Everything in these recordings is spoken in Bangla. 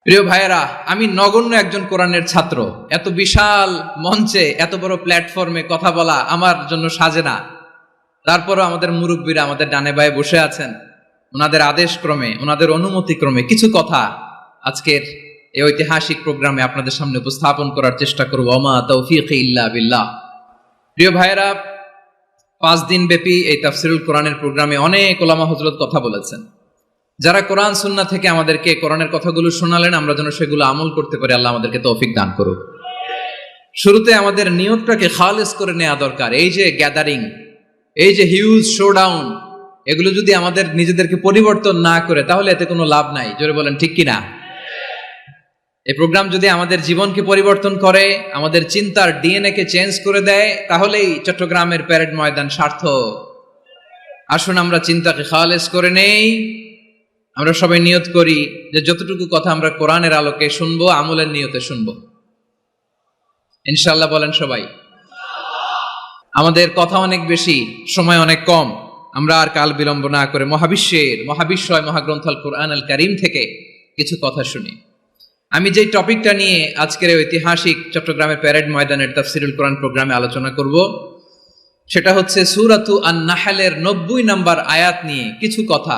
প্রিয় ভাইয়েরা, আমি নগণ্য একজন কোরআনের ছাত্র। এত বিশাল মঞ্চে এত বড় প্ল্যাটফর্মে কথা বলা আমার জন্য সাজে না। তারপরও আমাদের মুরব্বীরা আমাদের ডানে বায়ে বসে আছেন, ওনাদের আদেশ ক্রমে, ওনাদের অনুমতি ক্রমে কিছু কথা আজকের এই ঐতিহাসিক প্রোগ্রামে আপনাদের সামনে উপস্থাপন করার চেষ্টা করব। ওমা তৌফিক ইল্লা বিল্লাহ। প্রিয় ভাইয়েরা, 5 দিন ব্যাপী এই তাফসিরুল কোরআনের প্রোগ্রামে অনেক ওলামা হযরত কথা বলেছেন। যারা কোরআন সুন্নাহ থেকে আমাদেরকে কোরআনের কথাগুলো শোনালেন, আমরা যেন সেগুলো আমল করতে পারি। আল্লাহ আমাদেরকে তৌফিক দান করুক। শুরুতে আমাদের নিয়তটাকে খালেস করে নেওয়া দরকার। এই যে গ্যাদারিং, এই যে হিউজ শোডাউন, এগুলো যদি আমাদের নিজেদেরকে পরিবর্তন না করে, তাহলে এতে কোনো লাভ নাই। জোরে বলেন ঠিক কিনা? এই প্রোগ্রাম যদি আমাদের জীবনকে পরিবর্তন করে, আমাদের চিন্তার ডিএনএ কে চেঞ্জ করে দেয়, তাহলেই চট্টগ্রামের প্যারেড ময়দান সার্থক। আসুন আমরা চিন্তাকে খালেস করে নেই। আমরা সবাই নিয়ত করি যে যতটুকু কথা আমরা কোরআনের আলোকে শুনবো, আমলের নিয়তে শুনবো ইনশাআল্লাহ। বলেন সবাই। আমাদের কথা অনেক বেশি, সময় অনেক কম। আমরা আর কাল বিলম্ব না করে মহাবিশ্বয় মহাগ্রন্থ আল কোরআন আল কারীম থেকে কিছু কথা শুনি। আমি যে টপিকটা নিয়ে আজকের ঐতিহাসিক চট্টগ্রামের প্যারেড ময়দানের তাফসিরুল কোরআন প্রোগ্রামে আলোচনা করব, সেটা হচ্ছে সূরাতু আন-নাহলের 90 নম্বর আয়াত নিয়ে কিছু কথা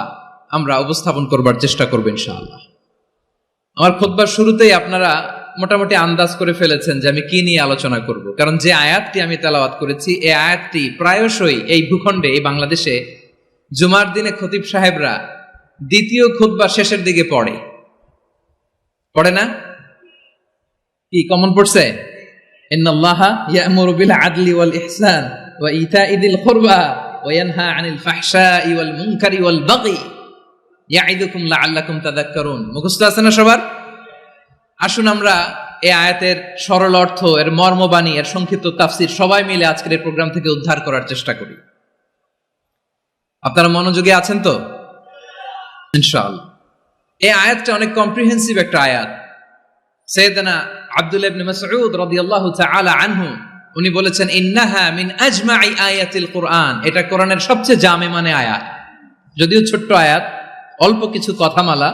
আমরা উপস্থাপন করবার চেষ্টা করব ইনশাআল্লাহ। আমার খুতবার শুরুতেই আপনারা মোটামুটি আন্দাজ করে ফেলেছেন যে আমি কি নিয়ে আলোচনা করব, কারণ যে আয়াতটি আমি তেলাওয়াত করেছি, এই আয়াতটি প্রায়শই এই ভূখণ্ডে, এই বাংলাদেশে জুমার দিনে খতিব সাহেবরা দ্বিতীয় খুতবা শেষের দিকে পড়ে না? কি কমন পড়ছে? ইন্নাল্লাহা ইয়া'মুরু বিল আদলি ওয়াল ইহসান ওয়া ইতা'i যিল কুরবা ওয়া ইয়ানহা আনিল ফাহশাই ওয়াল মুনকারি ওয়াল বাগি ইয়া'iদুকুম লাআল্লাকুম তাযাক্কারুন। মুখস্থ আছে না সবার? আসুন আমরা এই আয়াতের সরল অর্থ, এর মর্মবাণী, এর সংক্ষিপ্ত তাফসীর সবাই মিলে আজকের এই প্রোগ্রাম থেকে উদ্ধার করার চেষ্টা করি। আপনারা মনোযোগী আছেন তো? ইনশাআল্লাহ। এই আয়াতটা অনেক কম্প্রিহেন্সিভ একটা আয়াত। সাইয়েদনা আব্দুল্লাহ ইবনে মাসউদ রাদিয়াল্লাহু তাআলা আনহু উনি বলেছেন, ইন্নাহা মিন আজমাই আয়াতিল কুরআন। এটা কোরআনের সবচেয়ে জামে মানে আয়াত। যদিও ছোট্ট আয়াত, অল্প কিছু কথামালা,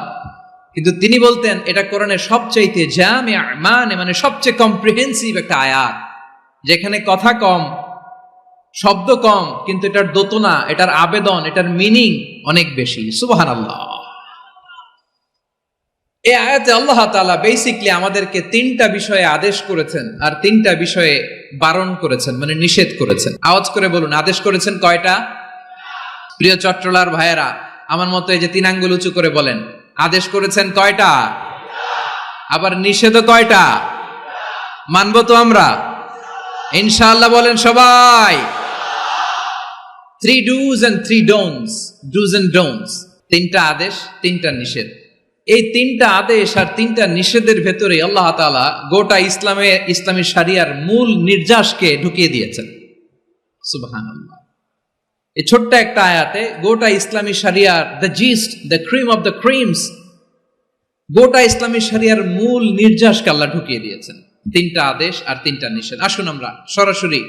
কিন্তু তিনি বলতেন এটা কোরআনের সবচাইতে জামিআ মানে সবচেয়ে কম্প্রিহেন্সিভ একটা আয়াত, যেখানে কথা কম, শব্দ কম, কিন্তু এটার দোতনা, এটার আবেদন, এটার মিনিং অনেক বেশি। সুবহানাল্লাহ। এই আয়াতে আল্লাহ তাআলা বেসিক্যালি আমাদেরকে 3টা বিষয়ে আদেশ করেছেন আর 3টা বিষয়ে বারণ করেছেন, মানে নিষেধ করেছেন। আওয়াজ করে বলুন, আদেশ করেছেন কয়টা? প্রিয় চট্টলার ভাইয়েরা, আমার মতো এই যে 3 আঙ্গুল উঁচু করে বলেন, আদেশ করেছেন কয়টা? আবার নিষেধও কয়টা? মানবো তো আমরা ইনশাআল্লাহ? বলেন সবাই। 3 do's and 3 don'ts, do's and don'ts। 3টা আদেশ, 3টা নিষেধ। এই 3টা আদেশ আর 3টা নিষেধের ভেতরে আল্লাহ তাআলা গোটা ইসলামী শরিয়ার মূল নির্যাসকে ঢুকিয়ে দিয়েছেন। সুবহানাল্লাহ। এই ছোট্ট একটা আয়াতে গোটা ইসলামী শরিয়ার, the gist, the cream of the creams, গোটা ইসলামী শরিয়ার মূল নির্যাসকে আল্লাহ ঢুকিয়ে দিয়েছেন। 3টা আদেশ আর 3টা নিষেধ। আসুন আমরা সরাসরি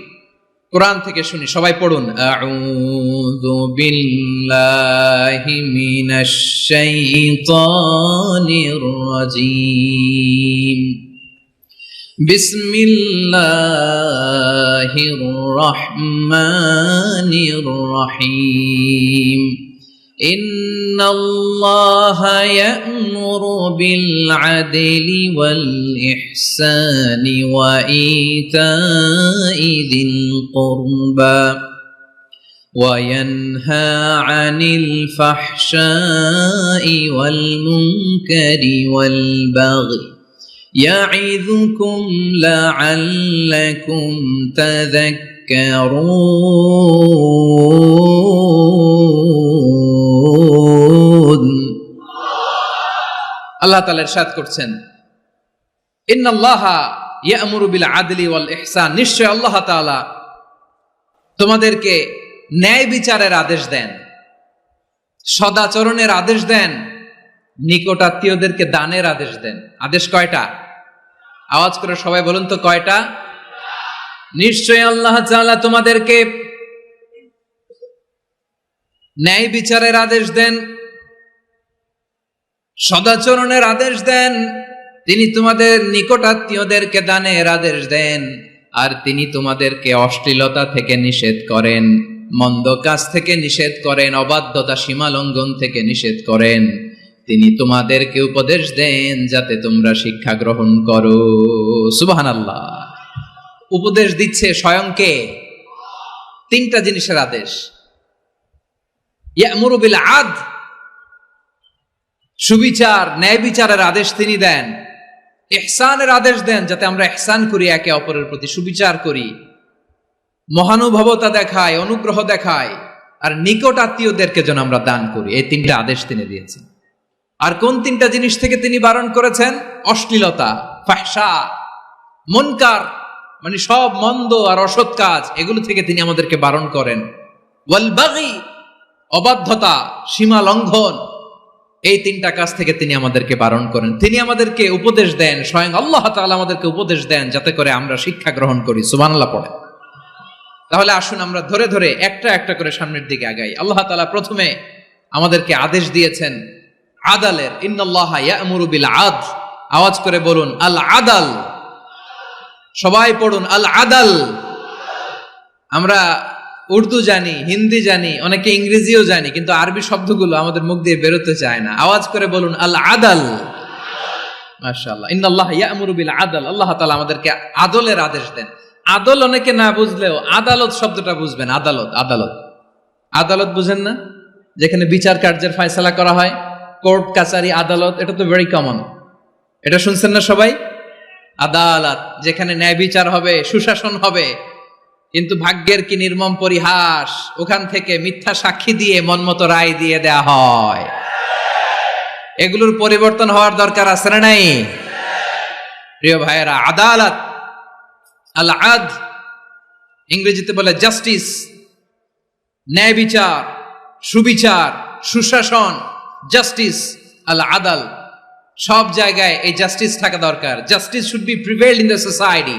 কোরআন থেকে শুনি। সবাই পড়ুন। আউযু বিল্লাহি মিনাশ শাইতানির রাজীম। বিসমিল্লাহির রহমানির রহিম। ইন্নাল্লাহা ইয়া'মুরু বিল আদলি ওয়াল ইহসানি ওয়া ইতা'i যিল কুরবা ওয়া ইয়ানহা আনিল ফাহশাই ওয়াল মুনকারি ওয়াল বাগি ইয়া'iযুকুম লা'আল্লাকুম তাযাক্কারুন। আল্লাহ তাআলা ইরশাদ করছেন, ইন্নাল্লাহা ইয়া'মুরু বিল আদলি ওয়াল ইহসান। নিশ্চয় আল্লাহ তাআলা তোমাদেরকে ন্যায় বিচারের আদেশ দেন, সদাচরণের আদেশ দেন, নিকট আত্মীয়দেরকে দানের আদেশ দেন। আদেশ কয়টা? আওয়াজ করে সবাই বলুন তো কয়টা? নিশ্চয় আল্লাহ তাআলা তোমাদেরকে ন্যায় বিচারের আদেশ দেন, সদাচরণের আদেশ দেন, তিনি তোমাদের নিকটাত্মীয়দেরকে দানের আদেশ দেন, আর তিনি তোমাদেরকে অশ্লীলতা থেকে নিষেধ করেন, মন্দ কাজ থেকে নিষেধ করেন, অবাধ্যতা সীমা লঙ্ঘন থেকে নিষেধ করেন। তিনি তোমাদেরকে উপদেশ দেন যাতে তোমরা শিক্ষা গ্রহণ করো। সুবহানাল্লাহ। উপদেশ দিচ্ছে স্বয়ং কে? তিনটা জিনিসের আদেশ। ইয়ামুরু বিল আদল, সুবিচার ন্যায় বিচারের আদেশ তিনি দেন। ইহসানের আদেশ দেন যাতে আমরা ইহসান করি, একে অপরের প্রতি সুবিচার করি, মহানুভবতা দেখায়, অনুগ্রহ দেখায়, আর নিকট আত্মীয়দেরকে যেন আমরা দান করি। এই তিনটা আদেশ তিনি দিয়েছেন। আর কোন তিনটা জিনিস থেকে তিনি বারণ করেছেন? অশ্লীলতা, ফাহশা, মুনকার, মানে সব মন্দ আর অসৎ কাজ, এগুলো থেকে তিনি আমাদেরকে বারণ করেন। ওয়াল বাগি, অবাধ্যতা, সীমা লঙ্ঘন, এই তিনটা কাজ থেকে তিনি আমাদেরকে বারণ করেন। তিনি আমাদেরকে উপদেশ দেন, স্বয়ং আল্লাহ তাআলা আমাদেরকে উপদেশ দেন যাতে করে আমরা শিক্ষা গ্রহণ করি। সুবহানাল্লাহ পড়ে। তাহলে আসুন আমরা ধরে ধরে একটা একটা করে সামনের দিকে আগাই। আল্লাহ তাআলা প্রথমে আমাদেরকে আদেশ দিয়েছেন আদালের। ইন্নাল্লাহা ইয়া'মুরু বিল আদল। আওয়াজ করে বলুন আল আদাল। সবাই পড়ুন আল আদাল। আমরা উর্দু জানি, হিন্দি জানি, অনেকে ইংরেজিও জানি, কিন্তু আরবি শব্দগুলো আমাদের মুখ দিয়ে বেরোতে চায় না। আওয়াজ করে বলুন আল আদাল। মাশাআল্লাহ। ইন্নাল্লাহা ইয়া'মুরু বিল আদল। আল্লাহ তাআলা আমাদেরকে আদলের আদেশ দেন। আদল অনেকে না বুঝলেও আদালত শব্দটা বুঝবেন। আদালত, আদালত, আদালত বুঝেন না? যেখানে বিচার কার্যের ফয়সালা করা হয়, কোর্ট কাচারি, আদালত, এটা তো ভেরি কমন। এটা শুনছেন না সবাই? আদালত, যেখানে ন্যায় বিচার হবে, সুশাসন হবে। কিন্তু ভাগ্যের কি নির্মম পরিহাস, ওখান থেকে মিথ্যা সাক্ষী দিয়ে মনমতো রায় দিয়ে দেয়া হয়। এগুলোর পরিবর্তন হওয়ার দরকার আছে না নাই? প্রিয় ভাইয়েরা, আদালত, আল আদল, ইংরেজিতে বলে জাস্টিস, ন্যায় বিচার, সুবিচার, সুশাসন, জাস্টিস, আল আদল, সব জায়গায় এই জাস্টিস থাকা দরকার। Justice should be prevailed in the society.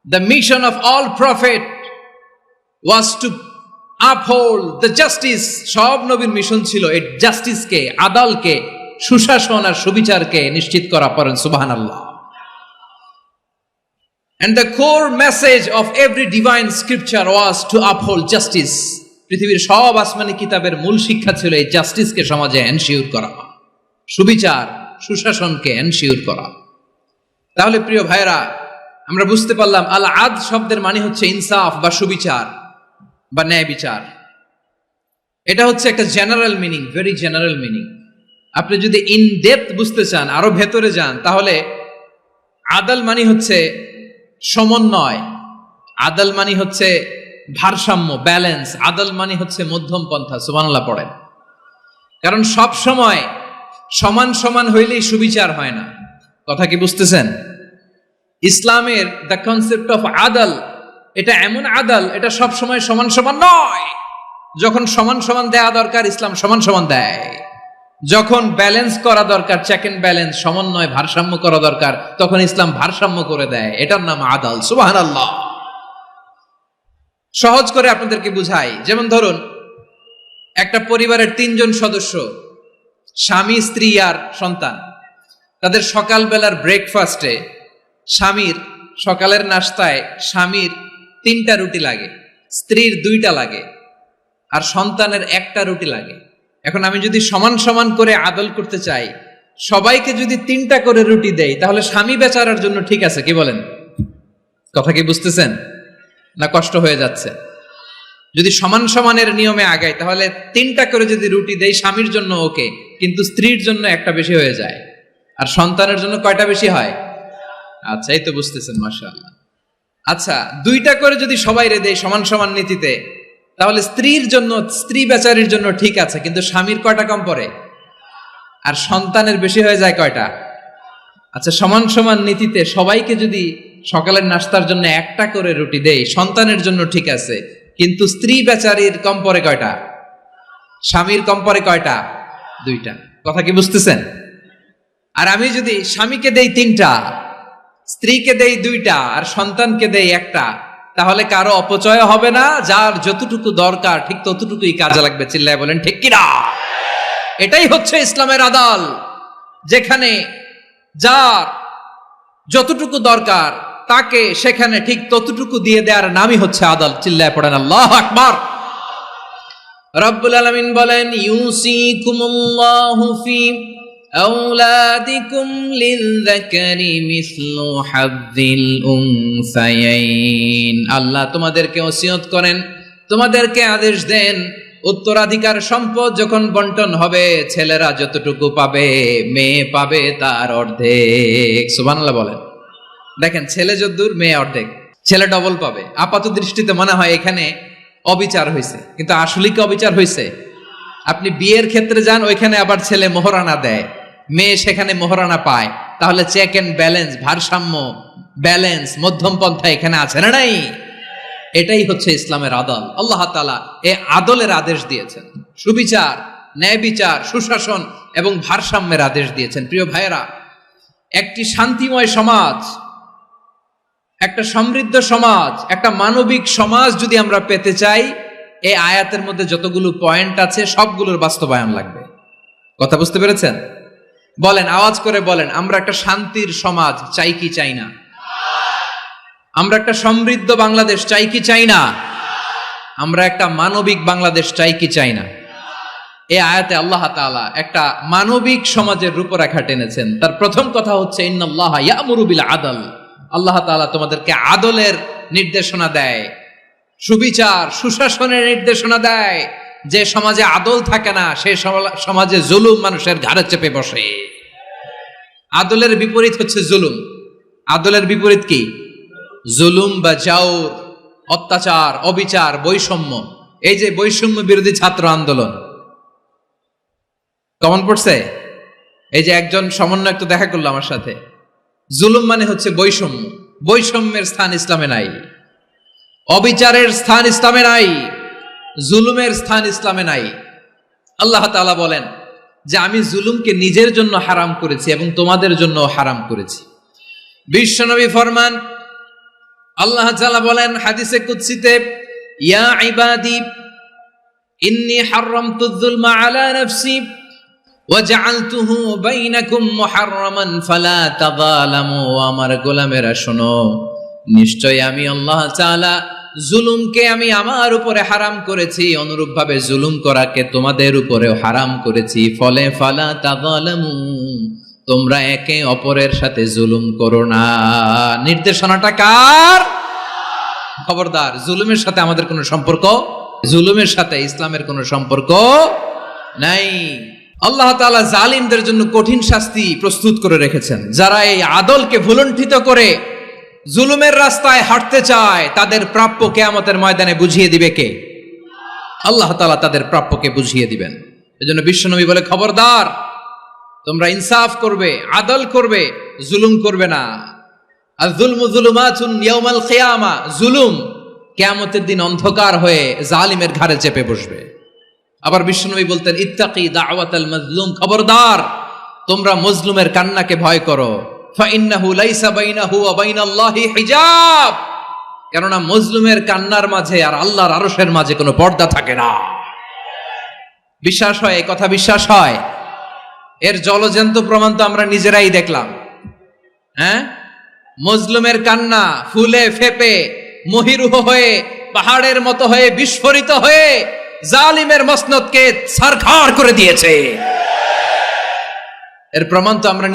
The mission of all prophet was to uphold the justice. সব নবীর মিশন ছিল এই জাস্টিসকে, আদালকে, সুশাসন আর সুবিচারকে নিশ্চিত করা। পড়েন সুবহানাল্লাহ। And the core message of every divine scripture was to uphold justice. পৃথিবীর সব আসমানি কিতাবের মূল শিক্ষা ছিল এই জাস্টিসকে সমাজে এনশিওর করা, সুবিচার, সুশাসনকে এনশিওর করা। তাহলে প্রিয় ভাইরা, আমরা বুঝতে পারলাম আল আদ শব্দের মানে হচ্ছে ইনসাফ বা সুবিচার বা ন্যায় বিচার। এটা হচ্ছে একটা general meaning, very general meaning. আপনি যদি ইন ডেপথ বুঝতে চান, আরো ভেতরে যান, তাহলে আদাল মানে হচ্ছে সমন্বয়, আদাল মানে হচ্ছে ভারসাম্য, ব্যালেন্স, আদাল মানে হচ্ছে মধ্যম পন্থা। সুবহানাল্লাহ পড়েন। কারণ সব সময় সমান সমান হইলেই সুবিচার হয় না। কথা কি বুঝতেছেন? ইসলামের দ্য কনসেপ্ট অফ আদাল, এটা এমন আদাল, এটা সব সময় সমান সমান নয়। যখন সমান সমান দেয়া দরকার, ইসলাম সমান সমান দেয়। যখন ব্যালেন্স করা দরকার, চেক এন্ড ব্যালেন্স, সমন্বয়, ভারসাম্য করা দরকার, তখন ইসলাম ভারসাম্য করে দেয়। এটার নাম আদাল। সুবহানাল্লাহ। সহজ করে আপনাদেরকে বুঝাই। যেমন ধরুন, একটা পরিবারের 3 জন সদস্য, স্বামী, স্ত্রী আর সন্তান। তাদের সকালবেলার ব্রেকফাস্টে, স্বামীর সকালের নাস্তায় স্বামীর 3টা রুটি লাগে, স্ত্রীর 2টা লাগে, আর সন্তানের 1টা রুটি লাগে। এখন আমি যদি সমান সমান করে আদল করতে চাই, সবাইকে যদি 3টা করে রুটি দেই, তাহলে স্বামী বেচারার জন্য ঠিক আছে? কি বলেন? কথা কি বুঝতেছেন না কষ্ট হয়ে যাচ্ছে? যদি সমান সমানের নিয়মে আগাই, তাহলে 3টা করে যদি রুটি দেই, স্বামীর জন্য ওকে, কিন্তু স্ত্রীর জন্য 1টা বেশি হয়ে যায়। আর সন্তানের জন্য কয়টা বেশি হয়? আচ্ছা, এই তো বুঝতেছেন, মাশাআল্লাহ। আচ্ছা, 2টা করে যদি সবাই দেয় সমান সমান নীতিতে, তাহলে স্ত্রীর জন্য, স্ত্রী বেচারির জন্য ঠিক আছে, কিন্তু স্বামীর কয়টা কম পড়ে? আর সন্তানের বেশি হয়ে যায় কয়টা? আচ্ছা, সমান সমান নীতিতে সবাইকে যদি সকালের নাস্তার জন্য 1টা করে রুটি দেই, সন্তানের জন্য ঠিক আছে, কিন্তু স্ত্রী বেচারির কম পড়ে কয়টা? স্বামীর কম পড়ে কয়টা? 2টা। কথা কি বুঝতেছেন? আর আমি যদি স্বামীকে দেই 3টা, স্ত্রীকে দেই 2টা, আর সন্তানকে দেই 1টা, তাহলে কারো অপচয় হবে না। যার যতটুকু দরকার ঠিক ততটুকুই কাজে লাগবে। চিল্লায় বলেন ঠিক কিনা? এটাই হচ্ছে ইসলামের আদাল, যেখানে যার যতটুকু দরকার তাকে সেখানে ঠিক ততটুকু দিয়ে দেওয়ার নামই হচ্ছে আদল। চিল্লায় পড়েন আল্লাহু আকবার। রব্বুল আলামিন বলেন, ইউসিকুমুল্লাহু ফি আওলাদিকুম লিযযাকারি মিসলু হাযযিল উনসায়াইন। আল্লাহ তোমাদেরকে ওসিয়ত করেন, তোমাদেরকে আদেশ দেন, উত্তরাধিকার সম্পদ যখন বন্টন হবে ছেলেরা যতটুকু পাবে মেয়ে পাবে তার অর্ধেক। সুবহানাল্লাহ বলেন। দেখেন, ছেলে যদ্দূর মেয়ে অর্ধেক, ছেলে ডবল পাবে। আপাত দৃষ্টিতে মনে হয় এখানে অবিচার হয়েছে, কিন্তু আসলে কি অবিচার হয়েছে? আপনি বিয়ের ক্ষেত্রে যান, ওইখানে আবার ছেলে মোহরানা দেয়, মেয়ে সেখানে মোহরানা পায়। তাহলে চেক এন্ড ব্যালেন্স, ভারসাম্য, ব্যালেন্স, মধ্যম পন্থা এখানে আছে না নাই? এটাই হচ্ছে ইসলামের আদল। আল্লাহ তাআলা এই আদলের আদেশ দিয়েছেন, সুবিচার, ন্যায় বিচার, সুশাসন এবং ভারসাম্যের আদেশ দিয়েছেন। প্রিয় ভাইয়েরা, একটি শান্তিময় সমাজ, একটা সমৃদ্ধ সমাজ, একটা মানবিক সমাজ যদি আমরা পেতে চাই, এই আয়াতের মধ্যে যতগুলো পয়েন্ট আছে সবগুলোর বাস্তবায়ন লাগবে। কথা বুঝতে পেরেছেন? বলেন, আওয়াজ করে বলেন, আমরা একটা শান্তির সমাজ চাই কি চাই না? আমরা একটা সমৃদ্ধ বাংলাদেশ চাই কি চাই না? আমরা একটা মানবিক বাংলাদেশ চাই কি চাই না? এই আয়াতে আল্লাহ তাআলা একটা মানবিক সমাজের রূপরেখা টেনেছেন। তার প্রথম কথা হচ্ছে, ইন্নাল্লাহা ইয়ামুরু বিল আদল। আল্লাহ তাআলা তোমাদেরকে আদলের নির্দেশনা দেয়, সুবিচার, সুশাসনের নির্দেশনা দেয়। যে সমাজে আদল থাকে না সেই সমাজে জুলুম মানুষের ঘাড়ে চেপে বসে। আদলের বিপরীত হচ্ছে জুলুম। আদলের বিপরীত কি? জুলুম বা জাওর, অত্যাচার, অবিচার, বৈষম্য। এই যে বৈষম্য বিরোধী ছাত্র আন্দোলন কমন পড়ছে? এই যে একজন সমন্বয়ক তো দেখা করলো আমার সাথে। জুলুম মানে হচ্ছে বৈষম্য। বৈষম্যের স্থান ইসলামে নাই, অবিচারের স্থান ইসলামে নাই, জুলুমের স্থান ইসলামে নাই। আল্লাহ তাআলা বলেন যে আমি জুলুমকে নিজের জন্য হারাম করেছি এবং তোমাদের জন্য হারাম করেছি। বিশ্বনবী ফরমান, আল্লাহ তাআলা বলেন হাদিসে কুদসিতে, ইয়া ইবাদি ইন্নী হারামতুয যুলমা আলা নাফসি ওয়াজআলতুহু বাইনাকুম মুহাররামান ফালা তাযালামু। আমার গোলামেরা শোনো, নিশ্চয় আমি আল্লাহ তাআলা জুলুমকে আমি আমার উপরে হারাম করেছি, অনুরূপভাবে জুলুম করাকে তোমাদের উপরেও হারাম করেছি। ফলে ফালা তাযালামু, তোমরা একে অপরের সাথে জুলুম করো না। নির্দেশনাটা কার? খবরদার, জুলুমের সাথে আমাদের কোনো সম্পর্ক, জুলুমের সাথে ইসলামের কোনো সম্পর্ক নাই। আল্লাহ তাআলা জালিমদের জন্য কঠিন শাস্তি প্রস্তুত করে রেখেছেন। যারা এই আদলকে ভুলুণ্ঠিত করে জুলুমের রাস্তায় হাঁটতে চায়, তাদের প্রাপ্য কিয়ামতের ময়দানে বুঝিয়ে দিবে কে? আল্লাহ তাআলা তাদের প্রাপ্যকে বুঝিয়ে দিবেন। এজন্য বিশ্বনবী বলে, খবরদার, তোমরা ইনসাফ করবে, আদল করবে, জুলুম করবে না। আর যুলমু যুলুমাতুন ইয়াউমাল কিয়ামা, জুলুম কিয়ামতের দিন অন্ধকার হয়ে জালিমের ঘাড়ে চেপে বসবে। আবার বিশ্বনবী বলতেন, ইত্তাকি দাওয়াতাল মাজলুম, খবরদার, তোমরা মজলুমের কান্নাকে ভয় করো। ফাইন্নাহু লাইসা বাইনাহু ওয়া বাইনাল্লাহি হিজাব, কেননা মজলুমের কান্নার মাঝে আর আল্লাহর আরশের মাঝে কোনো পর্দা থাকে না। বিশ্বাস হয়? এই কথা বিশ্বাস হয়? এর জলজ্যান্ত প্রমাণ তো আমরা নিজেরাই দেখলাম। হ্যাঁ, মজলুমের কান্না ফুলে ফেপে মহিরুহ হয়ে, পাহাড়ের মতো হয়ে, বিস্ফোরিত হয়ে জালিমের মসনদকে ছারখাড় করে দিয়েছে। এর প্রমাণ তো আমরা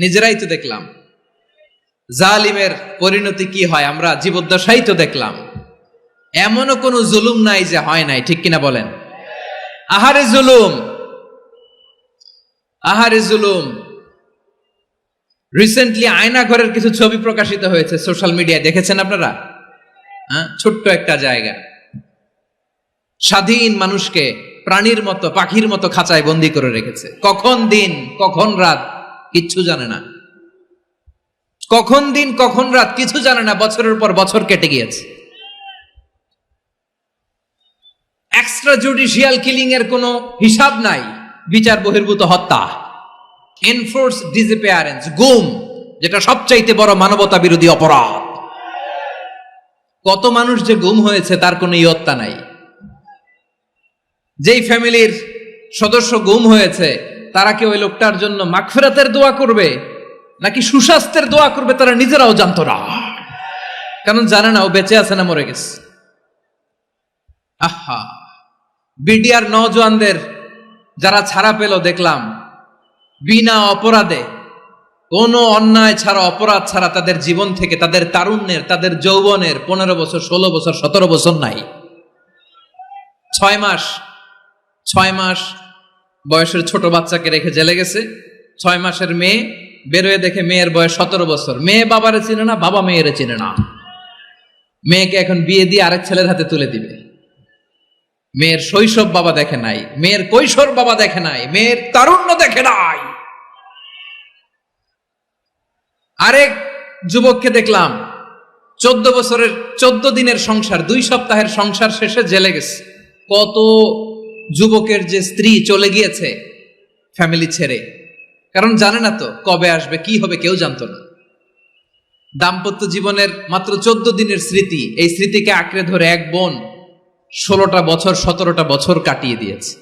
নিজেরাই তো দেখলাম। জালিমের পরিণতি কি হয় আমরা জীবদ্দশাই তো দেখলাম। এমনও কোনো জুলুম নাই যে হয় নাই, ঠিক কিনা বলেন? আহারে জুলুম, আহারে জুলুম। রিসেন্টলি আয়না ঘরের কিছু ছবি প্রকাশিত হয়েছে সোশ্যাল মিডিয়ায়, দেখেছেন আপনারা? হ্যাঁ, ছোট্ট একটা জায়গা, স্বাধীন মানুষকে প্রাণীর মতো, পাখির মতো খাঁচায় বন্দী করে রেখেছে। কখন দিন কখন রাত কিচ্ছু জানে না, কখন দিন কখন রাত কিছু জানে না। বছরের পর বছর কেটে গিয়েছে। এক্সট্রা জুডিশিয়াল কিলিং এর কোনো হিসাব নাই, বিচার বহির্ভূত হত্যা, এনফোর্স ডিসঅ্যাপিয়ারেন্স, গুম, যেটা সবচাইতে বড় মানবতা বিরোধী অপরাধ। কত মানুষ যে গুম হয়েছে তার কোনো ইয়ত্তা নাই। যেই ফ্যামিলির সদস্য গুম হয়েছে তারা কি ওই লোকটার জন্য মাগফিরাতের দোয়া করবে? নাকি সুস্বাস্থ্যের দোয়া করবে তারা নিজেরাও জানতো না, কারণ জানে না ও বেঁচে আছে না মরে গেছে। আহা, বিডিআর নওজোয়ানদের যারা ছাড়া পেল দেখলাম, বিনা অপরাধে, কোনো অন্যায় ছাড়া, অপরাধ ছাড়া তাদের জীবন থেকে, তাদের তারুণ্যের, তাদের যৌবনের 15 বছর, 16 বছর, 17 বছর নাই, 6 মাস বয়সের ছোট বাচ্চাকে রেখে জেলে গেছে। 6 মাসের মেয়ে বেরোয় দেখে মেয়ের বয়স 17 বছর। মেয়ে বাবারে চিনে না, বাবা মেয়েরে চিনে না। মেয়েকে এখন বিয়ে দিয়ে আরেক ছেলের হাতে তুলে দিবে। মেয়ের শৈশব বাবা দেখে নাই, মেয়ের কৈশোর বাবা দেখে নাই, মেয়ের তারুণ্য দেখে নাই। আরেক যুবককে দেখলাম 14 বছরের 14 দিনের সংসার, 2 সপ্তাহের সংসার শেষে জেলে গেছে। কত যুবকের যে স্ত্রী চলে গিয়েছে ফ্যামিলি ছেড়ে, কারণ জানে না তো কবে আসবে, কি হবে, কেউ জানতো না। দাম্পত্য জীবনের মাত্র 14 দিনের স্মৃতি, এই স্মৃতিকে আঁকড়ে ধরে এক বোন 16টা বছর, 17টা বছর কাটিয়ে দিয়েছে।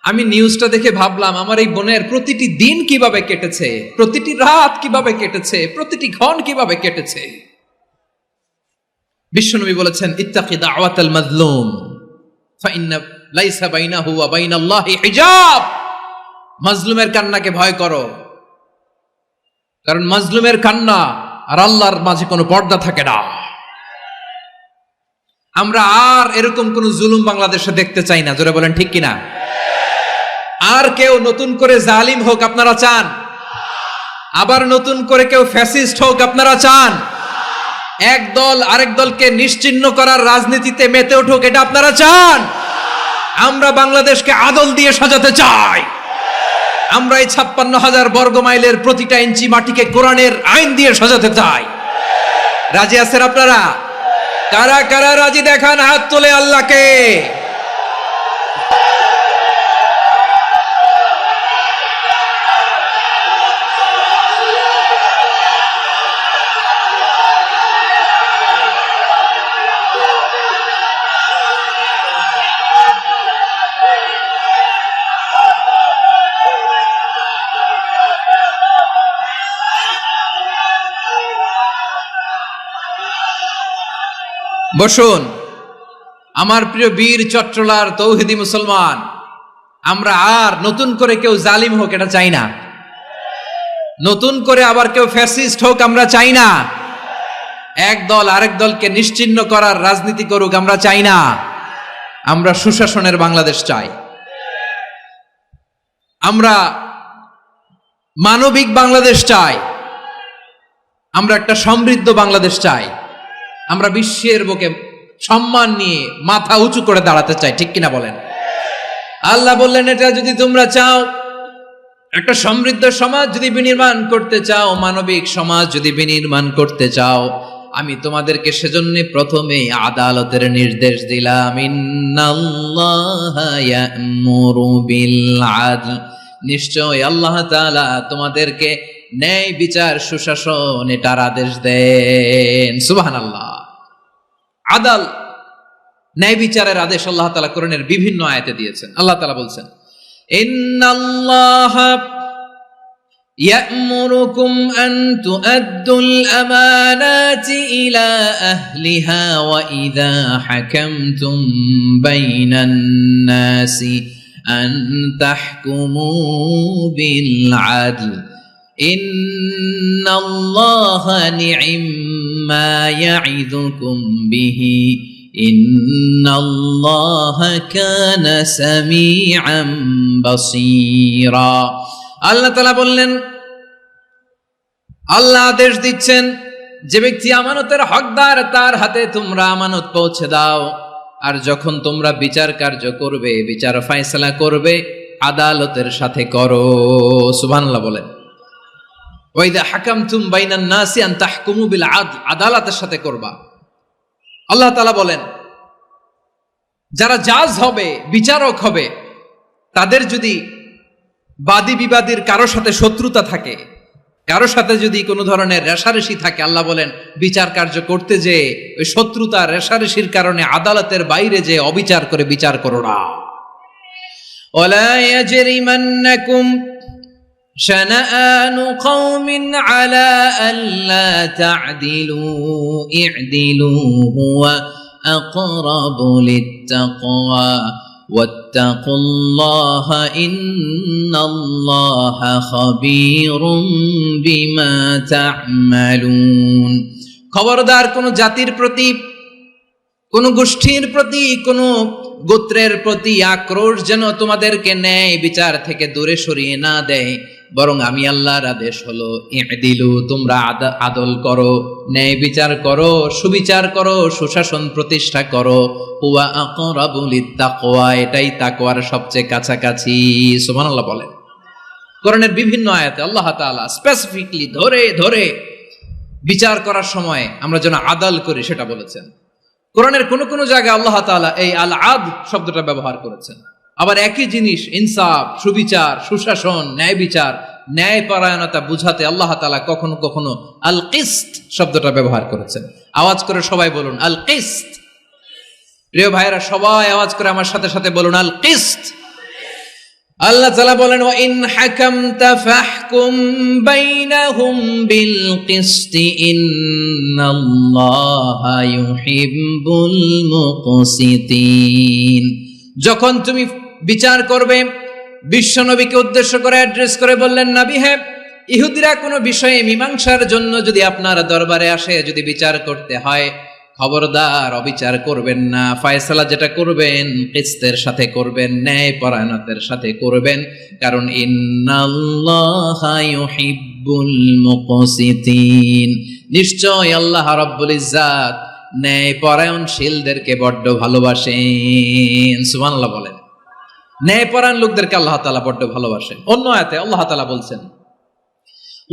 আমি নিউজটা দেখে ভাবলাম, আমার এই বোনের প্রতিটি দিন কিভাবে কেটেছে, প্রতিটি রাত কিভাবে কেটেছে, প্রতিটি ক্ষণ কিভাবে কেটেছে। বিশ্বনবী বলেছেন, ইত্তাকি দাওয়াতাল মাজলুম ফাইন্না লাইসা বাইনাহু ওয়া বাইনাল্লাহি হিজাব। মাজলুমের কান্নাকে ভয় করো, কারণ মাজলুমের কান্না আর আল্লাহর মাঝে কোনো পর্দা থাকে না। আমরা আর এরকম কোন জুলুম বাংলাদেশে দেখতে চাই না, জোরে বলেন ঠিক কিনা? আর কেউ নতুন করে জালিম হোক আপনারা চান? আবার নতুন করে কেউ ফ্যাসিস্ট হোক আপনারা চান? এক দল আরেক দলকে নিশ্চিহ্ন করার রাজনীতিতে মেতে উঠুক, এটা আপনারা চান? আমরা বাংলাদেশকে আদল দিয়ে সাজাতে চাই। আমরা এই 56,000 বর্গ মাইলের প্রতিটা ইঞ্চি মাটিকে কোরআনের আইন দিয়ে সাজাতে চাই। রাজি আছেন আপনারা? কারা কারা রাজি দেখান হাত তোলে আল্লাহকে। বসুন আমার প্রিয় বীর চট্টলার তৌহিদি মুসলমান, আমরা আর নতুন করে কেউ জালিম হোক এটা চাই না, নতুন করে আবার কেউ ফ্যাসিস্ট হোক আমরা চাই না, এক দল আরেক দলকে নিশ্চিহ্ন করার রাজনীতি করুক আমরা চাই না। আমরা সুশাসনের বাংলাদেশ চাই, আমরা মানবিক বাংলাদেশ চাই, আমরা একটা সমৃদ্ধ বাংলাদেশ চাই, আমরা বিশ্বের বুকে সম্মান নিয়ে মাথা উঁচু করে দাঁড়াতে চাই, ঠিক কিনা বলেন? আল্লাহ বললেন, এটা যদি তোমরা চাও, একটা সমৃদ্ধ সমাজ যদি বিনির্মাণ করতে চাও, মানবিক সমাজ যদি বিনির্মাণ করতে চাও, আমি তোমাদেরকে সেজন্য প্রথমে আদালতের নির্দেশ দিলাম। ইন্নাল্লাহা ইয়া'মুরু বিল আদল, নিশ্চয় আল্লাহ তাআলা তোমাদেরকে ন্যায় বিচার, সুশাসন এটার আদেশ দেন। সুবহানাল্লাহ। আদাল, ন্যায় বিচারের আদেশ আল্লাহ তাআলা কোরআনের বিভিন্ন আয়াতে দিয়েছেন। আল্লাহ তাআলা বলছেন, ইন্নাল্লাহা ইয়া'মুরুকুম আন তুআদ্দুল আমানাতি ইলা আহলিহা ওয়া ইযা হাকামতুম বাইনান নাসি আন তাহকুমু বিল আদল ইন্নাল্লাহা নি'ম্মা ইয়া'iযুকুম বিহি ইন্নাল্লাহা কানা সামিআন বাসীরা। আল্লাহ তাআলা বললেন, আল্লাহ আদেশ দিচ্ছেন, যে ব্যক্তি আমানতের হকদার তার হাতে তোমরা আমানত পৌঁছে দাও, আর যখন তোমরা বিচার কার্য করবে, বিচার ফয়সালা করবে, আদালতের সাথে করো। সুবহানাল্লাহ বলেন। ওয়া ইযা হাকামতুম বাইনান নাসি আন তাহকুমু বিল আদল, আদালতের সাথে করবা। আল্লাহ তাআলা বলেন, যারা জাজ হবে, বিচারক হবে, তাদের যদি বাদী বিবাদীর কারো সাথে শত্রুতা থাকে, কারো সাথে যদি কোনো ধরনের রেষারেষি থাকে, আল্লাহ বলেন বিচার কার্য করতে যে ওই শত্রুতা রেষারেষির কারণে আদালতের বাইরে যে অবিচার করে বিচার করো না। ওয়ালা ইয়াজরিমান্নাকুম শানাআনু কওমিন আলা আল্লা তা'দিলু ই'দিলু হুয়া আকরাবু লিত্তাকওয়া ওয়াত্তাকুল্লাহা ইন্নাল্লাহা খাবীরুম বিমা তা'মালুন। খবরদার কোন জাতির প্রতি, কোন গোষ্ঠীর প্রতি, কোন গোত্রের প্রতি আক্রোশ যেন তোমাদেরকে ন্যায় বিচার থেকে দূরে সরিয়ে না দেয়, বরং আমি আল্লাহর আদেশ হলো ই'দিলু, তোমরা আদল করো, ন্যায় বিচার করো, সুবিচার করো, সুশাসন প্রতিষ্ঠা করো। হুয়া আকরাবু লিত্তাকওয়া, এটাই তাকওয়ার সবচেয়ে কাছাকাছি। সুবহানাল্লাহ বলেন। কোরআনের বিভিন্ন আয়াতে আল্লাহ তাআলা স্পেসিফিকলি ধরে ধরে বিচার করার সময় আমরা যেন আদল করি সেটা বলেছেন। কোরআনের কোন কোন জায়গায় আল্লাহ তাআলা এই আল আদ শব্দটা ব্যবহার করেছেন। আবার একই জিনিস ইনসাফ, সুবিচার, সুশাসন, ন্যায় বিচার, ন্যায় পরায়ণতা বুঝাতে আল্লাহ তাআলা কখনো কখনো আল কিসত শব্দটা ব্যবহার করেছেন। আওয়াজ করে সবাই বলুন আল কিসত। প্রিয় ভাইরা, সবাই আওয়াজ করে আমার সাথে সাথে বলুন আল কিসত। আল্লাহ তাআলা বলেন ওয়া ইন হাকামতা ফাহকুম বাইনাহুম বিল কিসতি ইন্নাল্লাহা ইউহিব্বুল মুকসিতিন। যখন তুমি বিচার করবে, বিশ্বনবীকে উদ্দেশ্য করে অ্যাড্রেস করে বললেন, নবী হে, ইহুদিরা কোনো বিষয়ে মীমাংসার জন্য যদি আপনার দরবারে আসে, যদি বিচার করতে হয়, খবরদার অবিচার করবেন না। ফয়সালা যেটা করবেন কিসতের সাথে করবেন, ন্যায় পরায়ণতার সাথে করবেন, কারণ ইন্নাল্লাহা ইউহিব্বুল মুকসিতিন, নিশ্চয় আল্লাহ রাব্বুল ইজ্জাত ন্যায় পরায়ণশীলদেরকে বড্ড ভালোবাসেন। সুবহানাল্লাহ বলেন। ন্যায় পরায়ণ লোকদেরকে আল্লাহ তাআলা বড্ড ভালোবাসেন। অন্য আয়াতে আল্লাহ তাআলা বলছেন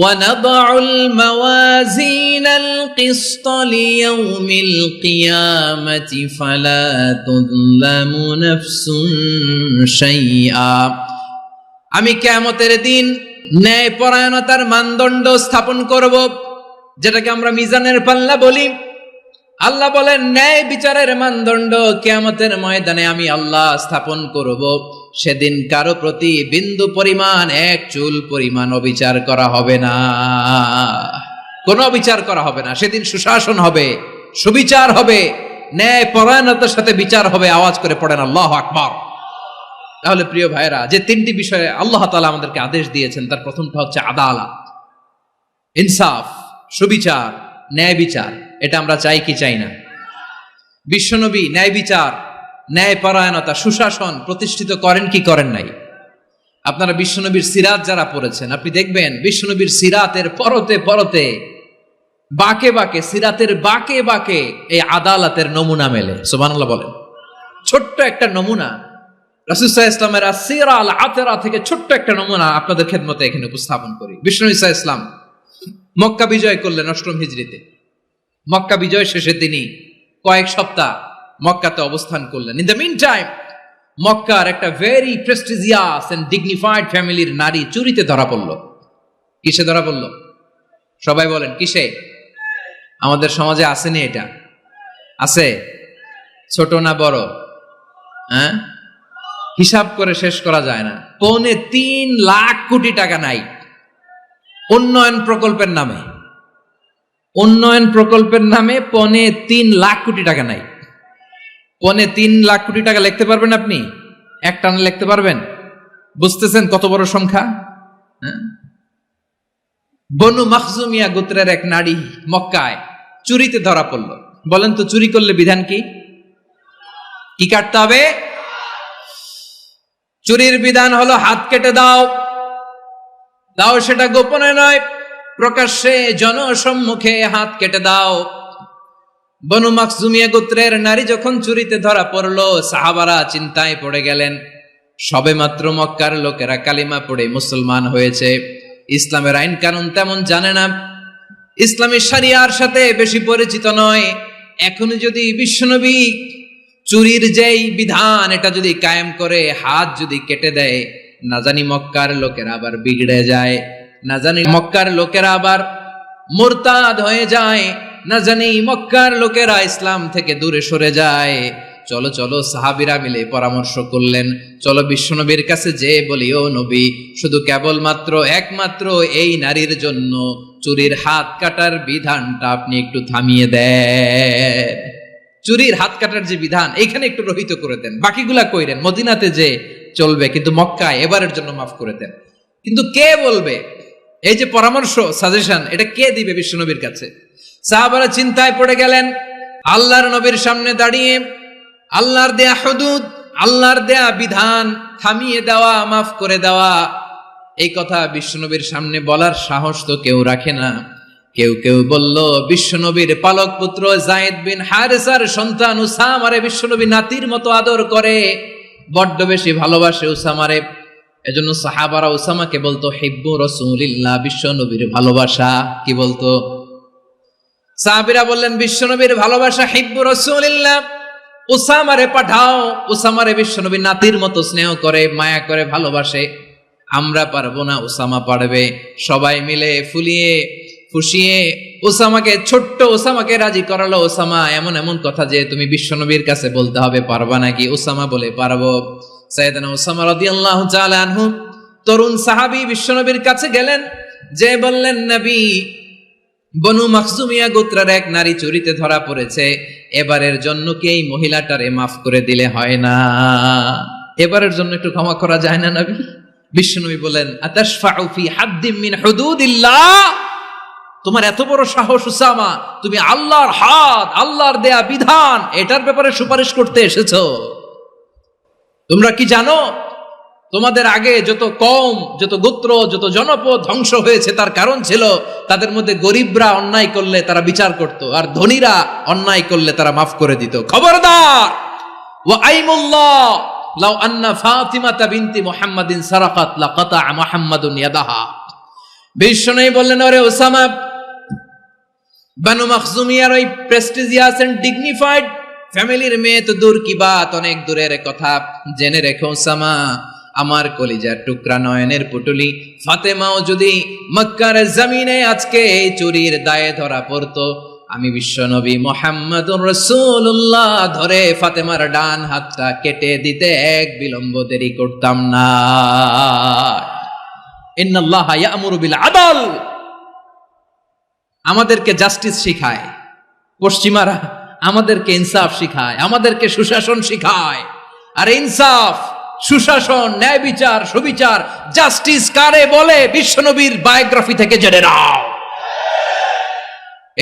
وَنَضَعُ الْمَوَازِينَ الْقِسْطَ لِيَوْمِ الْقِيَامَةِ فَلَا تُظْلَمُ نَفْسٌ شَيْئًا। আমি কিয়ামতের দিন ন্যায় পরায়ণতার মানদণ্ড স্থাপন করব, যেটাকে আমরা মিজানের পাল্লা বলি। আল্লাহ বলেন ন্যায় বিচারের মানদণ্ড কিয়ামতের ময়দানে আমি আল্লাহ স্থাপন করব। সেদিন কারো প্রতি বিন্দু পরিমাণ, এক চুল পরিমাণ অবিচার করা হবে না, কোনো অবিচার করা হবে না। সেদিন সুশাসন হবে, সুবিচার হবে, ন্যায় পরায়ণতার সাথে বিচার হবে। আওয়াজ করে পড়েন আল্লাহু আকবার। তাহলে প্রিয় ভাইরা, যে তিনটি বিষয়ে আল্লাহ তাআলা আমাদেরকে আদেশ দিয়েছেন, তার প্রথমটা হচ্ছে আদালত, ইনসাফ, সুবিচার, ন্যায় বিচার। এটা আমরা চাই কি চাই না? বিশ্বনবী ন্যায় বিচার, ন্যায় পরায়ণতা, সুশাসন প্রতিষ্ঠিত করেন কি করেন নাই? আপনারা বিশ্বনবীর সিরাত যারা পড়েছেন, আপনি দেখবেন বিশ্বনবীর সিরাতের পরতে পরতে, বাঁকে বাঁকে, সিরাতের বাঁকে বাঁকে এই আদালতের নমুনা মেলে। সুবহানাল্লাহ বলেন। ছোট্ট একটা নমুনা রাসূল সাল্লাল্লাহু আলাইহি ওয়াসাল্লামের আসসিরা আল আতরা থেকে ছোট্ট একটা নমুনা আপনাদের খেদমতে এখানে উপস্থাপন করি। বিশ্বনবী সাল্লাল্লাহু আলাইহি ওয়াসাল্লাম মক্কা বিজয় করলেন ৮ম হিজরিতে। মক্কা বিজয় শেষে তিনি কয়েক সপ্তাহ মক্কাতে অবস্থান করলেন। ইন দ্য মিন টাইম মক্কার একটা ভেরি প্রেস্টিজিয়াস এন্ড ডিগনিফাইড ফ্যামিলির নারী চুরিতে ধরা পড়ল। কিসে ধরা পড়ল? সবাই বলেন কিসে? আমাদের সমাজে আসেনি এটা? আছে? ছোট না বড়? হ্যাঁ, হিসাব করে শেষ করা যায় না। ৩.৫ লাখ কোটি টাকা নাই উন্নয়ন প্রকল্পের নামে। উন্নয়ন প্রকল্পের নামে ৩.৫ লাখ কোটি টাকা নাই। ৩.৫ লাখ কোটি টাকা লিখতে পারবেন আপনি? একটানা লিখতে পারবেন? বুঝতেছেন কত বড় সংখ্যা? বনু মাখজুমিয়া গোত্রের এক নারী মক্কায় চুরিতে ধরা পড়ল। বলেন তো চুরি করলে বিধান কি? কি কাটতে হবে? চুরির বিধান হলো হাত কেটে দাও। দাও সেটা গোপনে নয়, প্রকাশ্যে জনসম্মুখে হাত কেটে দাও। বনু মাখজুমিয়া গোত্রের নারী যখন চুরিতে ধরা পড়লো, সাহাবারা চিন্তায় পড়ে গেলেন। সবেমাত্র মক্কার লোকেরা কালিমা পড়ে মুসলমান হয়েছে, ইসলামের আইন কানুন তেমন জানে না, ইসলামী শরিয়ার সাথে বেশি পরিচিত নয়। এখনো যদি বিশ্বনবী চুরির যেই বিধান এটা যদি কায়েম করে হাত যদি কেটে দেয়, না জানি মক্কার লোকেরা আবার বিগড়ে যায়, না জানি মক্কার লোকেরা আবার মুরতাদ হয়ে যায়, না জানি মক্কার লোকেরা ইসলাম থেকে দূরে সরে যায়। চলো চলো, সাহাবীরা মিলে পরামর্শ করলেন, চলো বিশ্বনবীর কাছে যে বলি, ও নবী, শুধু কেবলমাত্র একমাত্র এই নারীর জন্য চুরির হাত কাটার বিধানটা আপনি একটু থামিয়ে দেন। চুরির হাত কাটার যে বিধান এখানে একটু রহিত করে দেন, বাকিগুলা কইরেন মদিনাতে যে চলবে, কিন্তু মক্কায় এবারের জন্য মাফ করে দেন। কিন্তু কে বলবে? এই যে পরামর্শ, সাজেশন, এটা কে দিবে বিশ্বনবীর কাছে? সাহাবারা চিন্তায় পড়ে গেলেন। আল্লাহর নবীর সামনে দাঁড়িয়ে আল্লাহর দেয়া হুদুদ, আল্লাহর দেয়া বিধান থামিয়ে দেওয়া, মাফ করে দেওয়া, এই কথা বিশ্বনবীর সামনে বলার সাহস তো কেউ রাখে না। কেউ কেউ বলল, বিশ্বনবীর পালক পুত্র যায়েদ বিন হারেসার সন্তান উসামারে বিশ্বনবী নাতির মতো আদর করে, বড্ড বেশি ভালোবাসে উসামারে। এজন্য সাহাবারা উসামাকে বলতো হিব্বু রাসূলিল্লাহ, বিশ্বনবীর ভালোবাসা। কি বলতো? সাহাবীরা বললেন, বিশ্বনবীর ভালোবাসা হিব্বু রাসূলিল্লাহ, উসামারে পাঠাও। উসামারে বিশ্বনবী নাতির মতো স্নেহ করে, মায়া করে, ভালোবাসে। আমরা পারবো না, উসামা পারবে। সবাই মিলে ফুলিয়ে ফুসিয়ে উসামাকে, ছোট্ট উসামাকে রাজি করালো। উসামা এমন এমন কথা যে তুমি বিশ্বনবীর কাছে বলতে হবে, পারবা নাকি? উসামা বলে, পারবো। সাইয়েদনা উসামা রাদিয়াল্লাহু তাআলা আনহু তরুণ সাহাবী বিশ্বনবীর কাছে গেলেন, যে বললেন, নবী, বনু মাখজুমিয়া গোত্রের এক নারী চুরিতে ধরা পড়েছে, এবারের জন্য কি এই মহিলাটারে মাফ করে দিলে হয় না? এবারের জন্য একটু ক্ষমা করা যায় না নবী? বিশ্বনবী বলেন, আতাশফাউ ফি হাদ্দিম মিন হুদুদিল্লাহ, তোমার এত বড় সাহস উসামা, তুমি আল্লাহর হাদ, আল্লাহর দেয়া বিধান, এটার ব্যাপারে সুপারিশ করতে এসেছো? তোমরা কি জানো তোমাদের আগে যত কওম, যত গোত্র, যত জনপদ ধ্বংস হয়েছে তার কারণ ছিল তাদের মধ্যে গরিবরা অন্যায় করলে তারা বিচার করত, আর ধনীরা অন্যায় করলে তারা মাফ করে দিত। খবরদার! ওয়া আইমুল্লাহ লাউ আন্না ফাতিমাতা বিনতি মুহাম্মাদিন সারাকাত লাকাতা মুহাম্মাদুন ইয়াদাহা। বিশ্বনবী বললেন, ওরে ওসামা, বানু মাখজুমিয়ার ওই প্রেস্টিজিয়াস এন্ড ডিগনিফাইড ফ্যামিলির মেয়ে তো দূর কি বাত, অনেক দূরের কথা। জেনে রেখো ওসামা, আমার কলিজার টুকরা, নয়নের পুটুলি ফাতেমাও যদি মক্কার জমিনে আজকে এই চুরির দায়ে ধরা পড়তো, আমি বিশ্বনবী মুহাম্মাদুর রাসূলুল্লাহ ধরে ফাতেমার ডান হাতটা কেটে দিতে এক বিলম্ব দেরি করতাম না। ইন্নাল্লাহা ইয়া'মুরু বিল আদল, আমাদেরকে জাস্টিস শিখায় পশ্চিমারা, আমাদেরকে ইনসাফ শিখায়, আমাদেরকে সুশাসন শিখায়। আর ইনসাফ, সুশাসন, ন্যায় বিচার, সুবিচার, জাস্টিস কারে বলে বিশ্বনবীর বায়োগ্রাফি থেকে জেনে নাও।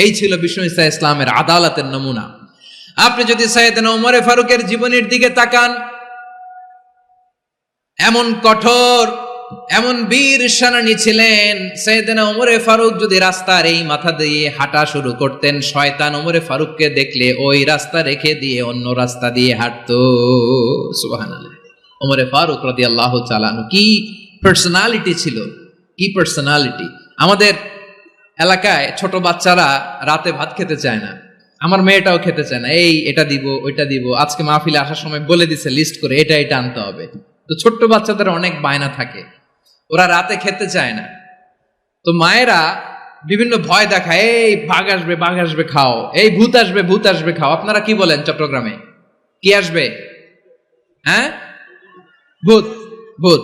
এই ছিল বিষ্ণু ঈসা ইসলামের আদালতের নমুনা। আপনি যদি সাইয়েদনা ওমরে ফারুকের জীবনের দিকে তাকান, এমন কঠোর, এমন বীর সেনানী ছিলেন। সাইয়েদনা ওমরে ফারুক যদি রাস্তার এই মাথা দিয়ে হাঁটা শুরু করতেন, শয়তান ওমরে ফারুককে দেখলে ওই রাস্তা রেখে দিয়ে অন্য রাস্তা দিয়ে হাঁটতো। সুবহানাল্লাহ। ওমরে ফারুক রাদিয়াল্লাহু তাআলা আনহু কি পার্সোনালিটি ছিল, কি পার্সোনালিটি! আমাদের এলাকায় ছোট বাচ্চারা রাতে ভাত খেতে চায় না, আমার মেয়েটাও খেতে চায় না। এই এটা দিব, ওইটা দিব, আজকে মাহফিলে আসার সময় বলে দিছে লিস্ট করে এটা এটা আনতে হবে। তো ছোট্ট বাচ্চাদের অনেক বায়না থাকে, ওরা রাতে খেতে চায় না। তো মায়েরা বিভিন্ন ভয় দেখায়, এই বাঘ আসবে, বাঘ আসবে খাও, এই ভূত আসবে, ভূত আসবে খাও। আপনারা কি বলেন চট্টগ্রামে? কি আসবে? হ্যাঁ, ভূত, ভূত,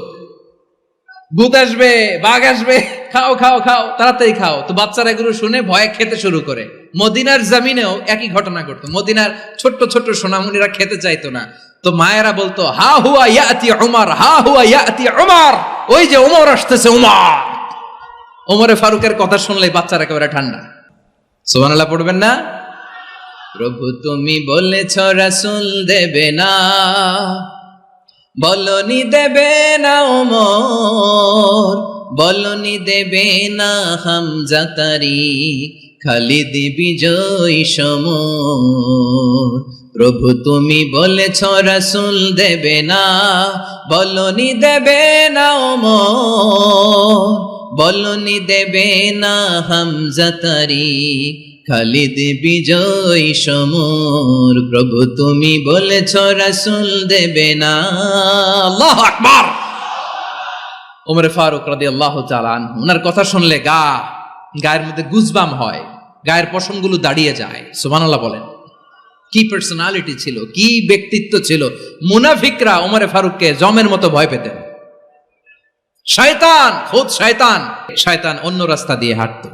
ভূত আসবে, বাঘ আসবে, খাও খাও খাও, তাড়াতাড়ি খাও। তো বাচ্চারা এগুলো শুনে ভয়ে খেতে শুরু করে। মদিনার জমিনেও একই ঘটনা ঘটতো। মদিনার ছোট্ট ছোট্ট সোনামণিরা খেতে চাইতো না। তো মায়েরা বলতো, হা হুয়া ইয়াতি উমর, হা হুয়া ইয়াতি উমর, ওই যে ওমর আসতেছে, ওমর। ওমরে ফারুকের কথা শুনলেই বাচ্চারা একেবারে ঠান্ডা। সুবহানাল্লাহ পড়বেন না? প্রভু তুমি বলেছ রাসূল দেবে না, বলনি দেবে না ওমর, বলনি দেবে না হামজা তারিক, খালিদ বিজয় সমর। প্রভু তুমি বলেছ রাসূল দেবে না, বলনি দেবে না ওমর, বলনি দেবে না হামজা তারিক, খালিদ বিজয় সমর। প্রভু তুমি বলেছ রাসূল দেবে না। আল্লাহু আকবার। ওমর ফারুক রাদিয়াল্লাহু তাআলা আনহু, ওনার কথা শুনলে গায়ের মধ্যে গুজবাম হয়, গায়ের পশমগুলো দাঁড়িয়ে যায়। সুবহানাল্লাহ বলেন। কি পার্সোনালিটি ছিল, কি ব্যক্তিত্ব ছিল। মুনাফিকরা ওমরে ফারুককে জমের মতো ভয় পেতেন। শয়তান, খুদ শয়তান, শয়তান অন্য রাস্তা দিয়ে হাঁটতো।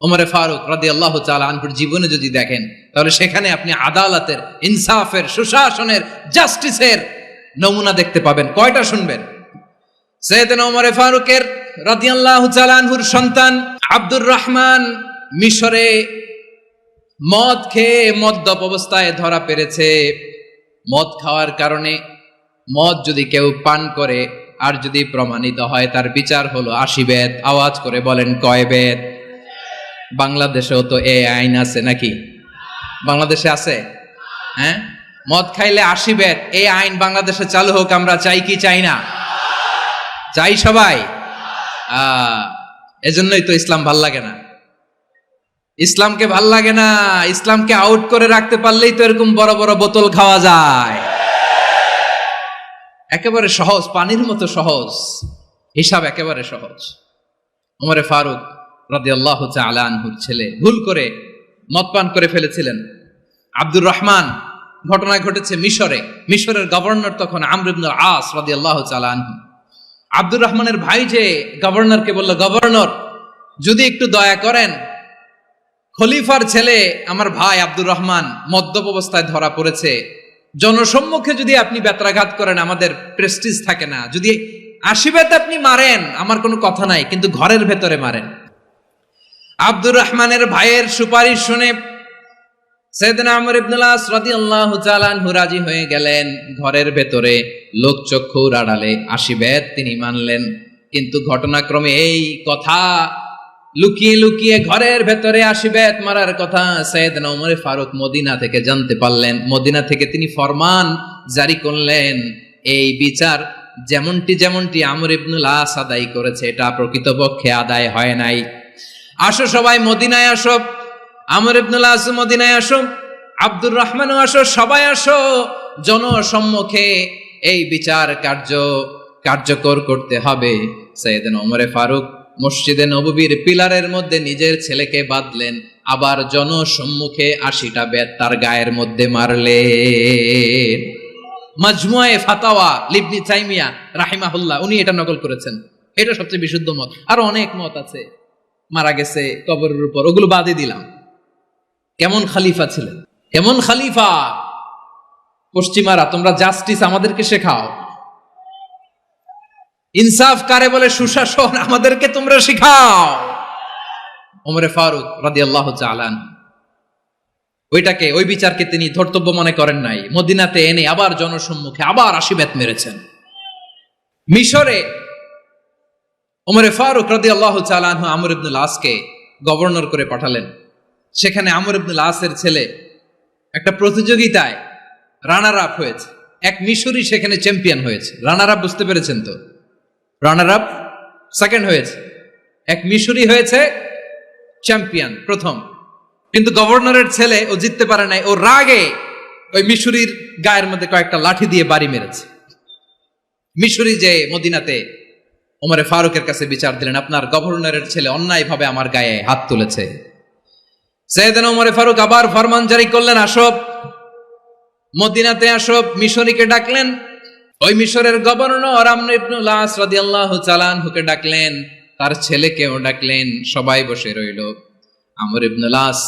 ওমরে ফারুক রাদিয়াল্লাহু তাআলা আনহুর জীবনে যদি দেখেন, তাহলে সেখানে আপনি আদালতের, ইনসাফের, সুশাসনের, জাস্টিসের নমুনা দেখতে পাবেন। কয়টা শুনবেন? সাইয়েদনা ওমরে ফারুকের রাদিয়াল্লাহু তাআলা আনহুর সন্তান আব্দুর রহমান মিশরে মদ খেয়ে মদ্যপ অবস্থায় ধরা পড়েছে। মদ খাওয়ার কারণে, মদ যদি কেউ পান করে আর যদি প্রমাণিত হয়, তার বিচার হলো 80 বেত। আওয়াজ করে বলেন কয় বেত? বাংলাদেশেও তো এই আইন আছে নাকি? বাংলাদেশে আছে? হ্যাঁ, মদ খাইলে 80 বেত, এই আইন বাংলাদেশে চালু হোক। আমরা চাই কি চাই না? চাই সবাই। এজন্যই তো ইসলাম ভাল লাগে না। ইসলামকে ভাল লাগে না। ইসলামকে আউট করে রাখতে পারলেই তো এরকম বড় বড় বোতল খাওয়া যায়। একেবারে সহজ, পানির মতো সহজ হিসাব, একেবারে সহজ। ওমরে ফারুক রাদিয়াল্লাহু তাআলা আনহুর ছেলে ভুল করে মদ পান করে ফেলেছিলেন। আব্দুর রহমান, ঘটনা ঘটেছে মিশরে। মিশরের গভর্নর তখন আমর ইবনুল আস রাদিয়াল্লাহু তাআলা আনহু। আব্দুর রহমানের ভাই যে গভর্নরকে বলল, গভর্নর যদি একটু দয়া করেন, খলিফার ছেলে আমার ভাই আব্দুর রহমান মদ্যপ অবস্থায় ধরা পড়েছে, জনসম্মুখে যদি আপনি বেত্রাঘাত করেন আমাদের প্রেস্টিজ থাকে না, যদি 80 বেত আপনি মারেন আমার কোনো কথা নাই, কিন্তু ঘরের ভেতরে মারেন। আব্দুর রহমানের ভাইয়ের সুপারিশ শুনে সাইয়েদনা আমর ইবনুল আস রাদিয়াল্লাহু তাআলা আনহু রাজি হয়ে গেলেন। ঘরের ভেতরে লোকচক্ষুর আড়ালে 80 বেত তিনি মানলেন। কিন্তু ঘটনাক্রমে এই কথা লুকিয়ে লুকিয়ে ঘরের ভেতরে 80 বেত মারার কথা সাইয়েদনা ওমর ফারুক মদিনা থেকে জানতে পারলেন। মদিনা থেকে তিনি ফরমান জারি করলেন, এই বিচার যেমনটি আমর ইবনুল আস আদায় করেছে, এটা প্রকৃতপক্ষে আদায় হয় নাই। আসো সবাই মদিনায় আসো, আমর ইবনুল আস মদিনায় আসো, আব্দুর রহমানও আসো, সবাই আসো, জনসম্মুখে এই বিচার কার্যকর করতে হবে। সাইয়েদনা ওমর ফারুক মসজিদে নববীর পিলারের মধ্যে নিজের ছেলেকে বাঁধলেন, আবার জনসম্মুখে 80টা বেত তার গায়ের মধ্যে মারলেন। মাজমুয়ে ফাতাওয়া ইবনে তাইমিয়া রাহিমাহুল্লাহ উনি এটা নকল করেছেন। এটা সবচেয়ে বিশুদ্ধ মত। আরো অনেক মত আছে, মারা গেছে কবরের উপর, ওগুলো বাদে দিলাম। কেমন খলিফা ছিলেন, কেমন খলিফা! পশ্চিমারা তোমরা জাস্টিস আমাদেরকে শেখাও, ইনসাফ কারে বলে, সুশাসন আমাদেরকে তোমরা শিখাও। ওমরে ফারুক রাদিয়াল্লাহু তাআলা ওই বিচারকে তিনি ধর্তব্য মনে করেন নাই। মদিনাতে এনে আবার জনসম্মুখে আবার 80 বেত মেরেছেন। মিশরে ওমরে ফারুক রাদিয়াল্লাহু তাআলা আনহু আমর ইবনুল আসকে গভর্নর করে পাঠালেন। সেখানে আমর ইবনুল আসের ছেলে একটা প্রতিযোগিতায় রানার আপ হয়েছে। এক মিশরি সেখানে চ্যাম্পিয়ন হয়েছে। রানার আপ বুঝতে পেরেছেন তো? রানার আপ সেকেন্ড হয়েছে, এক মিশরি হয়েছে চ্যাম্পিয়ন প্রথম। কিন্তু গভর্নরের ছেলে ও জিততে পারে নাই। ও রাগে ওই মিশরির গায়ের মধ্যে কয়েকটা লাঠি দিয়ে বাড়ি মেরেছে। মিশরি যে মদিনাতে ওমরে ফারুকের কাছে বিচার দিলেন, আপনার গভর্নরের ছেলে অন্যায়ভাবে আমার গায়ে হাত তুলেছে। সাইয়েদনা ওমরে ফারুক আবার ফরমান জারি করলেন, আসো মদিনাতে আসো। মিশরীকে ডাকলেন। ওই মিশরের গভর্নর আমর ইবনুল আস রাদিয়াল্লাহু তাআলা আনহুকে ডাকলেন, তার ছেলেকেও ডাকলেন। সবাই বসে রইল। আমর ইবনুল আস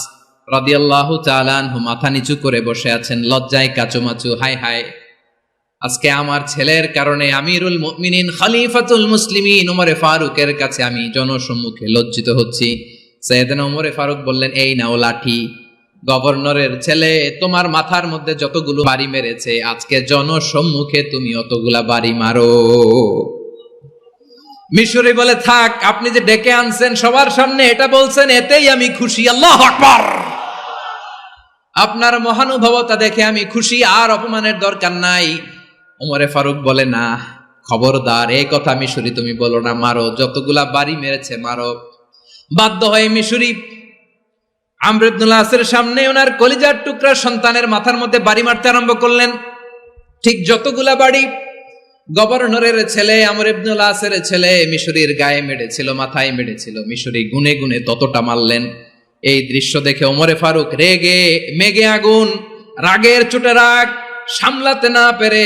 রাদিয়াল্লাহু তাআলা আনহু মাথা নিচু করে বসে আছেন, লজ্জায় কাচুমাচু। হায় হায়, আজকে আমার ছেলের কারণে আমিরুল মুমিনিন খলিফাতুল মুসলিমিন ওমরে ফারুকের কাছে আমি জনসম্মুখে লজ্জিত হচ্ছি। সাইয়েদনা ওমরে ফারুক বললেন, এই নাও লাঠি, গভর্নরের ছেলে তোমার মাথার মধ্যে যতগুলো বাড়ি মেরেছে, আজকে জনসম্মুখে তুমি অতগুলা বাড়ি মারো। মিশরি বলে, থাক, আপনি যে ডেকে আনছেন সবার সামনে এটা বলছেন, এতেই আমি খুশি। আল্লাহু আকবার! আপনার মহানুভবতা দেখে আমি খুশি, আর অপমানের দরকার নাই। ওমরে ফারুক বলে, না, খবরদার, এই কথা মিশরি তুমি বলো না, মারো, যতগুলা বাড়ি মেরেছে মারো। বাধ্য হয়ে মিশরি আমর ইবনুল আসের সামনে ওনার কলিজার টুকরা সন্তানের মাথার মধ্যে বাড়ি মারতে আরম্ভ করলেন। ঠিক যতগুলা বাড়ি গভর্নরের ছেলে আমর ইবনুল আসের ছেলে মিশরীর গায়ে মেরেছিল, মাথায় মেরেছিল, মিশরী গুনে গুনে ততটা মারলেন। এই দৃশ্য দেখে ওমরে ফারুক রেগে মেগে আগুন, রাগের চোটে রাগ সামলাতে না পেরে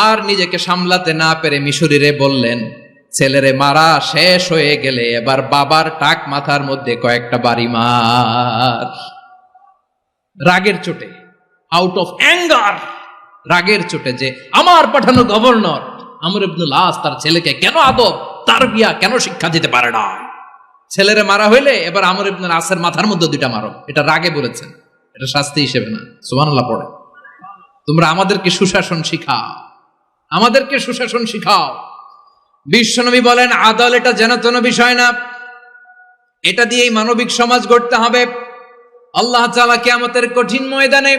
আর নিজেকে সামলাতে না পেরে মিশরীরে বললেন, ছেলেরে মারা শেষ হয়ে গেলে এবার বাবার টাক মাথার মধ্যে কয়েকটা বাড়ি মার। রাগের চোটে, আউট অফ অ্যাঙ্গার, রাগের চোটে যে আমার পাঠানো গভর্নর আমর ইবনুল আস তার ছেলেকে কেন আদব তারবিয়া কেন শিক্ষা দিতে পারে না, ছেলেরে মারা হইলে এবার আমর ইবনুল আসের মাথার মধ্যে দুইটা মারো। এটা রাগে বলেছেন, এটা শাস্তি হিসেবে না। সুবহানাল্লাহ পড়ে। তোমরা আমাদেরকে সুশাসন শিখাও, আমাদেরকে সুশাসন শিখাও। বিশ্বনবী বলেন আদল এটা যেন তেন বিষয় না, এটা দিয়েই মানবিক সমাজ গড়তে হবে। আল্লাহ তাআলা কিয়ামতের কঠিন ময়দানে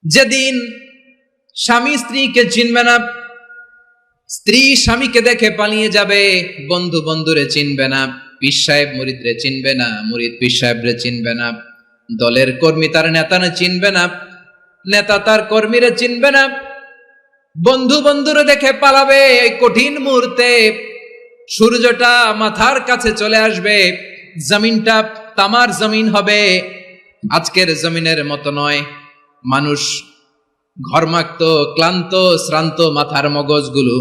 যেদিন স্বামী স্ত্রীকে চিনবে না, স্ত্রী স্বামীকে দেখে পালিয়ে যাবে, বন্ধু বন্ধুরে চিনবে না, পীর সাহেব মুরিদরে চিনবে না, মুরিদ পীর সাহেবরে চিনবে না, দলের কর্মী তার নেতারে চিনবে না, নেতা তার কর্মীরে চিনবে না, বন্ধু বন্ধুরে দেখে পালাবে। এই কঠিন মুহূর্তে সূর্যটা মাথার কাছে চলে আসবে, জমিনটা তামার জমিন হবে, আজকের জমিনের মতো নয়। মানুষ ঘর্মাক্ত ক্লান্ত শ্রান্ত মাথার মগজগুলো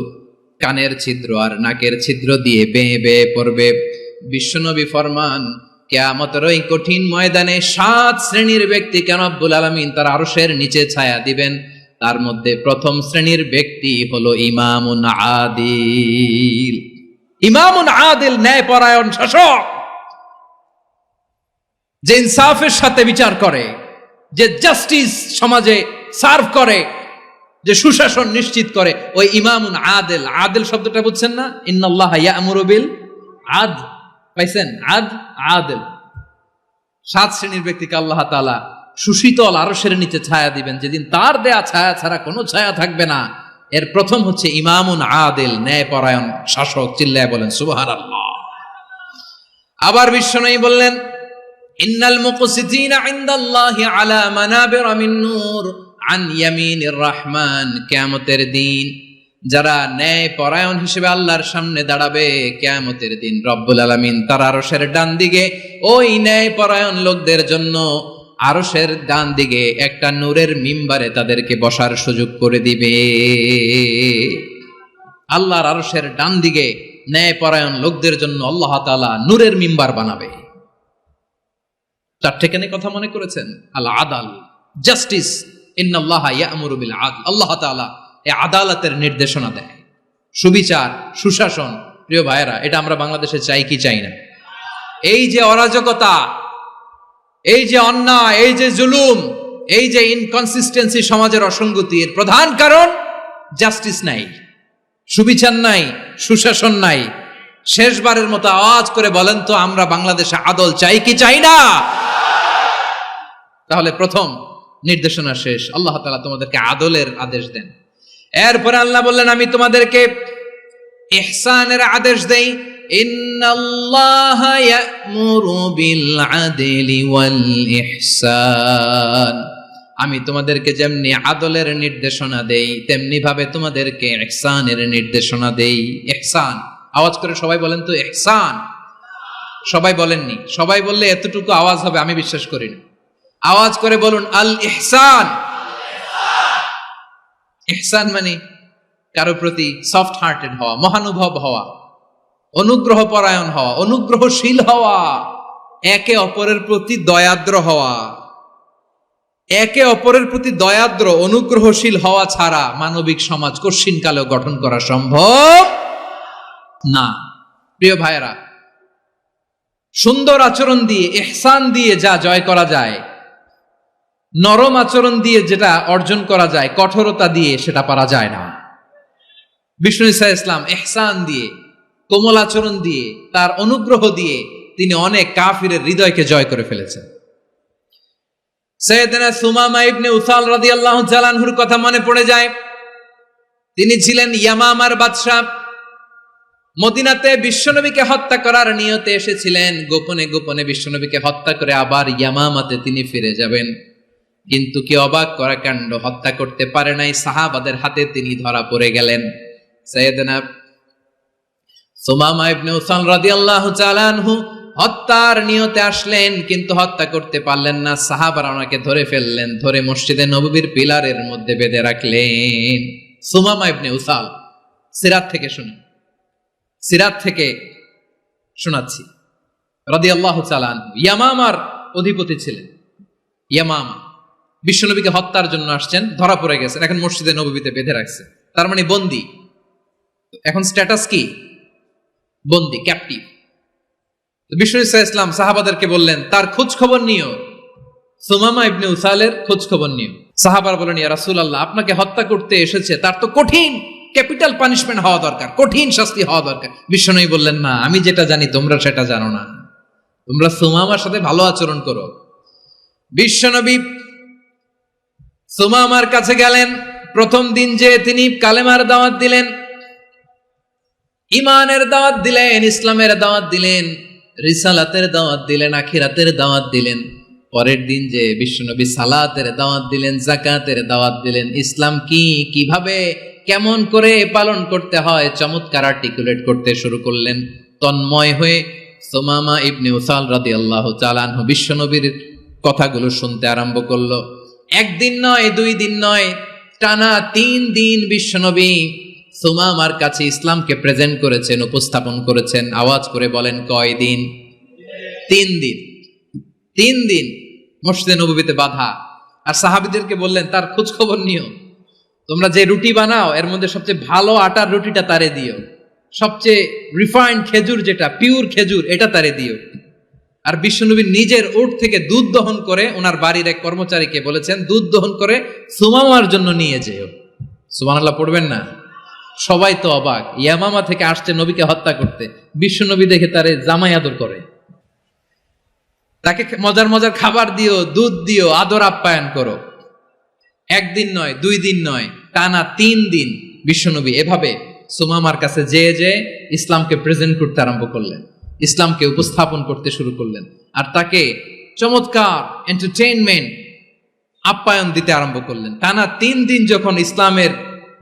কানের ছিদ্র আর নাকের ছিদ্র দিয়ে বেয়ে বেয়ে পড়বে। বিশ্বনবী ফরমান কিয়ামতের ওই কঠিন ময়দানে 7 শ্রেণীর ব্যক্তিকে রব্বুল আলামিন তার আরশের নিচে ছায়া দিবেন। তার মধ্যে প্রথম শ্রেণীর ব্যক্তি হলো ইমামুন আদিল। ইমামুন আদিল, ন্যায়পরায়ণ শাসক, যে ইনসাফের সাথে বিচার করে, যে জাস্টিস সমাজে সার্ভ করে, যে সুশাসন নিশ্চিত করে, ওই ইমামুন আদিল। আদিল শব্দটা বুঝছেন না? ইন্নাল্লাহা ইয়া'মুরু বিল আদল, পাইছেন? আদিল। 7 শ্রেণীর ব্যক্তিকে আল্লাহ তাআলা সুশীতল আরশের নিচে ছায়া দিবেন, যেদিন তার দেয়া ছায়া ছাড়া কোনো ছায়া থাকবে না। এর প্রথম হচ্ছে ইমামুন আদিল, ন্যায়পরায়ণ শাসক। চিল্লায় বলেন সুবহানাল্লাহ। আবার বিশ্বনবী বললেন ইন্নাল মুকসিতিনা ইনদাল্লাহি আলা মানাবিরা মিন নূর আন ইয়ামিনির রহমান। কিয়ামতের দিন যারা ন্যায়পরায়ণ হিসেবে আল্লাহর সামনে দাঁড়াবে, কিয়ামতের দিন রব্বুল আলামিন তার আরশের ডান দিকে ওই ন্যায়পরায়ণ লোকদের জন্য আরশের ডান দিকে একটা নূরের মিম্বারে তাদেরকে বসার সুযোগ করে দিবে। আল্লাহর আরশের ডান দিকে ন্যায়পরায়ণ লোকদের জন্য আল্লাহ তাআলা নূরের মিম্বার বানাবে। চারটেখানে কথা মনে করেছেন? আল আদাল, জাস্টিস। ইন্নাল্লাহা ইয়া'মুরু বিল আদল। আল্লাহ তাআলা এই আদালতের নির্দেশনা দেয়, সুবিচার, সুশাসন। প্রিয় ভাইয়েরা, এটা আমরা বাংলাদেশে চাই কি চাই না? এই যে অরাজকতা, এই যে অন্যায়, এই যে জুলুম, এই যে ইনকনসিস্টেন্সি, সমাজের অসঙ্গতি, এর প্রধান কারণ জাস্টিস নাই, সুবিচার নাই, সুশাসন নাই। শেষবারের মতো আওয়াজ করে বলেন তো, আমরা বাংলাদেশে আদল চাই কি চাই না? তাহলে প্রথম নির্দেশনা শেষ। আল্লাহ তাআলা তোমাদেরকে আদলের আদেশ দেন। এরপরে আল্লাহ বললেন আমি তোমাদেরকে ইহসানের আদেশ দেই। ইন্নাল্লাহা ইয়া'মুরু বিল আদলি ওয়াল ইহসান। আমি তোমাদেরকে যেমনি আদলের নির্দেশনা দেই, তেমনি ভাবে তোমাদেরকে ইহসানের নির্দেশনা দেই। ইহসান, আওয়াজ করে সবাই বলেন তো ইহসান। সবাই বলেননি, সবাই বললে এতটুকু আওয়াজ হবে আমি বিশ্বাস করি না। আওয়াজ করে বলুন আল ইহসান। ইহসান মানে কারো প্রতি সফট হার্টেড হওয়া, মহানুভব হওয়া, অনুগ্রহ পরায়ণ হওয়া, অনুগ্রহশীল হওয়া, একে অপরের প্রতি দয়াদ্র হওয়া। একে অপরের প্রতি দয়াদ্র অনুগ্রহশীল হওয়া ছাড়া মানবিক সমাজ কশিনকালেও গঠন করা সম্ভব না। প্রিয় ভাইয়েরা, সুন্দর আচরণ দিয়ে, ইহসান দিয়ে যা জয় করা যায়, নরম আচরণ দিয়ে যেটা অর্জন করা যায়, কঠোরতা দিয়ে সেটা পারা যায় না। বিষ্ণু ঈসা ইসলাম ইহসান দিয়ে, কোমল আচরণ দিয়ে, তার অনুগ্রহ দিয়ে তিনি অনেক কাফিরের হৃদয়কে জয় করে ফেলেছেন। সাইয়েদনা সুমামা ইবনে উসাল রাদিয়াল্লাহু তাআলা আনহুর কথা মনে পড়ে যায়। তিনি ছিলেন ইয়ামামার বাদশা। মদিনাতে বিশ্বনবীকে হত্যা করার নিয়তে এসেছিলেন। গোপনে গোপনে বিশ্বনবীকে হত্যা করে আবার ইয়ামামাতে তিনি ফিরে যাবেন। কিন্তু কি অবাক করা কাণ্ড, হত্যা করতে পারে নাই, সাহাবাদের হাতে তিনি ধরা পড়ে গেলেন। সাইয়েদনা সুমামা ইবনে উসাল রাদিয়াল্লাহু তাআলা আনহু হত্যার নিয়তে আসলেন, কিন্তু হত্যা করতে পারলেন না। সাহাবারা ওনাকে ধরে ফেললেন, ধরে মসজিদে নববীর পিলারের মধ্যে বেঁধে রাখলেন। সুমামা ইবনে উসাল, সিরাত থেকে শুনি, সিরাত থেকে শোনাচ্ছি। রাদিয়াল্লাহু তাআলা আনহু ইয়ামামার অধিপতি ছিলেন। ইয়ামামা বিশ্বনবীকে হত্যার জন্য আসছেন, ধরা পড়ে গেছেন, এখন মসজিদে নববীতে বেঁধে রাখছে, তার মানে বন্দী। এখন স্ট্যাটাস কি? বন্দী, ক্যাপটিভ। বিষ্ণু ইসলাম সাহাবাদেরকে বললেন তার খোঁজ খবর নিও, সুমামা ইবনে উসালের খোঁজ খবর নিও। সাহাবারা বলেন, ইয়া রাসূলুল্লাহ, আপনাকে হত্যা করতে এসেছে, তার তো কঠিন ক্যাপিটাল পানিশমেন্ট হওয়া দরকার, কঠিন শাস্তি হওয়া দরকার। বিষ্ণু বললেন, না, আমি যেটা জানি তোমরা সেটা জানো না, তোমরা সুমামার সাথে ভালো আচরণ করো। বিশ্বনবী সুমামার কাছে গেলেন। প্রথম দিন যে তিনি কালেমার দাওয়াত দিলেন, ঈমানের দাওয়াত দিলেন, ইসলামের দাওয়াত দিলেন, রিসালাতের দাওয়াত দিলেন, আখিরাতের দাওয়াত দিলেন। পরের দিন যে বিশ্বনবী সালাতের দাওয়াত দিলেন, যাকাতের দাওয়াত দিলেন, ইসলাম কি, কিভাবে, কেমন করে পালন করতে হয় চমৎকার আর্টিকুলেট করতে শুরু করলেন। তন্ময় হয়ে সুমামা ইবনে উসাল রাদিয়াল্লাহু তাআলা আনহু বিশ্বনবীর কথাগুলো শুনতে আরম্ভ করলো। একদিন নয়, 2 দিন নয়, টানা 3 দিন বিশ্বনবী সুমামার কাছে ইসলামকে প্রেজেন্ট করেছেন, উপস্থাপন করেছেন। আওয়াজ করে বলেন, কয় দিন? 3 দিন। 3 দিন মসজিদে নববীতে বাঁধা। আর সাহাবীদেরকে বললেন তার খোঁজ খবর নিও, তোমরা যে রুটি বানাও এর মধ্যে সবচেয়ে ভালো আটার রুটিটা তারে দিও, সবচেয়ে রিফাইন্ড খেজুর, যেটা পিওর খেজুর, এটা তারে দিও। আর বিশ্বনবী নিজের উট থেকে দুধ দহন করে ওনার বাড়ির এক কর্মচারীকে বলেছেন, দুধ দহন করে সুমামার জন্য নিয়ে যেও। সুবহানাল্লাহ পড়বেন না? সবাই তো অবাক, ইয়ামামা থেকে আসছে নবীকে হত্যা করতে, বিশ্বনবী দেখে তারে জামাই আদর করে, তাকে মজার মজার খাবার দিও, দুধ দিও, আদর আপ্যায়ন করো। 1 দিন নয়, 2 দিন নয়, টানা 3 দিন বিশ্বনবী এভাবে সুমামার কাছে যে ইসলামকে প্রেজেন্ট করতে আরম্ভ করলেন, ইসলামকে উপস্থাপন করতে শুরু করলেন। আর তাকে চমৎকার এন্টারটেইনমেন্ট, আপ্যায়ন দিতে আরম্ভ করলেন। টানা 3 দিন যখন ইসলামের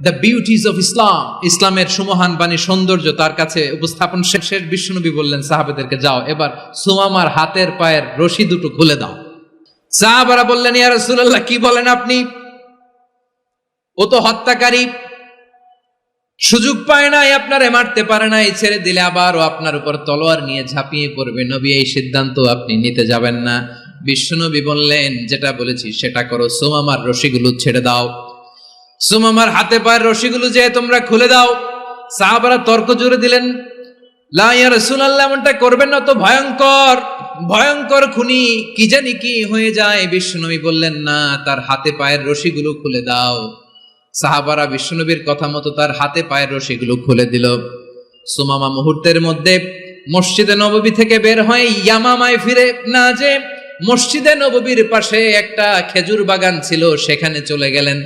দ্য বিউটিজ অফ ইসলাম, ইসলামের সুমহান বাণী, সৌন্দর্য তার কাছে উপস্থাপন শেষ, বিশ্বনবী বললেন সাহাবাদেরকে, যাও এবার সুমামার হাতের পায়ের রশি দুটো খুলে দাও। সাহাবারা বললেন, ইয়া রাসূলুল্লাহ, কি বলেন আপনি? ও তো হত্যাকারী, সুযোগ পায় নাই, আপনারে মারতে পারে নাই, ছেড়ে দিলে আবার ও আপনার উপর তলোয়ার নিয়ে ঝাঁপিয়ে পড়বে। নবী, এই সিদ্ধান্ত আপনি নিতে যাবেন না। বিশ্বনবী বললেন, যেটা বলেছি সেটা করো, সুমামার রশিগুলো ছেড়ে দাও, সুমামার হাতে পায়ের রশিগুলো যে তোমরা খুলে দাও। সাহাবারা তর্ক জুড়ে দিলেন, লা ইয়া রাসূলুল্লাহ, এমনটা করবেন না, তো ভয়ঙ্কর ভয়ঙ্কর খুনি, কি জানি কি হয়ে যায়। বিশ্বনবী বললেন, না, তার হাতে পায়ের রশিগুলো খুলে দাও। সাহাবারা বিশ্বনবীর কথা মতো তার হাতে পায়ের রশিগুলো খুলে দিল। সুমামা মুহূর্তের মধ্যে মসজিদে নববী থেকে বের হয়ে ইয়ামামায় ফিরে না যে মসজিদে নববীর পাশে একটা খেজুর বাগান ছিল, সেখানে চলে গেলেন।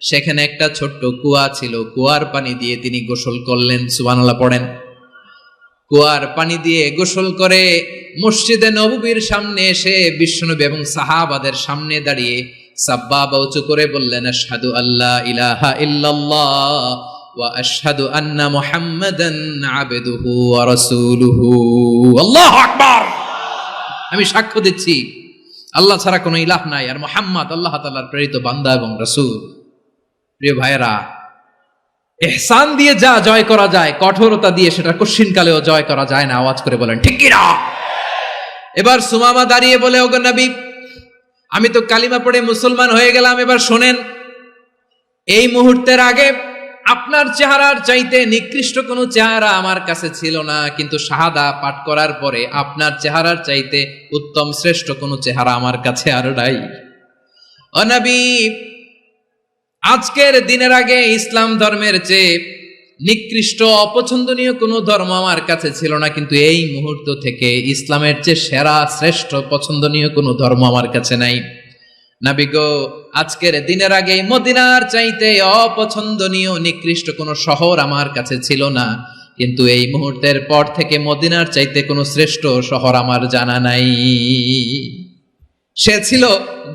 সেখানে একটা ছোট্ট কুয়া ছিল, কুয়ার পানি দিয়ে তিনি গোসল করলেন। সুবহানাল্লাহ পড়েন। কুয়ার পানি দিয়ে গোসল করে মসজিদে নববীর সামনে এসে বিশ্বনবী এবং সাহাবাদের সামনে দাঁড়িয়ে সাব্বাবা উঁচু করে বললেন, আশহাদু আল্লা ইলাহা ইল্লাল্লাহ ওয়া আশহাদু আন্না মুহাম্মাদান আবদুহু ওয়া রাসূলুহু। আল্লাহু আকবার। আমি সাক্ষ্য দিচ্ছি আল্লাহ ছাড়া কোনো ইলাহ নাই, আর মুহাম্মদ আল্লাহ তাআলার প্রেরিত বান্দা এবং রাসূল। প্রিয় ভাইয়েরা, ইহসান দিয়ে যা জয় করা যায়, কঠোরতা দিয়ে সেটা কঠিনকালেও জয় করা যায় না। আওয়াজ করে বলেন ঠিক কি না? এবার সুমামা দাঁড়িয়ে বলে, ওগো নবী, আমি তো কালিমা পড়ে মুসলমান হয়ে গেলাম, এবার শোনেন, এই মুহূর্তের আগে আপনার চেহারার চাইতে নিকৃষ্ট কোনো চেহারা আমার কাছে ছিল না, কিন্তু শাহাদা পাঠ করার পরে আপনার চেহারার চাইতে উত্তম শ্রেষ্ঠ কোনো চেহারা আমার কাছে আর নাই। ও নবী, আজকের দিনের আগে ইসলাম ধর্মের চেয়ে নিকৃষ্ট অপছন্দনীয় কোনো ধর্ম আমার কাছে ছিল না, কিন্তু এই মুহূর্ত থেকে ইসলামের চেয়ে সেরা শ্রেষ্ঠ পছন্দনীয় কোনো ধর্ম আমার কাছে নাই। নবী গো, আজকের দিনের আগে মদিনার চাইতে অপছন্দনীয় নিকৃষ্ট কোনো শহর আমার কাছে ছিল না, কিন্তু এই মুহূর্তের পর থেকে মদিনার চাইতে কোনো শ্রেষ্ঠ শহর আমার জানা নাই। সে ছিল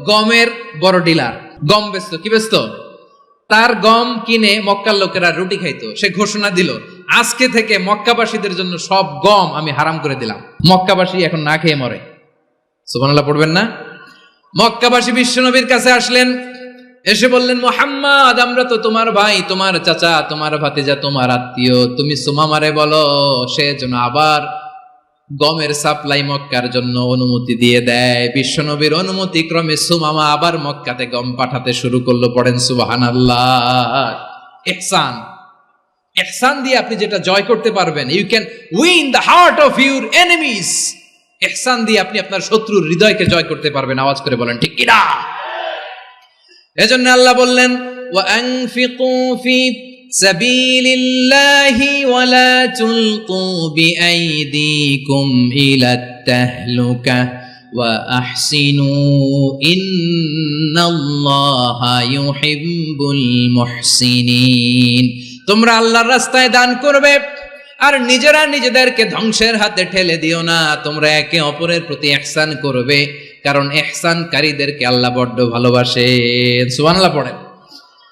গমের বড় ডিলার, গম বেচত। কি বেচত? তার গম কিনে মক্কার লোকেরা রুটি খাইতো। সে ঘোষণা দিল, আজকে থেকে মক্কাবাসীদের জন্য সব গম আমি হারাম করে দিলাম। মক্কাবাসী এখন না খেয়ে মরে। সুবহানাল্লাহ পড়বেন না? মক্কাবাসী বিশ্বনবীর কাছে আসলেন, এসে বললেন, মুহাম্মদ, আমরা তো তোমার ভাই, তোমার চাচা, তোমার ভাতিজা, তোমার আত্মীয়। তুমি সুমামারে বলো সে যেন আবার গমের সাপ্লাই মক্কার জন্য অনুমতি দিয়ে দেয়। বিশ্বনবীর অনুমতি ক্রমে সুমামা আবার মক্কাতে গম পাঠাতে শুরু করলো। পড়েন সুবহানাল্লাহ। ইহসান, ইহসান দিয়ে আপনি যেটা জয় করতে পারবেন, you can win the heart of your enemies. ইহসান দিয়ে আপনি আপনার শত্রুর হৃদয়কে জয় করতে পারবেন। আওয়াজ করে বলেন ঠিক কিনা? এজন্য আল্লাহ বললেন, ওয়া আনফিকু ফি সাবিলিল্লাহি ওয়া লা তুলকু বিআইদিকুম ইলাত তাহলুকা ওয়া আহসিনু ইন্নাল্লাহা ইউহিব্বুল মুহসিনিন। তোমরা আল্লাহর রাস্তায় দান করবে আর নিজেরা নিজেদেরকে ধ্বংসের হাতে ঠেলে দিও না। তোমরা একে অপরের প্রতি ইহসান করবে, কারণ ইহসানকারীদেরকে আল্লাহ বড্ড ভালোবাসেন। সুবহানাল্লাহ পড়েন।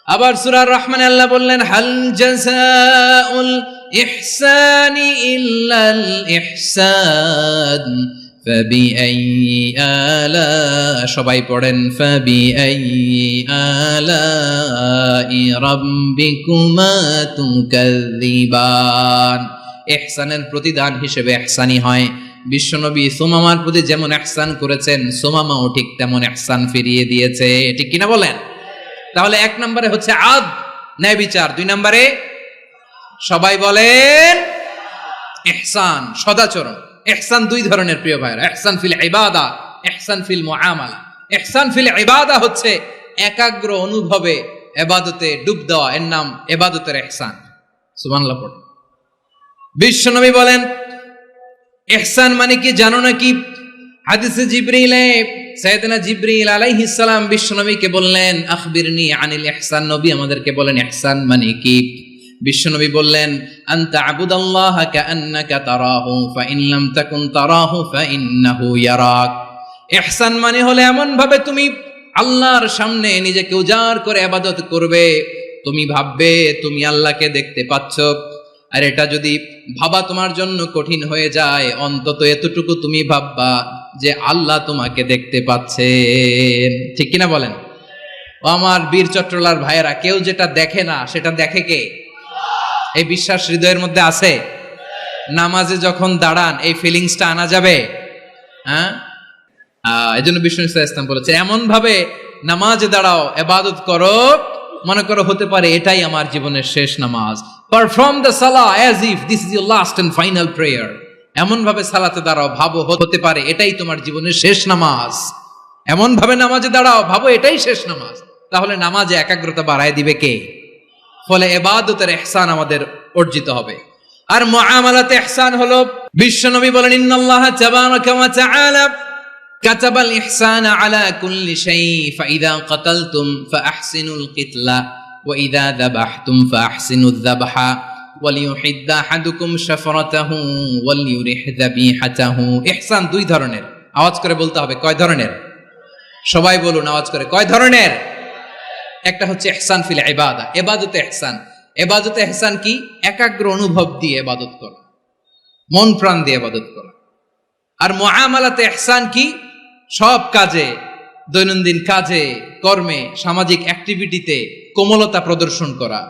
আবার সূরা রহমানে আল্লাহ বললেন, হাল জাযাউল ইহসানি ইল্লাল ইহসান ফাবিআইয়ি আলা, সবাই পড়েন, ফাবিআইয়ি আলাই রাব্বিকুমা তুকাযযিবান। ইহসানের প্রতিদান হিসেবে ইহসানি হয়। বিশ্বনবী সুমামার প্রতি যেমন ইহসান করেছেন, সুমামাও ঠিক তেমন ইহসান ফিরিয়ে দিয়েছে। ঠিক কিনা বলেন? তাহলে এক নম্বরে হচ্ছে আদ, ন্যায় বিচার। দুই নম্বরে সবাই বলেন ইহসান, সদাচরণ। ইহসান দুই ধরনের প্রিয় ভাইরা, ইহসান ফিল ইবাদা, ইহসান ফিল মুআমালা। ইহসান ফিল ইবাদা হচ্ছে একাগ্র অনুভবে ইবাদতে ডুব দেওয়া, এর নাম ইবাদতের ইহসান। সুবহানাল্লাহ পড়ুন। বিশ্বনবী বলেন ইহসান মানে কি জানো নাকি? হাদিসে জিবরিলে সাইয়েদনা জিবরিল আলাইহিস সালাম বিশ্বনবীকে বললেন, আখবিরনি আনিল ইহসান। নবী আমাদেরকে বলেন ইহসান মানে কি? বিশ্বনবী বললেন, আনতা আবুদাল্লাহা কাআন্নাকা তারাহু ফাইন লাম তাকুন তারাহু ফাইন্নাহু ইয়ারাক। ইহসান মানে হলো এমন ভাবে তুমি আল্লাহর সামনে নিজেকে উজাড় করে ইবাদত করবে, তুমি ভাববে তুমি আল্লাহকে দেখতে পাচ্ছ। আর এটা যদি ভাবা তোমার জন্য কঠিন হয়ে যায়, অন্তত এতটুকু তুমি ভাববা যে আল্লাহ তোমাকে দেখতে পাচ্ছেন। ঠিক কিনা বলেন? ও আমার বীর চট্টলার ভাইয়েরা, কেউ যেটা দেখে না সেটা দেখে কে? এই বিশ্বাস হৃদয়ের মধ্যে আছে? নামাজে যখন দাঁড়ান এই ফিলিংসটা আনা যাবে? হ্যাঁ, এই জন্য বিষ্ণু ইসলাম বলেছে এমন ভাবে নামাজে দাঁড়াও, ইবাদত করো, মনে করো হতে পারে এটাই আমার জীবনের শেষ নামাজ। পারফর্ম দ্য সালাহ as if this is your last and final prayer. এমন ভাবে সালাতে দাঁড়াও, ভাবো হতে পারে এটাই তোমার জীবনের শেষ নামাজ। এমন ভাবে নামাজে দাঁড়াও, ভাবো এটাই শেষ নামাজ। তাহলে নামাজে একাগ্রতা বাড়ায় দিবে কে? ফলে ইবাদতের ইহসান আমাদের অর্জিত হবে। আর মুআমালাতে ইহসান হলো, বিশ্বনবী বলেন, ইন্নাল্লাহা তাবারাকা ওয়া তাআলা কাতাবাল ইহসানা আলা কুল্লি শাই ফাইদা কাতালতুম ফাআহসিনুল কিতলা ওয়া ইযা যাবাহতুম ফাআহসিনুয যাবহা ওয়ালিউহিদ্দা আহাদুকুম শাফরাতাহু ওয়ালিউরিহ যাবিহাতাহু। ইহসান দুই ধরনের। আওয়াজ করে বলতে হবে কয় ধরনের? সবাই বলুন আওয়াজ করে, কয় ধরনের? একটা হচ্ছে ইহসান ফিল ইবাদা, ইবাদতে ইহসান। ইবাদতে ইহসান কি? একাগ্র অনুভব দিয়ে ইবাদত করা, মন প্রাণ দিয়ে ইবাদত করা। আর মুআমালাতে ইহসান কি? সব কাজে, দৈনন্দিন কাজে, কর্মে, সামাজিক অ্যাক্টিভিটিতে কোমলতা প্রদর্শন করা,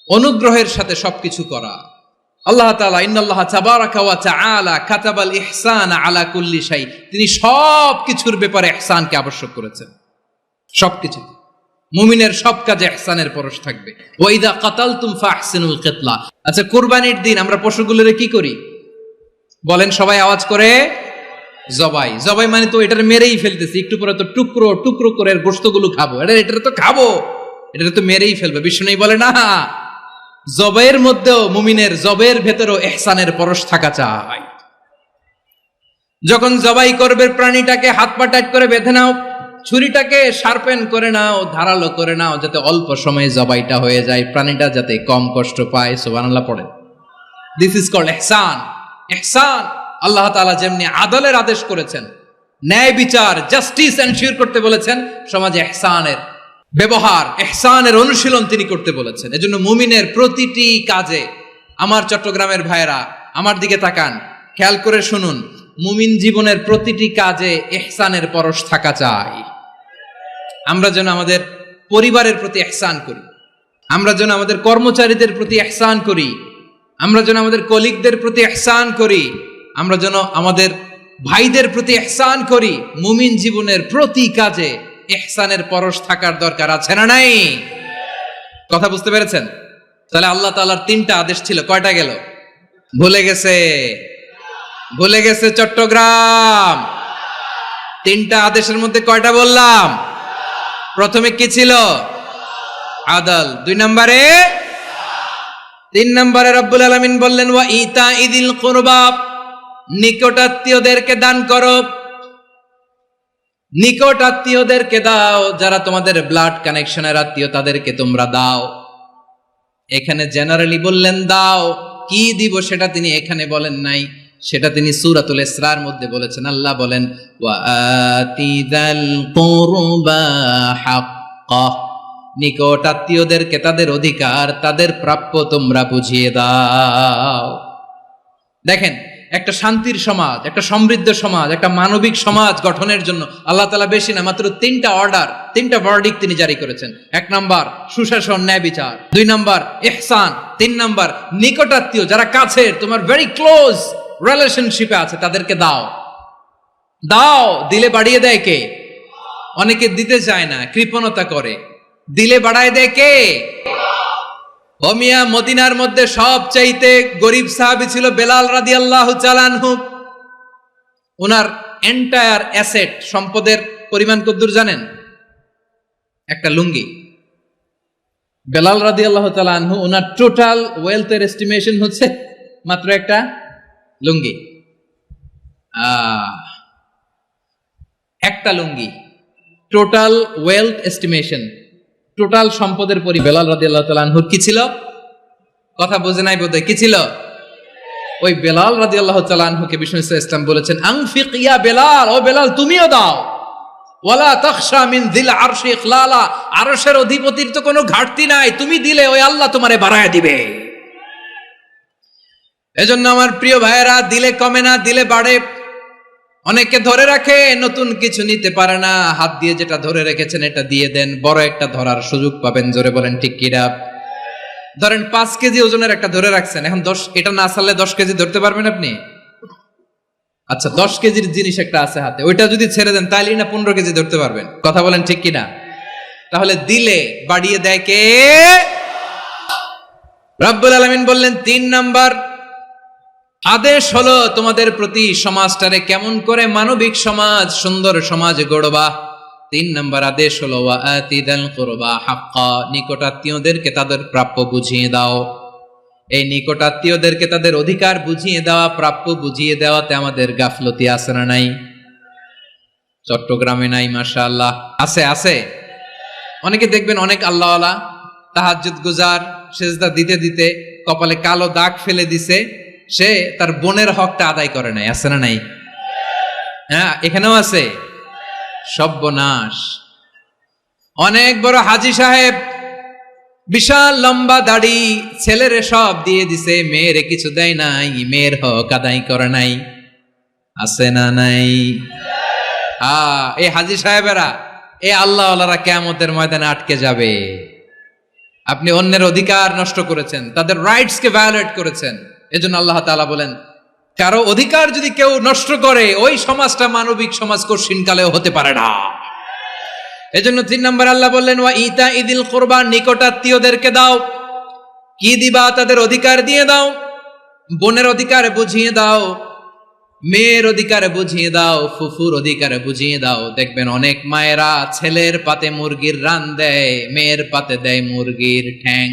অনুগ্রহের সাথে সবকিছু করা। আল্লাহ তাআলা ইন্নাল্লাহা তাবারাকা ওয়া তাআলা কাতাবাল ইহসানা আলা কুল্লি শাই, তিনি সব কিছুর ব্যাপারে ইহসানকে আবশ্যক করেছেন। সবকিছু, মুমিনের সব কাজে ইহসানের পরশ থাকবে। ওয়া ইযা কাতালতুম ফাহসিনুল কিতলা। আচ্ছা, কুরবানির দিন আমরা পশুগুলোরে কি করি বলেন সবাই আওয়াজ করে? জবাই। জবাই মানে তো এটার মেরেই ফেলতেছি, একটু পরে তো টুকরো টুকরো করে গোশতগুলো খাবো, এটা তো খাবো, এটা তো মেরেই ফেলবে। বিষ্ণু বলে না, জবাইয়ের মধ্যেও মুমিনের জবের ভেতরেও ইহসানের পরশ থাকা চাই। যখন জবাই করবে প্রাণীটাকে হাত পা টাইট করে বেঁধে নাও, ছুরিটাকে শার্পেন করে নাও, ধারালো করে নাও, যাতে অল্প সময়ে জবাইটা হয়ে যায়, প্রাণীটা যাতে কম কষ্ট পায়। সুবহানাল্লাহ পড়েন। দিস ইজ কল্ড ইহসান। ইহসান আল্লাহ তাআলা যেমনি আদলের আদেশ করেছেন, ন্যায় বিচার, জাস্টিস এনশিওর করতে বলেছেন, সমাজে ইহসানের ব্যবহার, ইহসানের অনুশীলন তিনি করতে বলেছেন। এজন্য মুমিনের প্রতিটি কাজে, আমার চট্টগ্রামের ভাইয়েরা আমার দিকে তাকান, খেয়াল করে শুনুন, মুমিন জীবনের প্রতিটি কাজে ইহসানের পরশ থাকা চাই। আমরা যেন আমাদের পরিবারের প্রতি ইহসান করি, আমরা যেন আমাদের কর্মচারীদের প্রতি ইহসান করি, আমরা যেন আমাদের কলিগদের প্রতি ইহসান করি, আমরা যেন আমাদের ভাইদের প্রতি ইহসান করি। মুমিন জীবনের প্রতি কাজে ইহসানের পরশ থাকার দরকার আছে না নাই? কথা বুঝতে পেরেছেন? তাহলে আল্লাহ তাআলার 3টা আদেশ ছিল, কয়টা গেল? ভুলে গেছে, ভুলে গেছে চট্টগ্রাম। 3টা আদেশের মধ্যে কয়টা বললাম? প্রথমে কি ছিল? আদল। 2 নম্বরে, 3 নম্বরে রব্বুল আলামিন বললেন ওয়া ইতাইদিল কুরবা, নিকটাত্মীয়দেরকে দান করো, নিকট আত্মীয়দেরকে দাও, যারা তোমাদের ব্লাড কানেকশনের আত্মীয় তাদেরকে তোমরা দাও। এখানে জেনারেলি বললেন দাও, কি দিব সেটা তিনি এখানে বলেন নাই, সেটা তিনি সূরাতুল ইসরার মধ্যে বলেছেন। আল্লাহ বলেন ওয়া আতিদাল কুরবা হাক্কা, নিকট আত্মীয়দেরকে তাদের অধিকার, তাদের প্রাপ্য তোমরা বুঝিয়ে দাও। দেখেন, একটা শান্তির সমাজ, একটা সমৃদ্ধ সমাজ, একটা মানবিক সমাজ গঠনের জন্য আল্লাহ তাআলা বেশি না, মাত্র 3টা অর্ডার, 3টা ভার্ডিক্ট তিনি জারি করেছেন। 1 নাম্বার সুশাসন, ন্যায় বিচার। 2 নাম্বার ইহসান। 3 নাম্বার নিকটাত্মীয়, যারা কাছের, তোমার ভেরি ক্লোজ রিলেশনশিপে আছে, তাদেরকে দাও। দাও, দিলে বাড়িয়ে দেয় কে? অনেকে দিতে চায় না, কৃপণতা করে। দিলে বাড়ায় দেয় কে? ও মিয়া, মদিনার মধ্যে সবচাইতে গরিব সাহাবী ছিল বেলাল রাদিয়াল্লাহু তাআলা আনহু। ওনার এন্টায়ার অ্যাসেট, সম্পদের পরিমাণ কতদূর জানেন? একটা লুঙ্গি। বেলাল রাদিয়াল্লাহু তাআলা আনহু, ওনার টোটাল ওয়েলথের এস্টিমেশন হচ্ছে মাত্র একটা লুঙ্গি। একটা লুঙ্গি, টোটাল ওয়েলথ এস্টিমেশন, টোটাল সম্পদের পরি বেলাল রাদিয়াল্লাহু তাআলা আনহুর কি ছিল? কথা বোঝে নাই বোধহয়, কি ছিল? ওই বেলাল রাদিয়াল্লাহু তাআলা আনহুকে বিষ্ণু ইসলাম বলেছেন আনফিক ইয়া বেলাল, ও বেলাল তুমিও দাও। ওয়ালা তাখশা মিন যিল আরশি ইখলালা, আরশের অধিপতির তো কোনো ঘাটতি নাই, তুমি দিলে ওই আল্লাহ তোমারে বাড়ায় দিবে। এজন্য আমার প্রিয় ভাইয়েরা, দিলে কমে না, দিলে বাড়ে। অনেকে ধরে রাখে, নতুন কিছু নিতে পারে না, হাত দিয়ে যেটা ধরে রেখেছেন এটা দিয়ে দেন, বড় একটা ধরার সুযোগ পাবেন। জোরে বলেন ঠিক কিনা? ধরেন 5 কেজি ওজনের একটা ধরে রাখছেন, এখন 10, এটা না ছাড়লে 10 কেজি ধরতে পারবেন আপনি? আচ্ছা, 10 কেজির জিনিস একটা আছে হাতে, ওইটা যদি ছেড়ে দেন তাহলে না 15 কেজি ধরতে পারবেন। কথা বলেন ঠিক কিনা? তাহলে দিলে বাড়িয়ে দেয় কে? রব্বুল আলামিন বললেন 3 নাম্বার আদেশ হলো তোমাদের প্রতি সমাজটারে কেমন করে মানবিক সমাজ, সুন্দর সমাজ গড়বা। 3 নাম্বার আদেশ হলো ওয়া আতিদাল কুরবা হাক্কা, নিকটাত্মীয়দেরকে তাদের প্রাপ্য বুঝিয়ে দাও। এই নিকটাত্মীয়দেরকে তাদের অধিকার বুঝিয়ে দেওয়া, প্রাপ্য বুঝিয়ে দেওয়াতে আমাদের গাফলতি আছে না নাই? চট্টগ্রামে নাই? মাশাআল্লাহ, আছে আছে। অনেকে দেখবেন অনেক আল্লাহওয়ালা, তাহাজ্জুদ গুজার, সেজদা দিতে দিতে কপালে কালো দাগ ফেলে দিছে, সে তার বোনের হকটা আদায় করে নাই। আছে না নাই? হ্যাঁ, এখানেও আছে। সর্বনাশ। অনেক বড় হাজী সাহেব, বিশাল লম্বা দাড়ি, ছেলেরে সব দিয়ে দিছে, মেয়েরে কিছু দেয় নাই, মেয়ের হক আদায় করে নাই। আছে না নাই? এই হাজী সাহেবেরা, এই আল্লাহওয়ালারা কিয়ামতের ময়দানে আটকে যাবে। আপনি অন্যের অধিকার নষ্ট করেছেন, তাদের রাইটস কে ভায়োলেট করেছেন। এজন্য আল্লাহ তাআলা বলেন, কারো অধিকার যদি কেউ নষ্ট করে, ওই সমাজটা মানবিক সমাজ কঠিনকালেও হতে পারে না। এজন্য 3 নম্বর আল্লাহ বললেন ওয়া ইতাইদিল কুরবা, নিকটাত্মীয়দেরকে দাও। কি দিবা? তাদের অধিকার দিয়ে দাও। বোনের অধিকার বুঝিয়ে দাও, মেয়ের অধিকার বুঝিয়ে দাও, ফুফুর অধিকার বুঝিয়ে দাও। দেখবেন অনেক মায়েরা ছেলের পাতে মুরগির রান দেয়, মেয়ের পাতে দেয় মুরগির ঠ্যাং।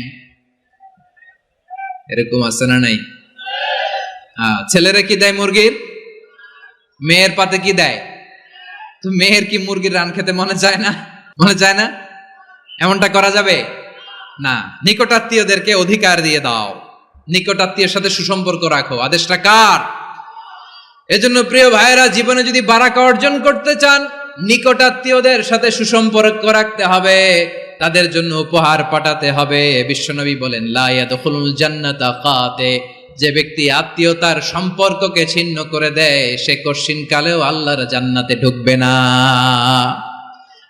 এরকম আছে না নাই? ছেলেরা কি দেয়? মুরগির। মেয়ের পাতে কি দেয়? তো মেয়ের কি মুরগির রান খেতে মনে চায় না? মনে চায় না? এমনটা করা যাবে না। নিকটাত্মীয়দেরকে অধিকার দিয়ে দাও, নিকটাত্মীয়ের সাথে সুসম্পর্ক রাখো। আদেশটা কার? এজন্য প্রিয় ভাইয়েরা, জীবনে যদি বারাকা অর্জন করতে চান, নিকটাত্মীয়দের সাথে সুসম্পর্ক রাখতে হবে। তাদের জন্য উপহার পাঠাতে হবে। বিশ্বনবী বলেন, লা ইয়াদখুলুল জান্নাতা কাতে, যে ব্যক্তি আত্মীয়তার সম্পর্ককে ছিন্ন করে দেয় সে কশিনকালেও আল্লাহর জান্নাতে ঢুকবে না।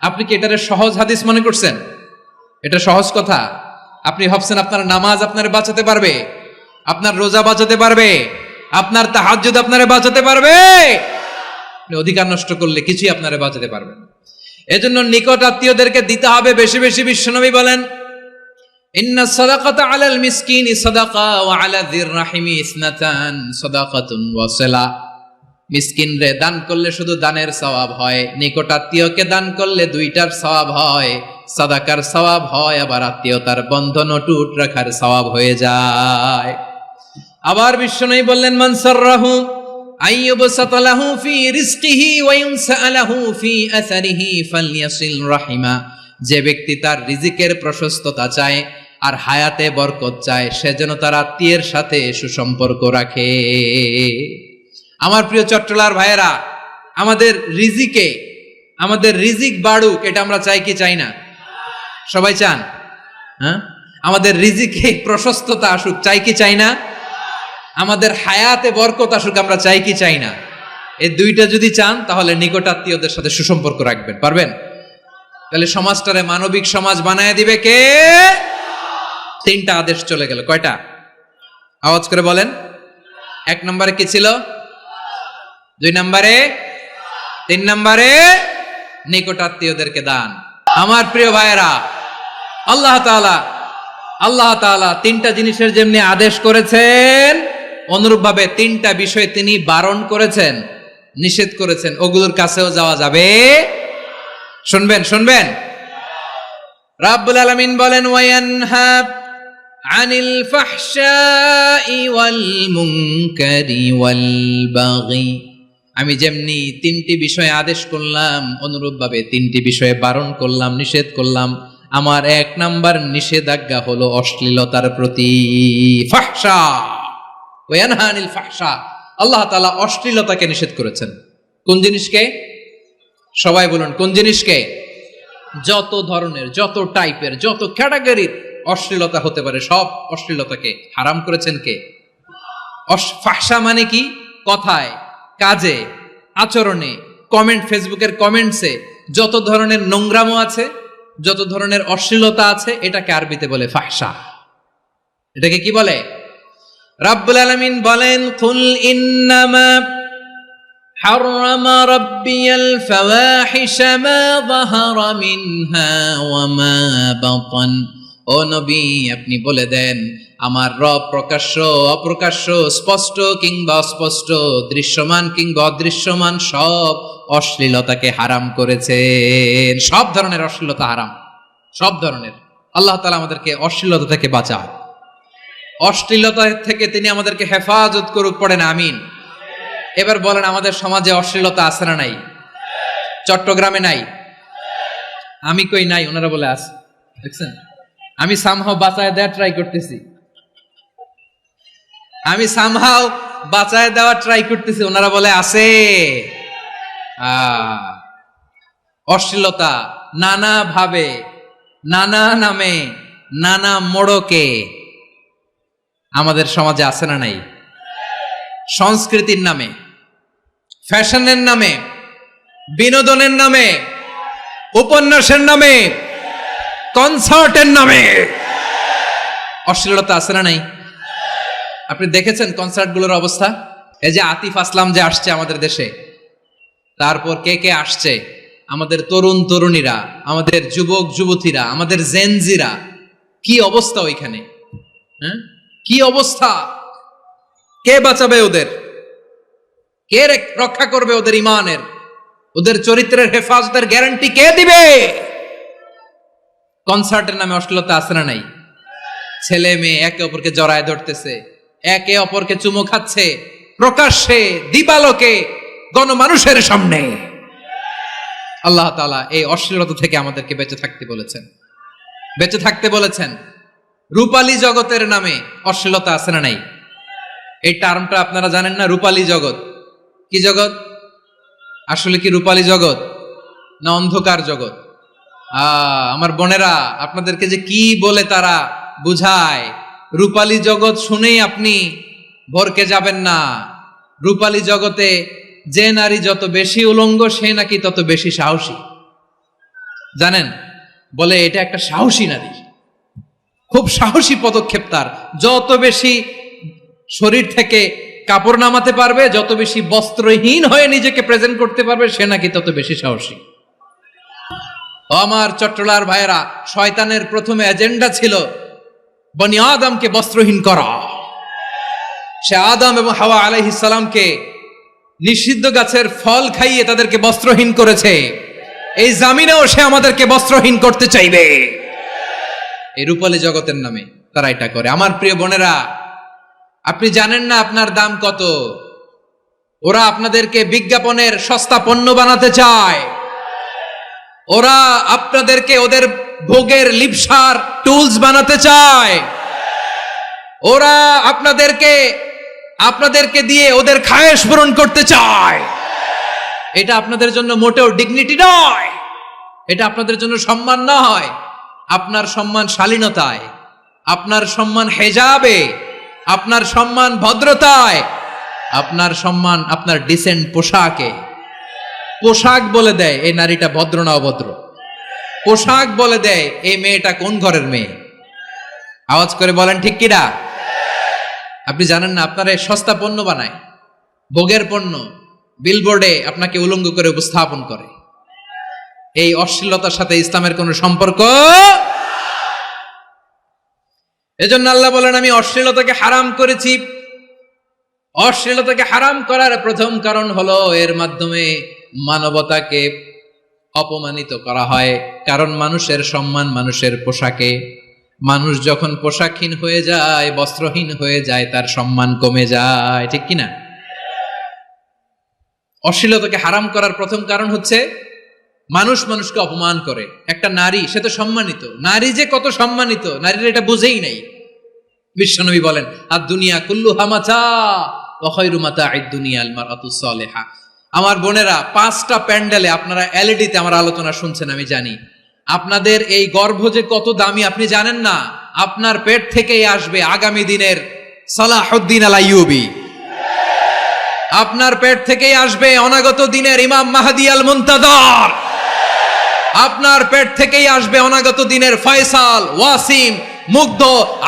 আপনি কি এটারে সহজ হাদিস মনে করছেন? এটা সহজ কথা? আপনি ভাবছেন আপনার নামাজ আপনারে বাঁচাতে পারবে, আপনার রোজা বাঁচাতে পারবে, আপনার তাহাজ্জুদ আপনারে বাঁচাতে পারবে? অধিকার নষ্ট করলে কিছুই আপনারে বাঁচাতে পারবে না। এজন্য নিকট আত্মীয়দেরকে দিতে হবে বেশি বেশি। বিশ্বনবী বলেন, ইন্না সাদাকাতা আলাল মিসকিনি সাদাকা ওয়া আলা যির রাহিমি ইসনাতান সাদাকাতুন ওয়া সিলা। মিসকিনরে দান করলে শুধু দানের সওয়াব হয়, নিকট আত্মীয়কে দান করলে দুইটার সওয়াব হয়, সাদাকার সওয়াব হয়, আবার আত্মীয়তার বন্ধন অটুট রাখার সওয়াব হয়ে যায়। আবার বিশ্বনবী বললেন, মান সাররাহু আইয়ুবসাতা লাহু ফি রিজকিহি ওয়া ইউনসা লাহু ফি আসারিহি ফালইয়াসিল রাহিমা। যে ব্যক্তি তার রিজিকের প্রশস্ততা চায় আর হায়াতে বরকত চায়, সে যেন তার আত্মীয়ের সাথে সুসম্পর্ক রাখে। আমার প্রিয় চট্টলার ভাইয়েরা, আমাদের রিজিক বাড়ুক, এটা আমরা চাই কি চাই না? সবাই চান? হ্যাঁ, আমাদের রিজিকে প্রশস্ততা আসুক, চাই কি চাই না? আমাদের হায়াতে বরকত আসুক, আমরা চাই কি চাই না? এই দুইটা যদি চান তাহলে নিকট আত্মীয়দের সাথে সুসম্পর্ক রাখবেন, পারবেন? তাহলে সমাজটারে মানবিক সমাজ বানায় দিবে কে? তিনটা আদেশ চলে গেল। কয়টা? আওয়াজ করে বলেন। 1 নম্বরে কি ছিল? 2 নম্বরে, 3 নম্বরে নিকট আত্মীয়দেরকে দান। আমার প্রিয় ভাইয়েরা, আল্লাহ তাআলা 3টা জিনিসের যেমনি আদেশ করেছেন, অনুরূপভাবে 3টা বিষয় তিনি বারণ করেছেন, নিষেধ করেছেন। ওগুলোর কাছেও যাওয়া যাবে। শুনবেন। রাব্বুল আলামিন বলেন, ওয়ায়ানহা আনিল ফাহশাই ওয়াল মুনকারি ওয়াল বাগি। আমি যেমনি 3টি বিষয়ে আদেশ করলাম, অনুরূপভাবে 3টি বিষয়ে বারণ করলাম, নিষেধ করলাম। আমার 1 নাম্বার নিষেধাজ্ঞা হলো অশ্লীলতার প্রতি। ফাহশা, ওয়ায়ানহা আনিল ফাহশা, আল্লাহ তাআলা অশ্লীলতাকে নিষেধ করেছেন। কোন জিনিসকে? সবাই বলুন, কোন জিনিসকে? যত ধরনের, যত টাইপের, যত ক্যাটাগরির অশ্লীলতা হতে পারে, সব অশ্লীলতাকে হারাম করেছেন কে? ফাহশা মানে কি? কথায়, কাজে, আচরণে, কমেন্ট, ফেসবুকের কমেন্টসে যত ধরনের নোংরামো আছে, যত ধরনের অশ্লীলতা আছে, এটাকে আরবিতে বলে ফাহশা। এটাকে কি বলে? রাব্বুল আলামিন বলেন, কুল ইন্নামা حرم ربي الفواحش ما ظهر منها وما بطن। ও নবী, আপনি বলে দেন, আমার রব প্রকাশ্য অপ্রকাশ্য, স্পষ্ট কিংবা অস্পষ্ট, দৃশ্যমান কিংবা অদৃশ্যমান সব অশ্লীলতাকে হারাম করেছেন। সব ধরনের অশ্লীলতা হারাম, সব ধরনের। আল্লাহ তাআলা আমাদেরকে অশ্লীলতা থেকে বাঁচান, অশ্লীলতা থেকে তিনি আমাদেরকে হেফাজত করুক। পড়েন আমিন। এবার বলেন, আমাদের সমাজে অশ্লীলতা আছে না নাই? চট্টগ্রামে নাই? আমি কই নাই, ওনারা বলে আছে। দেখছেন, আমি সামহাও বাঁচায় দেওয়া ট্রাই করতেছি, ওনারা বলে আছে। অশ্লীলতা নানা ভাবে, নানা নামে, নানা মোড়কে আমাদের সমাজে আছে না নাই? সংস্কৃতির নামে, ফ্যাশনের নামে, বিনোদনের নামে, উপন্যাসের নামে, কনসার্টের নামে অশ্লীলতা আছে না নাই? আপনি দেখেছেন কনসার্টগুলোর অবস্থা? এই যে আতিফ আসলাম যে আসছে আমাদের দেশে, তারপর কে কে আসছে, আমাদের তরুণ তরুণীরা, আমাদের যুবক যুবতীরা, আমাদের জেনজিরা, কি অবস্থা ওইখানে? হ্যাঁ, কি অবস্থা? কে বাঁচাবে ওদের? কে রক্ষা করবে ওদের ইমানের, ওদের চরিত্রের হেফাজতের গ্যারান্টি কে দিবে? কনসার্টের নামে অশ্লীলতা আছে না নাই? ছেলে মেয়ে একে অপরকে জড়ায় ধরতেছে, একে অপরকে চুমো খাচ্ছে, প্রকাশ্যে, দিবালোকে, গণমানুষের সামনে। আল্লাহ তাআলা এই অশ্লীলতা থেকে আমাদেরকে বেঁচে থাকতে বলেছেন, বেঁচে থাকতে বলেছেন। রূপালী জগতের নামে অশ্লীলতা আছে না নাই? এই টার্মটা আপনারা জানেন না? রূপালী জগৎ কি জগৎ? আসলে কি রূপালী জগৎ না অন্ধকার জগৎ? আমার বোনেরা, আপনাদেরকে যে কি বলে তারা বুঝায়, রূপালী জগৎ শুনেই আপনি ভরকে যাবেন না। রূপালী জগতে যে নারী যত বেশি উলঙ্গ সে নাকি তত বেশি সাহসী। জানেন, বলে এটা একটা সাহসী নারী, খুব সাহসী পদক্ষেপ তার। যত বেশি শরীর থেকে কাপড় নামাতে পারবে, যত বেশি বস্ত্রহীন হয়ে নিজেকে প্রেজেন্ট করতে পারবে, সে নাকি তত বেশি সাহসী। আমার চট্টলার ভাইয়েরা, শয়তানের প্রথমে এজেন্ডা ছিল বনি আদমকে বস্ত্রহীন করা। সে আদম এবং হাওয়া আলাইহিস সালামকে নিষিদ্ধ গাছের ফল খাইয়ে তাদেরকে বস্ত্রহীন করেছে। এই জামিনেও সে আমাদেরকে বস্ত্রহীন করতে চাইবে। এই রূপালী জগতের নামে তারা এটা করে। আমার প্রিয় বোনেরা, আপনি জানেন না আপনার দাম কত। ওরা আপনাদেরকে বিজ্ঞাপনের সস্তা পণ্য বানাতে চায়। ওরা আপনাদেরকে ওদের ভোগের লিপসার টুলস বানাতে চায়। ওরা আপনাদেরকে দিয়ে ওদের খায়েশ পূরণ করতে চায়। এটা আপনাদের জন্য মোটেও ডিগনিটি নয়, এটা আপনাদের জন্য সম্মান নয়। আপনার সম্মান শালীনতায়, আপনার সম্মান হেজাবে, আপনার সম্মান ভদ্রতায়, আপনার সম্মান আপনার ডিসেন্ট পোশাকে। পোশাক বলে দেয় এই নারীটা ভদ্র না অভদ্র। পোশাক বলে দেয় এই মেয়েটা কোন ঘরের মেয়ে। আওয়াজ করে বলেন ঠিক কিনা? আপনি জানেন না, আপনারা সস্তা পণ্য বানায়, ভোগের পণ্য, বিলবোর্ডে আপনাকে উলঙ্গ করে উপস্থাপন করে। এই অশ্লীলতার সাথে ইসলামের কোনো সম্পর্ক। এজন্য আল্লাহ বলেন, আমি অশ্লীলতাকে হারাম করেছি। অশ্লীলতাকে হারাম করার প্রথম কারণ হলো এর মাধ্যমে মানবতাকে অপমানিত করা হয়। কারণ মানুষের সম্মান মানুষের পোশাকে। মানুষ যখন পোশাকহীন হয়ে যায়, বস্ত্রহীন হয়ে যায়, তার সম্মান কমে যায়, ঠিক কিনা? অশ্লীলতাকে হারাম করার প্রথম কারণ হচ্ছে মানুষ মানুষকে অপমান করে। একটা নারী, সে তো সম্মানিত, নারী যে কত সম্মানিত নারীরা এটা বুঝেই নাই। বিশ্বনবী বলেন, আর দুনিয়া কুল্লুহা মাতা ওয়া খায়রু মাতা'আদ দুনিয়া আল মারআতুস সালিহা। আমার বোনেরা, 5টা প্যান্ডেলে আপনারা এলইডিতে আমার আলোচনা শুনছেন, আমি জানি। আপনাদের এই গর্ভ যে কত দামি আপনি জানেন না। আপনার পেট থেকেই আসবে আগামী দিনের সালাহুদ্দিন আল আইয়ুবী। আপনার পেট থেকেই আসবে অনাগত দিনের ইমাম মাহদী আল মুনতাজার। আপনার পেট থেকেই আসবে অনাগত দিনের ফয়সাল, ওয়াসিম, মুগ্ধ,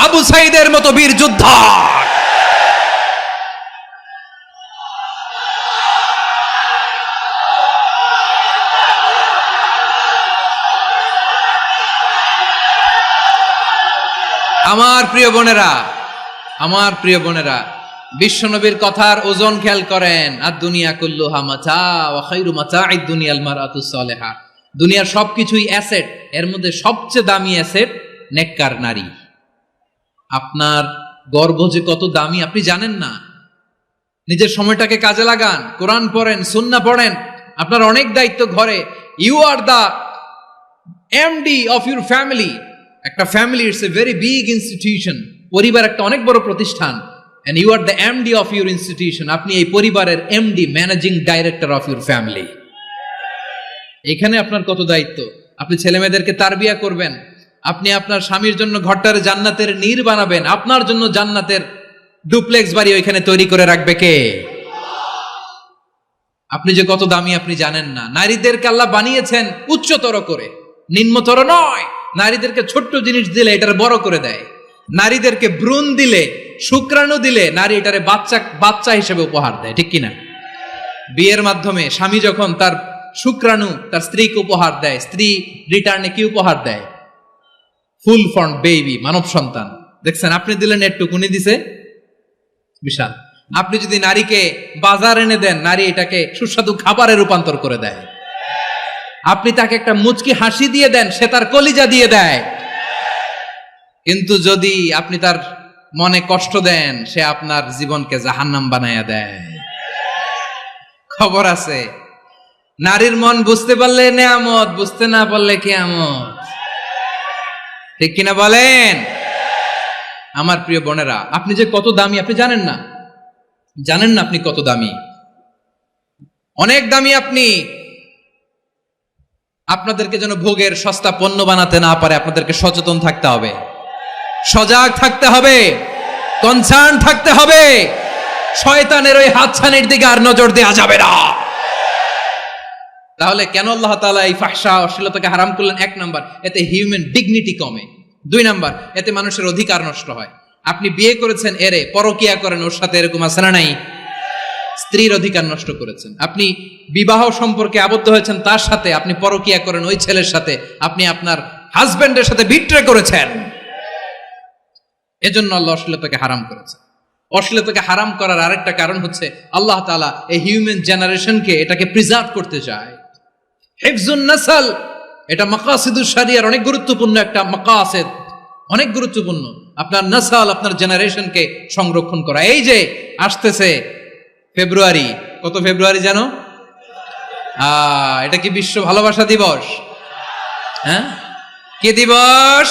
আবু সাইদের মতো বীর যোদ্ধা। আমার প্রিয় বোনেরা, আমার প্রিয় বোনেরা, বিশ্বনবীর কথার ওজন খেয়াল করেন। আর দুনিয়া কুল্লুহা মাতা ওয়া খায়রু মাতা'আদ দুনিয়া আল মারআতুস সালিহা। দুনিয়ার সবকিছুই অ্যাসেট, এর মধ্যে সবচেয়ে দামি অ্যাসেট নেককার নারী। আপনার গর্ভ যে কত দামি আপনি জানেন না। নিজের সময়টাকে কাজে লাগান, কোরআন পড়েন, সুন্নাহ পড়েন। আপনার অনেক দায়িত্ব ঘরে। You are the MD of your family. একটা family it's a very big institution. পরিবার একটা অনেক বড় প্রতিষ্ঠান। and you are the MD of your institution. আপনি এই পরিবারের MD, managing director of your family. এখানে আপনার কত দায়িত্ব। আপনি ছেলে মেয়েদেরকে তারবিয়া করবেন। আপনি আপনার স্বামীর জন্য ঘরটার জান্নাতের নীর বানাবেন। আপনার জন্য জান্নাতের ডুপ্লেক্স বাড়ি ওইখানে তৈরি করে রাখবে কে? আপনি যে কত দামি আপনি জানেন না। নারীদেরকে আল্লাহ বানিয়েছেন উচ্চতর করে, নিম্নতর নয়। নারীদেরকে ছোট্ট জিনিস দিলে এটার বড় করে দেয়। নারীদেরকে ভ্রূণ দিলে, শুক্রাণু দিলে নারী এটারে বাচ্চা হিসেবে উপহার দেয়, ঠিক কিনা? বিয়ের মাধ্যমে স্বামী যখন তার শুক্রাণু তার স্ত্রীকে উপহার দেয়, স্ত্রী রিটার্নে কি উপহার দেয়? ফুল ফর্ম বেবি, মানব সন্তান। দেখছেন, আপনি দিলেন একটুক, উনি দিছে বিশাল। আপনি যদি নারীকে বাজার এনে দেন, নারী এটাকে সুস্বাদু খাবারে রূপান্তর করে দেয়। আপনি তাকে একটা মুচকি হাসি দিয়ে দেন, সে তার কলিজা দিয়ে দেয়। কিন্তু যদি আপনি তার মনে কষ্ট দেন, সে আপনার জীবনকে জাহান্নাম বানায়া দেয়। খবর আছে, নারীর মন বুঝতে পারলে নেয়ামত, বুঝতে না পারলে কিয়ামত, ঠিক কিনা বলেন? আমার প্রিয় বোনেরা, আপনি যে কত দামি আপনি জানেন না। জানেন না আপনি কত দামি, অনেক দামি আপনি। আপনাদেরকে যেন ভোগের সস্তা পণ্য বানাতে না পারে, আপনাদেরকে সচেতন থাকতে হবে, সজাগ থাকতে হবে, কনসার্ন থাকতে হবে। শয়তানের ওই হাতছানির দিকে আর নজর দেওয়া যাবে না। তাহলে কেন আল্লাহ তাআলা এই ফাহশা অশ্লীলতাকে হারাম করলেন? 1 নাম্বার, এতে হিউম্যান ডিগনিটি কমে। 2 নাম্বার, এতে মানুষের অধিকার নষ্ট হয়। আপনি বিয়ে করেছেন, এরে পরকিয়া করেন, ওর সাথে এরকম আছে না নাই? স্ত্রীর অধিকার নষ্ট করেছেন। আপনি বিবাহ সম্পর্কে আবদ্ধ হয়েছেন তার সাথে, আপনি পরকিয়া করেন ওই ছেলের সাথে, আপনি আপনার হাজবেন্ডের সাথে বিট্রে করেছেন। এজন্য আল্লাহ অশ্লীলতাকে হারাম করেছেন। অশ্লীলতাকে হারাম করার আরেকটা কারণ হচ্ছে আল্লাহ তাআলা এই হিউম্যান জেনারেশনকে এটাকে প্রিজার্ভ করতে চায়। হিফজুন নাসল, এটা মাকাসিদুশ শরিয়ার অনেক গুরুত্বপূর্ণ একটা মাকাসিদ, অনেক গুরুত্বপূর্ণ। আপনার নাসল, আপনার জেনারেশনকে সংরক্ষণ করা। এই যে আসতেছে ফেব্রুয়ারি, কত ফেব্রুয়ারি জানো? এটা কি বিশ্ব ভালোবাসা দিবস? হ্যাঁ, কি দিবস?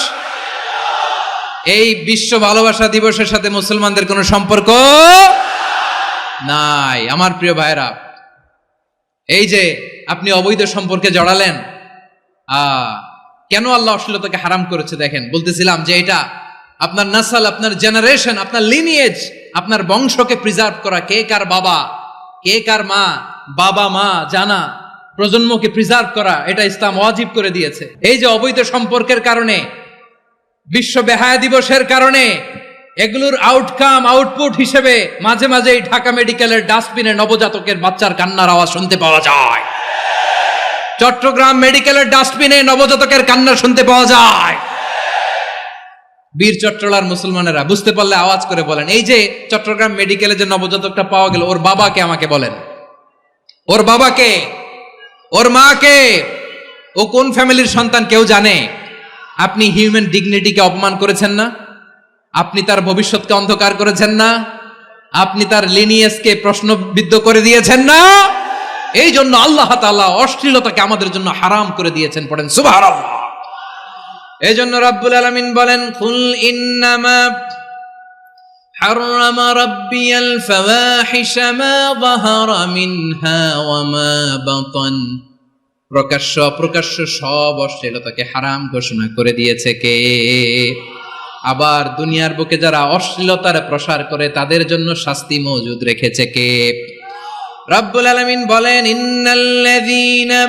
এই বিশ্ব ভালোবাসা দিবসের সাথে মুসলমানদের কোনো সম্পর্ক নাই। আমার প্রিয় ভাইরা, এই যে আপনি অবৈধ সম্পর্কে জড়ালেন, কেন আল্লাহ অশ্লীলতাকে হারাম করেছে দেখেন। বলতেছিলাম যে এটা আপনার নাসল, আপনার জেনারেশন, আপনার লিনিয়েজ, আপনার বংশকে প্রিজার্ভ করা। কে কার বাবা, কে কার মা, বাবা মা জানা, প্রজন্মকে প্রিজার্ভ করা, এটা ইসলাম ওয়াজিব করে দিয়েছে। এই যে অবৈধ সম্পর্কের কারণে, বিশ্ব বেহায়া দিবসের কারণে, এগুলোর আউটকাম, আউটপুট হিসেবে মাঝে মাঝে এই ঢাকা মেডিকেলের ডাস্টবিনে নবজাতকের বাচ্চার কান্নার আওয়াজ শুনতে পাওয়া যায়। চট্টগ্রাম মেডিকেলের ডাস্টবিনে নবজাতকের কান্না শুনতে পাওয়া যায়। বীর চট্টলার মুসলমানেরা বুঝতে পারলে আওয়াজ করে বলেন, এই যে চট্টগ্রাম মেডিকেলে যে নবজাতকটা পাওয়া গেল, ওর বাবাকে আমাকে বলেন, ওর বাবাকে, ওর মাকে, ও কোন ফ্যামিলির সন্তান কেউ জানে? আপনি হিউম্যান ডিগনিটিকে অপমান করেছেন না? আপনি তার ভবিষ্যৎকে অন্ধকার করেছেন না? আপনি তার লিনিয়েজকে প্রশ্নবিদ্ধ করে দিয়েছেন না? এই জন্য আল্লাহ তাআলা অশ্লীলতাকে আমাদের জন্য হারাম করে দিয়েছেন। পড়েন সুবহানাল্লাহ। এই জন্য রাব্বুল আলামিন বলেন, কুল ইন্নামা হারামা রাব্বিয়াল ফাওয়াহিশা মা যাহারা মিনহা ওয়া মা বাতান। প্রকাশ্য অপ্রকাশ্য সব অশ্লীলতাকে হারাম ঘোষণা করে দিয়েছে কে? আবার দুনিয়ার বুকে যারা অশ্লীলতার প্রসার করে তাদের জন্য শাস্তি মজুদ রেখেছে কে? রাব্বুল আলামিন বলেন, ইন্নাল্লাযীনা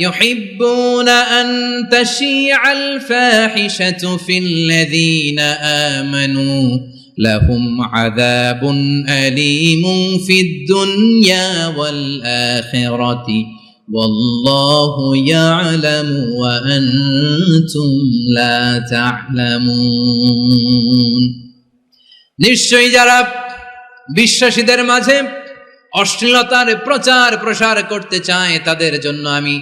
ইউহিব্বুনা আন তাশিআল ফাহিশাতু ফিল্লাযীনা আমানু লাহুম আযাবুন আলীমুন ফিদ দুনিয়া ওয়াল আখিরাতি ওয়াল্লাহু ইয়ালামু ওয়া আনতুম লা তা'লামুন। নিশ্চয়ই যারা বিশ্বাসীদের মাঝে অশ্লীলতার প্রচার প্রসার করতে চায় তাদের জন্য আমি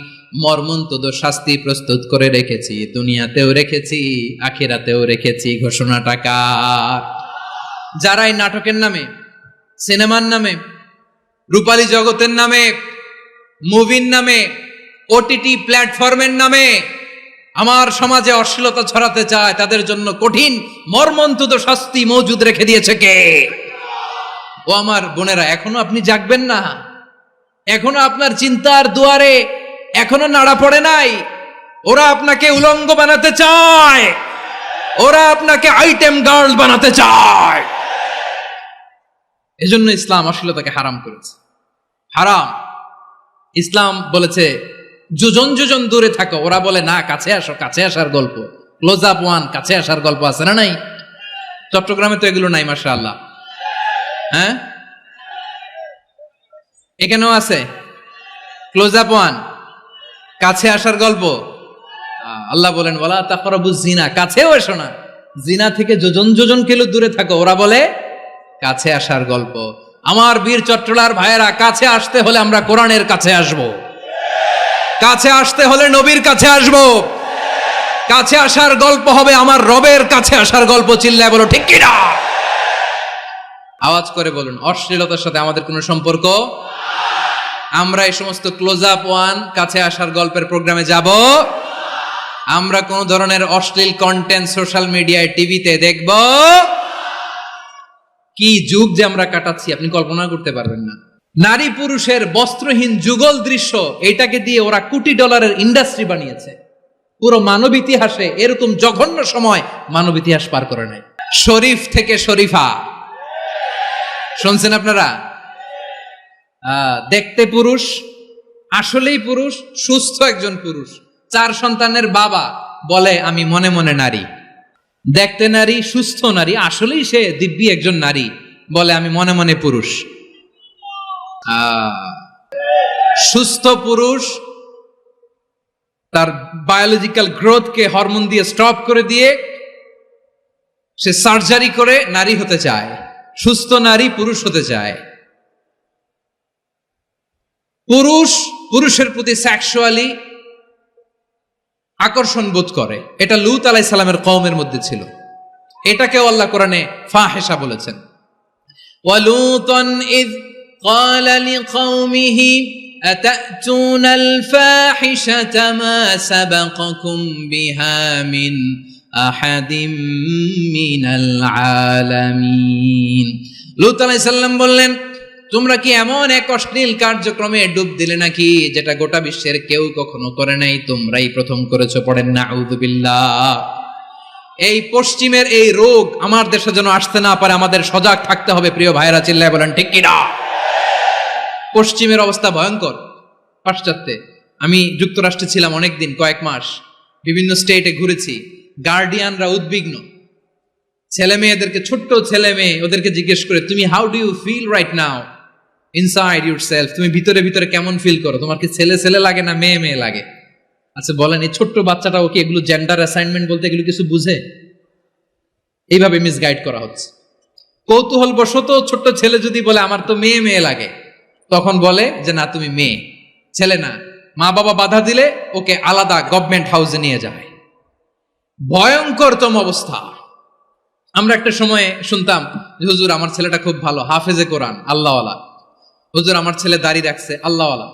মর্মন্তুদ শাস্তি প্রস্তুত করে রেখেছি, দুনিয়াতেও রেখেছি, আখিরাতেও রেখেছি। ঘোষণাটা কার? যারা এই নাটকের নামে, সিনেমার নামে, রূপালী জগতের নামে, মুভির নামে, ওটিটি প্ল্যাটফর্মের নামে আমার সমাজে অশ্লীলতা ছড়াতে চায় তাদের জন্য কঠিন মর্মন্তুদ শাস্তি মজুদ রেখে দিয়েছে কে? ও আমার বোনেরা, এখনো আপনি জাগবেন না? এখনো আপনার চিন্তার দুয়ারে এখনো নাড়া পড়ে নাই? ওরা আপনাকে উলঙ্গ বানাতে চায়, ওরা আপনাকে আইটেম গার্ল বানাতে চায়। এজন্য ইসলাম অশ্লীলতাকে হারাম করেছে। হারাম। ইসলাম বলেছে যোজন যোজন দূরে থাকো, ওরা বলে না কাছে আসো, কাছে আসার গল্প, ক্লোজ আপ ওয়ান, কাছে আসার গল্প আছে না নাই? চট্টগ্রামে তো এগুলো নাই মাশাআল্লাহ। হ্যাঁ, এখানেও আছে ক্লোজ আপ ওয়ান, কাছে আসার গল্প। আল্লাহ বলেন ওয়ালা তাকরাবুজ জিনা, কাছেও এসো না, জিনা থেকে যোজন যোজন কিলো দূরে থাকো, ওরা বলে কাছে আসার গল্প। আমার বীর চট্টলার ভাইয়েরা, কাছে আসতে হলে আমরা কোরআনের কাছে আসব, কাছে আসতে হলে নবীর কাছে আসব, কাছে আসার গল্প হবে আমার রবের কাছে আসার গল্প। চিল্লায় বলো ঠিক কিনা? আওয়াজ করে বলুন, অশ্লীলতার সাথে আমাদের কোনো সম্পর্ক? আমরা এই সমস্ত ক্লোজ আপ ওয়ান, কাছে আসার গল্পের প্রোগ্রামে যাব? আমরা কোন ধরনের অশ্লীল কন্টেন্ট সোশ্যাল মিডিয়ায়, টিভিতে দেখব? কি যুগ যে আমরা কাটাচ্ছি আপনি কল্পনা করতে পারবেন না। নারী পুরুষের বস্ত্রহীন যুগল দৃশ্য, এটাকে দিয়ে ওরা কোটি ডলারের ইন্ডাস্ট্রি বানিয়েছে। পুরো মানব ইতিহাসে এরকম জঘন্য সময় মানব ইতিহাস পার করে নাই। শরীফ থেকে শরীফা শুনছেন আপনারা? দেখতে পুরুষ, আসলেই পুরুষ, সুস্থ একজন পুরুষ, 4 সন্তানের বাবা, বলে আমি মনে মনে নারী। দেখতে নারী, সুস্থ নারী, আসলেই সে দিব্যি একজন নারী, বলে আমি মনে মনে পুরুষ। সুস্থ পুরুষ তার বায়োলজিক্যাল গ্রোথকে হরমোন দিয়ে স্টপ করে দিয়ে সে সার্জারি করে নারী হতে চায়। সুস্থ নারী পুরুষ হতে চায়। পুরুষ পুরুষের প্রতি সেক্সুয়ালি আকর্ষণ বোধ করে। এটা লূত আলাইহিস সালামের কওমের মধ্যে ছিল। এটাকেও আল্লাহ কোরআনে ফাহিশা বলেছেন। ওয়ালুতান ইয قال لقومه أتأتون الفاحشة ما سبقكم بها من أحد من العالمين। লূত আলাইহিস সালাম বললেন, তোমরা কি এমন এক অশ্লীল কার্যক্রমে ডুব দিলে নাকি যেটা গোটা বিশ্বের কেউ কখনো করে নাই, তোমরাই প্রথম করেছো। পড়েন নাউযুবিল্লাহ। এই পশ্চিমের এই রোগ আমার দেশে যেন আসতে না পারে, আমাদের সজাগ থাকতে হবে। প্রিয় ভাইরা, চিল্লায় বলেন ঠিক কি না? পশ্চিমের অবস্থা ভয়ঙ্কর। পাশ্চাত্যে আমি যুক্তরাষ্ট্রে ছিলাম অনেকদিন, কয়েক মাস, বিভিন্ন স্টেটে ঘুরেছি। গার্ডিয়ানরা উদ্বিগ্ন। ছেলে মেয়েদেরকে, ছোট্ট ছেলে মেয়ে, ওদেরকে জিজ্ঞেস করে, তুমি how do you feel right now inside yourself? তুমি ভিতরে ভিতরে কেমন ফিল করো? তোমার কি ছেলে ছেলে লাগে না মেয়ে মেয়ে লাগে? আচ্ছা বলেন, এই ছোট্ট বাচ্চাটা ওকে এগুলো জেন্ডার অ্যাসাইনমেন্ট বলতে এগুলো কিছু বুঝে? এইভাবে মিসগাইড করা হচ্ছে। কৌতূহল বশত ছোট্ট ছেলে যদি বলে আমার তো মেয়ে মেয়ে লাগে, তখন বলে যে না তুমি মেয়ে, ছেলে না। মা বাবা বাধা দিলে ওকে আলাদা গভর্নমেন্ট হাউসে নিয়ে যায়। ভয়ঙ্করতম অবস্থা। আমরা একটা সময় শুনতাম যে হুজুর আমার ছেলেটা খুব ভালো, হাফেজে কোরআন, আল্লাহওয়ালা। হুজুর আমার ছেলে দাড়ি রাখছে, আল্লাহওয়ালা।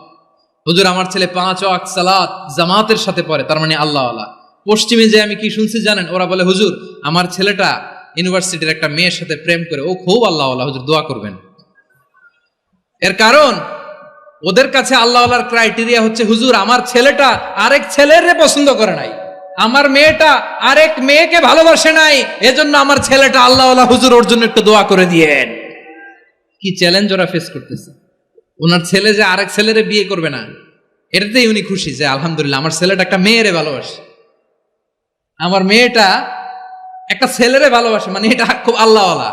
হুজুর আমার ছেলে 5 ওয়াক্ত সালাত জামাতের সাথে পড়ে, তার মানে আল্লাহওয়ালা। পশ্চিমে যে আমি কি শুনছি জানেন? ওরা বলে হুজুর আমার ছেলেটা ইউনিভার্সিটির একটা মেয়ের সাথে প্রেম করে, ও খুব আল্লাহওয়ালা, হুজুর দোয়া করবেন। এর কারণ ওদের কাছে আল্লাহওয়ালার ক্রাইটেরিয়া হচ্ছে হুজুর আমার ছেলেটা আরেক ছেলের পছন্দ করে নাই, আমার মেয়েটা আরেক মেয়েকে ভালোবাসে নাই, এজন্য আমার ছেলেটা আল্লাহওয়ালা, হুজুর ওর জন্য একটু দোয়া করে দিয়েন। কি চ্যালেঞ্জ ওরা ফেস করতেছে। ওনার ছেলে যে আরেক ছেলেরে বিয়ে করবে না, এটাতেই উনি খুশি যে আলহামদুলিল্লাহ আমার ছেলেটা একটা মেয়েরে ভালোবাসে, আমার মেয়েটা একটা ছেলেরে ভালোবাসে, মানে এটা খুব আল্লাহওয়ালা।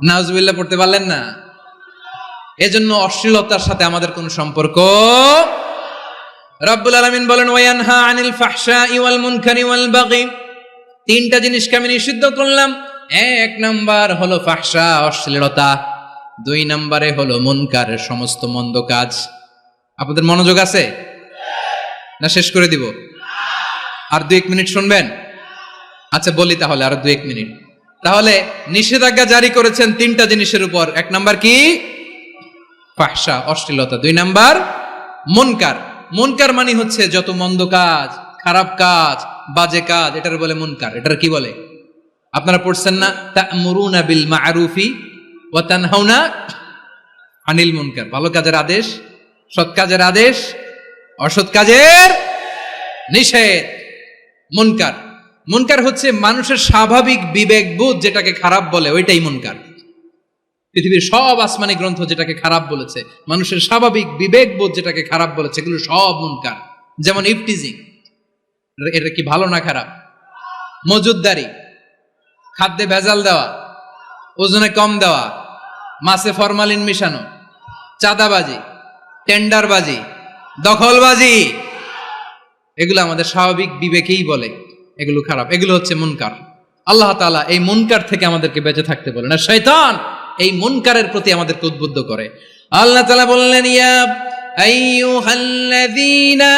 নাউজুবিল্লাহ পড়তে পারলেন না? এজন্য অশ্লীলতার সাথে আমাদের কোনো সম্পর্ক। রব্বুল আলামিন বলেন ওয়ায়ানহা আনিল ফাহশাই ওয়াল মুনকারি ওয়াল বাগি। 3টা জিনিসকে আমি নিষিদ্ধ করলাম। 1 নাম্বার হলো ফাহশা, অশ্লীলতা। 2 নম্বরে হলো মুনকারের সমস্ত মন্দ কাজ। আপনাদের মনোযোগ আছে না? শেষ করে দিব? আর 2-1 মিনিট শুনবেন? আচ্ছা বলি তাহলে, আর 2-1 মিনিট। তাহলে নিষেধাজ্ঞা জারি করেছেন 3টা জিনিসের উপর। 1 নাম্বার কি? ফাহশা, অশ্লীলতা। 2 নাম্বার মুনকার। মুনকার মানে হচ্ছে যত মন্দ কাজ, খারাপ কাজ, বাজে কাজ, এটার বলে মুনকার। এটার কি বলে? আপনারা পড়ছেন না তা'মুরুনা বিল মা'রুফি ওয়া তানহাউনা আনিল মুনকার। ভালো কাজের আদেশ, সৎ কাজের আদেশ, অসৎ কাজের নিষেধ। মুনকার, মুনকার হচ্ছে মানুষের স্বাভাবিক বিবেকবোধ যেটাকে খারাপ বলে, ওইটাই মুনকার। পৃথিবীর সব আসমানি গ্রন্থ যেটাকে খারাপ বলেছে, মানুষের স্বাভাবিক বিবেকবোধ যেটাকে খারাপ বলেছে, এগুলো সব মুনকার। যেমন ইফটিজিং, এটা কি ভালো না খারাপ? মজুদদারি, খাদ্যে ভেজাল দেওয়া, ওজনে কম দেওয়া, মাছে ফরমালিন মিশানো, চাঁদাবাজি, টেন্ডারবাজি, দখলবাজি, এগুলো আমাদের স্বাভাবিক বিবেকেই বলে এগুলো খারাপ, এগুলো হচ্ছে মুনকার। আল্লাহ তাআলা এই মুনকার থেকে আমাদেরকে বেঁচে থাকতে বলেন, আর শয়তান এই মুনকারের প্রতি আমাদেরকে উদ্বুদ্ধ করে। আল্লাহ তাআলা বললেন ইয়া আইয়ুহাল্লাযীনা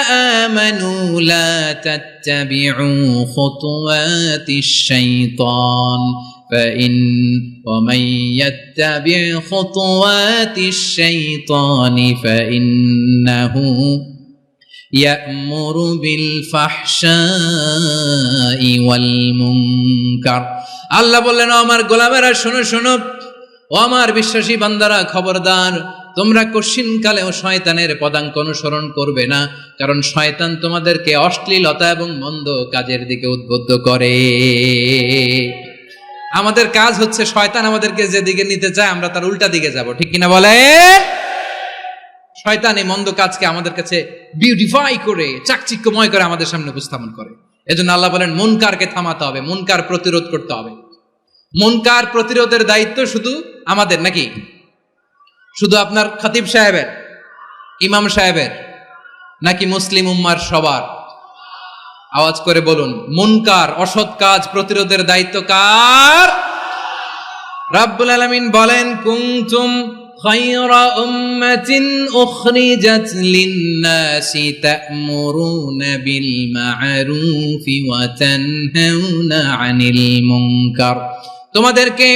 আমানু লা তাত্তাবিউ খুতুওয়াতিশ শাইতান ومن يتبع خطوات الشيطان فإنه يأمر بالفحشاء والمنكر। আল্লাহ বললেন আমার গোলামেরা শোনো শোনো, ও আমার বিশ্বাসী বান্দারা খবরদার, তোমরা কশিনকালেও শয়তানের পদাঙ্ক অনুসরণ করবে না, কারণ শয়তান তোমাদেরকে অশ্লীলতা এবং মন্দ কাজের দিকে উদ্বুদ্ধ করে। আমাদের কাজ হচ্ছে শয়তান আমাদেরকে যেদিকে নিতে চায় আমরা তার উল্টা দিকে যাব, ঠিক কিনা বলে? শয়তান এই মন্দ কাজকে আমাদের কাছে বিউটিফাই করে চাকচিক্যময় করে আমাদের সামনে উপস্থাপন করে। এজন্য আল্লাহ বলেন মুনকারকে থামাতে হবে, মুনকার প্রতিরোধ করতে হবে। মুনকার প্রতিরোধের দায়িত্ব শুধু আমাদের নাকি? শুধু আপনার খতিব সাহেবের, ইমাম সাহেবের, নাকি মুসলিম উম্মার সবার? আওয়াজ করে বলুন, মুনকার অসৎ কাজ প্রতিরোধের দায়িত্ব কার? রাব্বুল আলামিন বলেন কুনতুম খায়রা উম্মাতিন উখরিজাত লিন-নাসি তা'মুরুনা বিল মা'রুফি ওয়া তানহাউনা আনিল মুনকার। তোমাদেরকে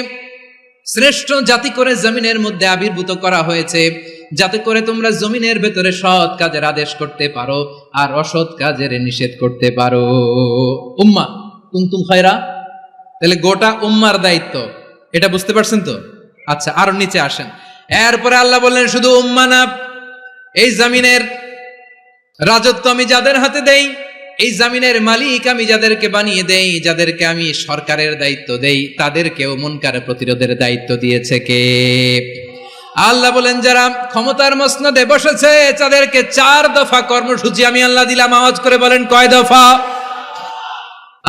শ্রেষ্ঠ জাতি করে জমিনের মধ্যে আবির্ভূত করা হয়েছে, যাতে করে তোমরা জমিনের ভেতরে সৎ কাজের আদেশ করতে পারো আর অসৎ কাজের নিষেধ করতে পারো। উম্মাহ কুনতুম খায়রা, তাহলে গোটা উম্মার দায়িত্ব, এটা বুঝতে পারছেন তো? আচ্ছা, আরো নিচে আসেন। এরপরে আল্লাহ বললেন শুধু উম্মাহ না, এই জমিনের রাজত্ব আমি যাদের হাতে দেই, এই জমিনের মালিক আমি যাদেরকে বানিয়ে দেই, যাদেরকে আমি সরকারের দায়িত্ব দেই, তাদেরকেও মুনকার প্রতিরোধের দায়িত্ব দিয়েছে কে? আল্লাহ বলেন যারা ক্ষমতার মসনদে বসেছে তাদেরকে 4 দফা কর্মসূচি আমি আল্লাহ দিলাম। আওয়াজ করে বলেন কয় দফা?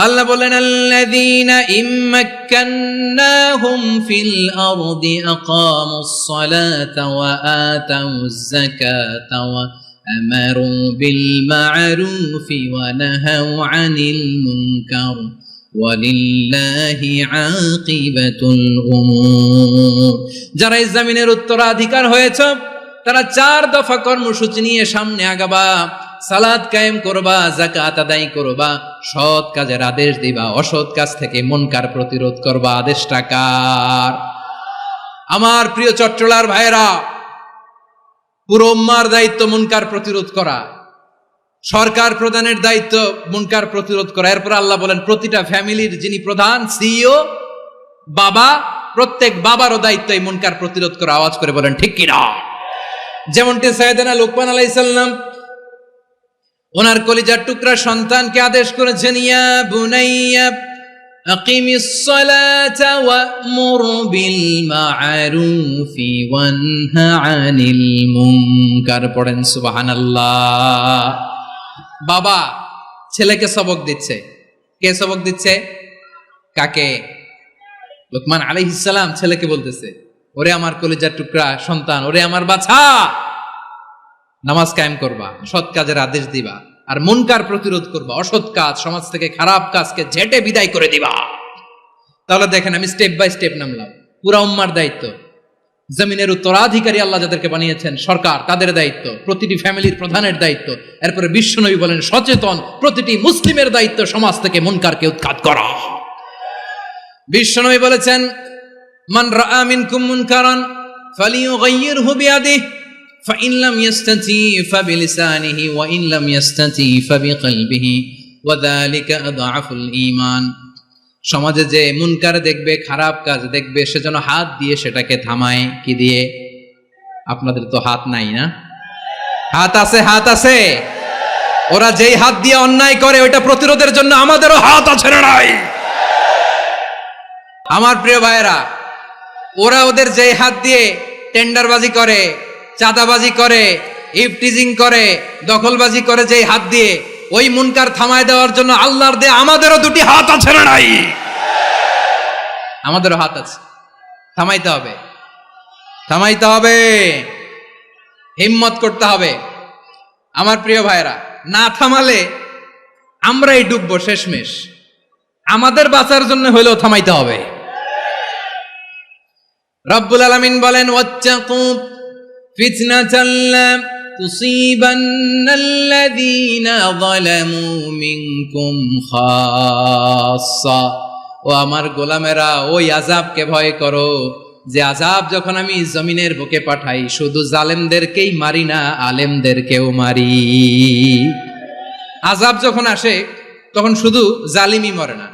আল্লাহ বলেন আল্লাযীনা ইম্মাক্কান্নাহুম ফিল আরদি আকামুস সালাতা ওয়া আতাউয যাকাতা ওয়া আমারু বিল মা'রুফি ওয়া নাহাউ আনিল মুনকার ওয়ালিল্লাহি আকিবাতুল উমুর। যারা এই জমিনের উত্তরাধিকার হয়েছে তারা 4 দফা কর্মসূচি নিয়ে সামনে আগাবা। সালাত কায়েম করবা, যাকাত আদায় করবা, সৎ কাজের আদেশ দিবা, অসৎ কাজ থেকে মুনকার প্রতিরোধ করবা। আদেশটা কার? আমার প্রিয় চট্টলার ভাইরা, পুরো উম্মার দায়িত্ব মুনকার প্রতিরোধ করা, সরকার প্রধানের দায়িত্ব মুনকার প্রতিরোধ করা। এরপর আল্লাহ বলেন প্রতিটা ফ্যামিলির যিনি প্রধান সিইও বাবা, প্রত্যেক বাবারও দায়িত্ব এই মুনকার প্রতিরোধ করা। আওয়াজ করে বলেন ঠিক কিনা? যেমনটি সাইয়েদনা লুকমান আলাইহিস সালাম ওনার কলিজার টুকরা সন্তানকে আদেশ করেছেন, ইয়া বুনাইয়া আকিমিস সালাতা ওয়া'মুর বিল মা'রুফি ওয়ানহা আনিল মুনকার। পড়েন সুবহানাল্লাহ। বাবা ছেলেকে সবক দিচ্ছে। কে সবক দিচ্ছে? কাকে? লুকমান আলাইহিস সালাম ছেলেকে বলতেছে, ওরে আমার কলিজার টুকরা সন্তান, ওরে আমার বাছা, নামাজ কায়েম করবা, সৎ কাজের আদেশ দিবা, আর মুনকার প্রতিরোধ করবা, অসৎ কাজ, সমাজ থেকে খারাপ কাজকে ঝেঁটে বিদায় করে দিবা। তাহলে দেখেন আমি স্টেপ বাই স্টেপ নামলাম। পুরা উম্মার দায়িত্ব, জমিনের উত্তরাধিকারী আল্লাহ যাদেরকে বানিয়েছেন সরকার, তাদের দায়িত্ব, প্রতিটি ফ্যামিলির প্রধানের দায়িত্ব। এরপরে বিশ্বনবী বলেন সচেতন প্রতিটি মুসলিমের দায়িত্ব সমাজ থেকে মুনকারকে উৎখাত করা। বিশ্বনবী বলেছেন মান রাআ মিনকুম মুনকারান ফালিয়ুগাইয়িরহু বিয়াদিহি ফাইন লাম ইয়াস্তাতি ফাবিলিসানিহি ওয়া ইন লাম ইয়াস্তাতি ফাবিকলবিহি ওয়া যালিকা আযআফুল ঈমান। সমাজে যে মুনকার দেখবে, খারাপ কাজ দেখবে, সে যেন হাত দিয়ে সেটাকে থামায়। কি দিয়ে? আপনাদের তো হাত নাই না? হাত আছে, হাত আছে। ওরা যেই হাত দিয়ে অন্যায় করে ওইটা প্রতিরোধের জন্য আমাদেরও হাত আছে না নাই? আমার প্রিয় ভাইয়েরা, ওরা ওদের যেই হাত দিয়ে টেন্ডারবাজি করে, চাঁদাবাজি করে, ইফটিজিং করে, দখলবাজি করে, যেই হাত দিয়ে, ওই মুনকার থামায় দেওয়ার জন্য আল্লাহর দেয়া আমাদেরও 2টি হাত আছে না নাই? আমাদেরও হাত আছে। থামাইতে হবে, থামাইতে হবে, হিম্মত করতে হবে। আমার প্রিয় ভাইরা, না থামালে আমরাই ডুববো শেষমেশ। আমাদের বাঁচার জন্য হলেও থামাইতে হবে। রব্বুল আলামিন বলেন ওয়াত্তাকু ফিতনাতাল লা তুসিবান্নাল্লাযীনা যালামু মিনকুম খাসসা। ও আমার গোলামেরা, ওই আযাবকে ভয় করো যে আযাব যখন আমি জমিনের বুকে পাঠাই শুধু জালেমদেরকেই মারি না, আলেমদেরকেও মারি। আযাব যখন আসে তখন শুধু জালিমই মরে না,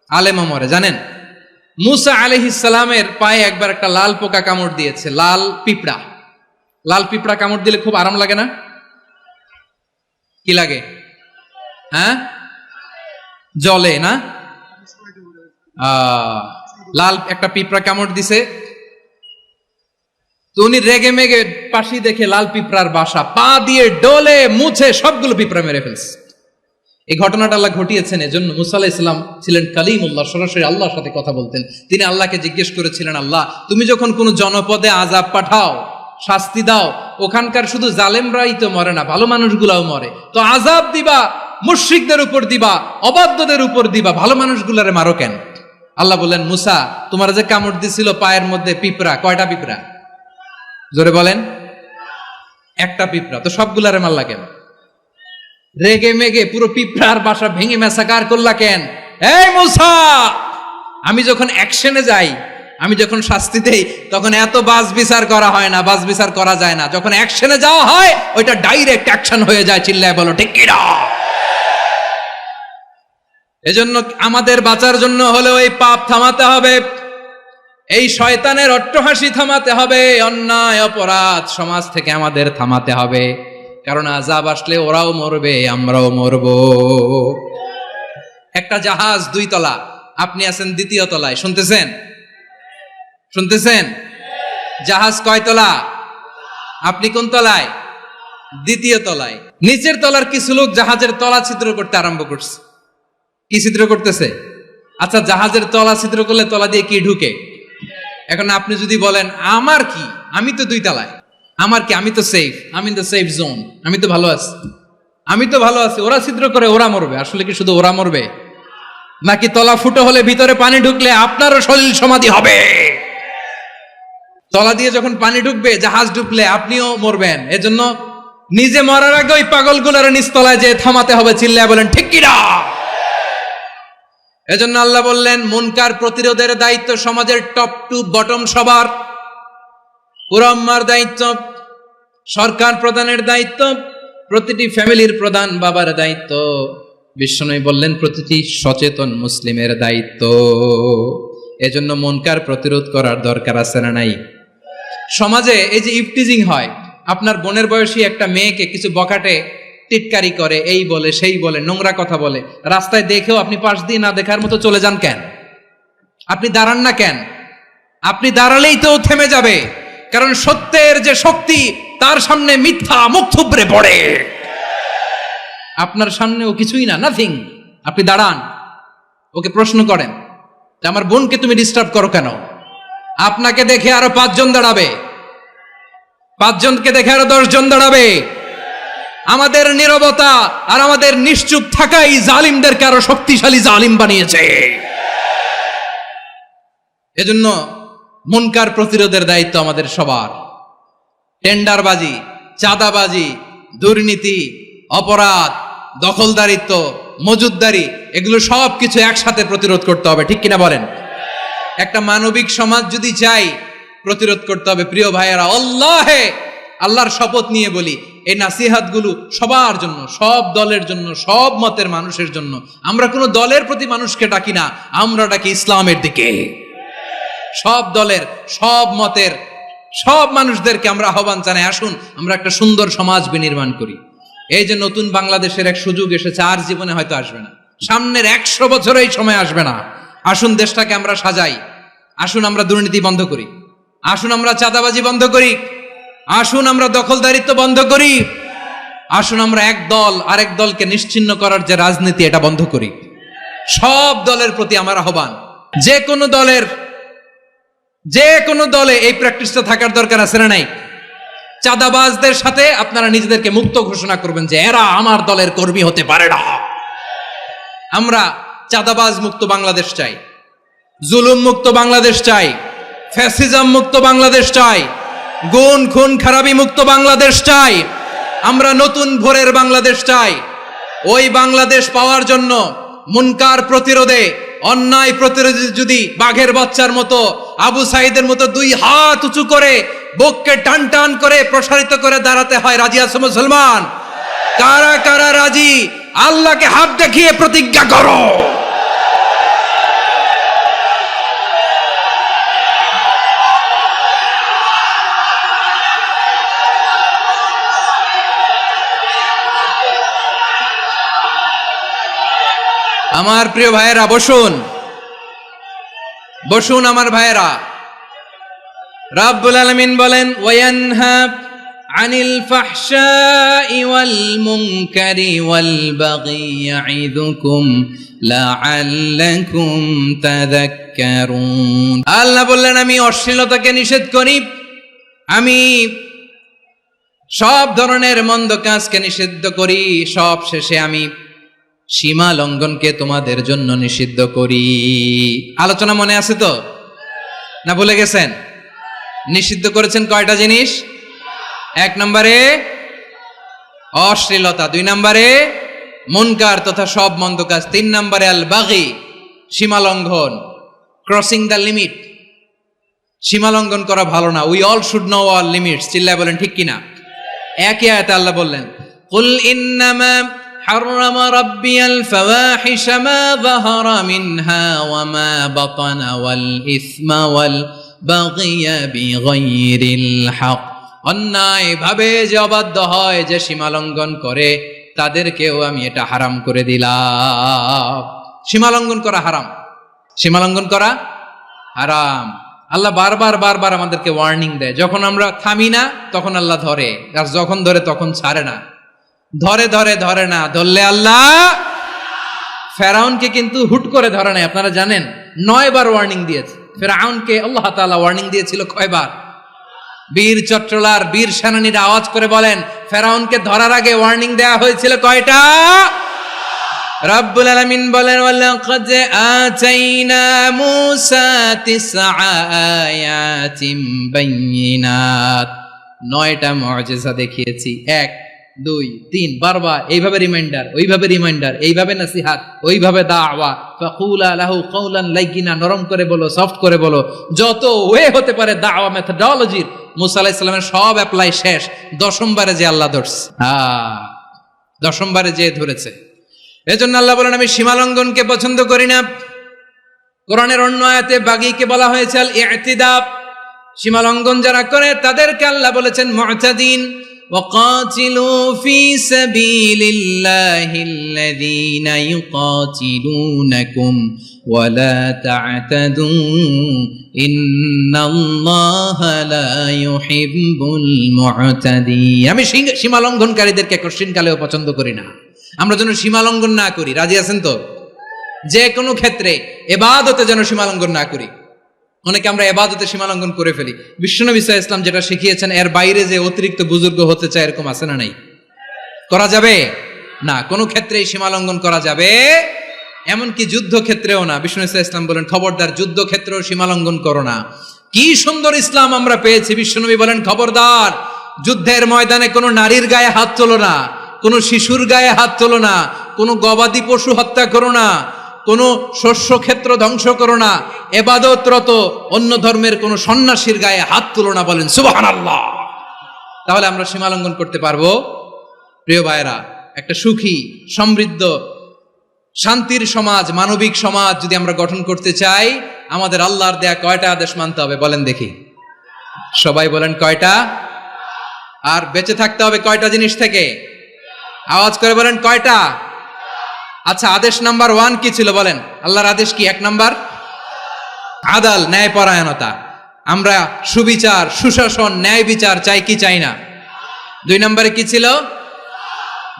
আলেমও মরে। জানেন মুসা আলাইহিস সালামের পায়ে একবার একটা লাল পোকা কামড় দিয়েছে, লাল পিঁপড়া। লাল পিঁপড়া কামড় দিলে খুব আরাম লাগে না? কি লাগে? হ্যাঁ, জলে না? লাল একটা পিঁপড়া কামড় দিছে, তো উনি রেগে মেগে পাশি দেখে লাল পিঁপড়ার বাসা, পা দিয়ে ডলে মুছে সবগুলো পিঁপড়া মেরে ফেলছে। এই ঘটনাটা আল্লাহ ঘটিয়েছেন এজন্য মুসা আলাইহিস সালাম ছিলেন কালিমুল্লাহ, সরাসরি আল্লাহর সাথে কথা বলতেন। তিনি আল্লাহকে জিজ্ঞেস করেছিলেন, আল্লাহ তুমি যখন কোন জনপদে আযাব পাঠাও, শাস্তি দাও, ওখানকার শুধু জালেমরাই তো মরে না, ভালো মানুষগুলাও মরে, তো আযাব দিবা মুশরিকদের উপর দিবা, অবাধ্যদের উপর দিবা, ভালো মানুষগুলারে মারো কেন? আল্লাহ বললেন, মুসা তোমার যে কামড় দিছিল পায়ের মধ্যে পিঁপড়া, কয়টা পিঁপড়া? জোরে বলেন। একটা পিঁপড়া, তো সবগুলারে মারলা কেন? রেগে মেগে পুরো পিঁপড়ার বাসা ভেঙে ম্যাসাকার করলা কেন? এই মুসা, আমি যখন অ্যাকশনে যাই, আমি যখন শাস্তি দেই, তখন এত বাস বিচার করা হয় না, বাস বিচার করা যায় না। যখন অ্যাকশনে যাওয়া হয়, ওইটা ডাইরেক্ট অ্যাকশন হয়ে যায়। চিল্লায় বলো ঠিক কি না? এজন্য আমাদের বাঁচার জন্য হলে ওই পাপ থামাতে হবে, এই শয়তানের অট্টহাসি থামাতে হবে, অন্যায় অপরাধ সমাজ থেকে আমাদের থামাতে হবে। কারণ আযাব আসলে ওরাও মরবে, আমরাও মরব। একটা জাহাজ 2 তলা, আপনি আছেন 2য় তলায়, শুনতেছেন? শুনতেছেন? জাহাজ কয় তলা? আপনি কোন তলায়? 2য় তলায়। নিচের তলার কিছু লোক জাহাজের তলা ছিদ্র করতে আরম্ভ করছে। কি ছিদ্র করতেছে? আচ্ছা, জাহাজের তলা ছিদ্র করলে তলা দিয়ে কি ঢুকে? এখন আপনি যদি বলেন আমার কি, আমি তো 2 তলায়, আমার কি, আমি তো সেফ, আমি ইন দ্য সেফ জোন, আমি তো ভালো আছি, আমি তো ভালো আছি, ওরা ছিদ্র করে ওরা মরবে। আসলে কি শুধু ওরা মরবে, নাকি তলা ফুটো হলে ভিতরে পানি ঢুকলে আপনারও সলিল সমাধি হবে? তলা দিয়ে যখন পানি ঢুকবে, জাহাজ ঢুকলে আপনিও মরবেন। এজন্য নিজে মরার আগে ওই পাগলগুলোর নিচতলায় যে থামাতে হবে। চিল্লায় বলেন ঠিক কি না? এজন্য আল্লাহ বললেন, মুনকার প্রতিরোধের দায়িত্ব সমাজের টপ টু বটম সবার। পুরো উম্মার দায়িত্ব, সরকার প্রধানের দায়িত্ব, প্রতিটি ফ্যামিলির প্রধান বাবার দায়িত্ব, বিশ্বনবী বললেন প্রতিটি সচেতন মুসলিমের দায়িত্ব। এজন্য মুনকার প্রতিরোধ করার দরকার আছে না নাই? সমাজে এই যে ইফটিজিং হয়, আপনার বোনের বয়সী একটা মেয়েকে কিছু বকাটে টিটকারি করে, এই বলে সেই বলে, নোংরা কথা বলে, রাস্তায় দেখেও আপনি পাশ দিয়ে না দেখার মতো চলে যান কেন? আপনি দাঁড়ান না কেন? আপনি দাঁড়ালেই তো থেমে যাবে, কারণ সত্যের যে শক্তি, তার সামনে মিথ্যা মুখ থুবড়ে পড়ে। আপনার সামনে ও কিছুই না, নাথিং। আপনি দাঁড়ান, ওকে প্রশ্ন করেন যে আমার বোনকে তুমি ডিস্টার্ব করো কেন? আপনাকে দেখে আরো 5 জন দাঁড়াবে, 5 জনকে দেখে আরো 10 জন দাঁড়াবে। আমাদের নীরবতা আর আমাদের নিশ্চুপ থাকাই জালিমদেরকে আরো শক্তিশালী জালিম বানিয়েছে। এজন্য মুনকার প্রতিরোধের দায়িত্ব আমাদের সবার। টেন্ডারবাজি, চাঁদাবাজি, দুর্নীতি, অপরাধ, দখলদারিত্ব, মজুদদারি, এগুলো সব কিছু একসাথে প্রতিরোধ করতে হবে। ঠিক কিনা বলেন? একটা মানবিক সমাজ যদি চাই, প্রতিরোধ করতে হবে। প্রিয় ভাইয়েরা, আল্লাহর শপথ নিয়ে বলি, এই নাসিহাতগুলো সবার জন্য, সব দলের জন্য, সব মতের মানুষের জন্য। আমরা কোনো দলের প্রতি মানুষকে ডাকি না, আমরা ডাকি ইসলামের দিকে। সব দলের, সব মতের, সব মানুষদেরকে আমরা আহ্বান জানাই, আসুন আমরা একটা সুন্দর সমাজ বিনির্মাণ করি। এই যে নতুন বাংলাদেশের এক সুযোগ এসেছে, আর জীবনে হয়তো আসবে না, সামনের 100 বছর এই সময় আসবে না। আসুন দেশটাকে আমরা সাজাই, আসুন আমরা দুর্নীতি বন্ধ করি, আসুন আমরা চাঁদাবাজি বন্ধ করি, আসুন আমরা দখলদারিত্ব বন্ধ করি, আসুন আমরা এক দল আরেক দলকে নিশ্চিহ্ন করার যে রাজনীতি, এটা বন্ধ করি। সব দলের প্রতি আমার আহ্বান, যে কোনো দলে এই প্র্যাকটিসটা থাকার দরকার আছে না নাই? চাঁদাবাজদের সাথে আপনারা নিজেদেরকে মুক্ত ঘোষণা করবেন যে এরা আমার দলের কর্মী হতে পারে না। আমরা চাঁদাবাজ মুক্ত বাংলাদেশ চাই, জুলুম মুক্ত বাংলাদেশ চাই, ফ্যাসিজম মুক্ত বাংলাদেশ চাই, গুণ খুন খারাপি মুক্ত বাংলাদেশ চাই। আমরা নতুন ভোরের বাংলাদেশ চাই। ওই বাংলাদেশ পাওয়ার জন্য মুনকার প্রতিরোধে, অন্যায় প্রতিরোধে যদি বাঘের বাচ্চার মতো, আবু সাইদের মতো 2 হাত উঁচু করে, বুককে টান টান করে প্রসারিত করে দাঁড়াতে হয়, রাজি আছো মুসলমান? কারা কারা রাজি? আল্লাহকে হাত দেখিয়ে প্রতিজ্ঞা করো। আমার প্রিয় ভাইয়েরা বসুন, বসুন আমার ভাইয়েরা। রাব্বুল আলামিন বলেন ওয়ায়ানহা আনিল ফাহশাই ওয়াল মুনকারি ওয়াল বাগি ইয়াইদুকুম লাআল্লাকুম তাযাক্কারুন। আল্লাহ বললেন আমি অশ্লীলতাকে নিষেধ করি, আমি সব ধরনের মন্দ কাজকে নিষিদ্ধ করি, সব শেষে আমি সীমা লঙ্ঘনকে তোমাদের জন্য নিষিদ্ধ করি। আলোচনা মনে আছে তো, না ভুলে গেছেন? নিষিদ্ধ করেছেন কয়টা জিনিস? 1 নম্বরে অশ্লীলতা, 2 নম্বরে মুনকার তথা সব মন্দ কাজ, 3 নম্বরে আল বাগি সীমা লঙ্ঘন, ক্রসিং দ্য লিমিট। সীমা লঙ্ঘন করা ভালো না। We all should know our limits. চিল্লায় বলেন ঠিক কিনা? একই আয়াতে আল্লাহ বললেন কুল ইন্নামা حرم ربي الفواحش ما ظهر منها وما بطن والإثم والبغي بغير الحق। অন্যায় ভাবে যে অবাধ্য হয়, যে সীমা লঙ্ঘন করে, তাদেরকেও আমি এটা হারাম করে দিলাম। সীমা লঙ্ঘন করা হারাম, সীমা লঙ্ঘন করা হারাম। আল্লাহ বারবার বারবার আমাদেরকে ওয়ার্নিং দেয়। যখন আমরা থামি না তখন আল্লাহ ধরে, আর যখন ধরে তখন ছাড়ে না। ধরে ধরে ধরে না, ধরলে আল্লাহ। ফেরাউনকে কিন্তু হুট করে ধরে নাই, আপনারা জানেন 9 বার ওয়ার্নিং দিয়েছে। ফেরাউনকে আল্লাহ তাআলা ওয়ার্নিং দিয়েছিল কয়বার? বীর চট্টলার বীর সেনানীরা আওয়াজ করে বলেন ফেরাউনকে ধরার আগে ওয়ার্নিং দেয়া হয়েছিল কয়টা? রাব্বুল আলামিন বলেন ওয়ালাকাদ আতাইনা মূসা 9 আয়াতিন বাইয়িনাত, 9টা মুআজিজা দেখিয়েছি। 1 2 3 বারবার এইভাবে রিমাইন্ডার, ওইভাবে রিমাইন্ডার, এইভাবে নসিহত, ওইভাবে দাওয়া। ফাকুলা লাহু কাওলান লাইয়িনা, নরম করে বলো, সফট করে বলো, যত ওয়ে হতে পারে দাওয়া মেথডোলজির মুসা আলাইহিস সালামের সব অ্যাপ্লাই শেষ। 10ম বারে যে আল্লাহ ধরছে, 10ম বারে যে ধরেছে। এজন্য আল্লাহ বলেন আমি সীমালঙ্ঘনকে পছন্দ করি না। কোরআনের অন্য আয়াতে বাগীকে বলা হয়েছে আল ইতিদা, সীমালঙ্ঘন যারা করে তাদেরকে আল্লাহ বলেছেন মুতাদিন। وقاتلوا في سبيل الله الذين يقاتلونكم ولا تعتدوا إن الله لا يحب المعتدين। আমি সীমা লঙ্ঘনকারীদেরকে কোশ্চিনকালেও পছন্দ করি না। আমরা যেন সীমা লঙ্ঘন না করি, রাজি আছেন তো? যে কোনো ক্ষেত্রে ইবাদতে যেন সীমা লঙ্ঘন না করি। অনেকে আমরা ইবাদতে সীমা লঙ্ঘন করে ফেলি। বিশ্বনবী সাল্লাল্লাহু আলাইহি ওয়াসাল্লাম যেটা শিখিয়েছেন এর বাইরে যে অতিরিক্ত বুজুর্গ হতে চায়, এরকম আছে না নাই? করা যাবে না, কোনো ক্ষেত্রেই সীমা লঙ্ঘন করা যাবে, এমনকি যুদ্ধ ক্ষেত্রেও না। বিশ্বনবী সাল্লাল্লাহু আলাইহি ওয়াসাল্লাম বলেন খবরদার যুদ্ধ ক্ষেত্রেও সীমা লঙ্ঘন করো না। কি সুন্দর ইসলাম আমরা পেয়েছি। বিশ্বনবী বলেন খবরদার যুদ্ধের ময়দানে কোনো নারীর গায়ে হাত তোলো না, কোনো শিশুর গায়ে হাত তোলো না, কোনো গবাদি পশু হত্যা করো না, কোনো শস্য ক্ষেত্র ধ্বংস করো না, ইবাদতরত অন্য ধর্মের কোনো সন্ন্যাসীর গায়ে হাত তুলো না। বলেন সুবহানাল্লাহ। তাহলে আমরা সীমা লঙ্ঘন করতে পারবো? প্রিয় ভাইরা, একটা সুখী সমৃদ্ধ শান্তির সমাজ, মানবিক সমাজ যদি আমরা গঠন করতে চাই, আমাদের আল্লাহর দেয়া কয়টা আদেশ মানতে হবে বলেন দেখি? সবাই বলেন কয়টা? আর বেঁচে থাকতে হবে কয়টা জিনিস থেকে? আওয়াজ করে বলেন কয়টা? আচ্ছা, আদেশ নাম্বার 1 কি ছিল বলেন? আল্লাহর আদেশ কি? 1 নাম্বার আদাল, ন্যায়পরায়ণতা। আমরা সুবিচার, সুশাসন, ন্যায় বিচার চাই কি চাই না? 2 নম্বরে কি ছিল?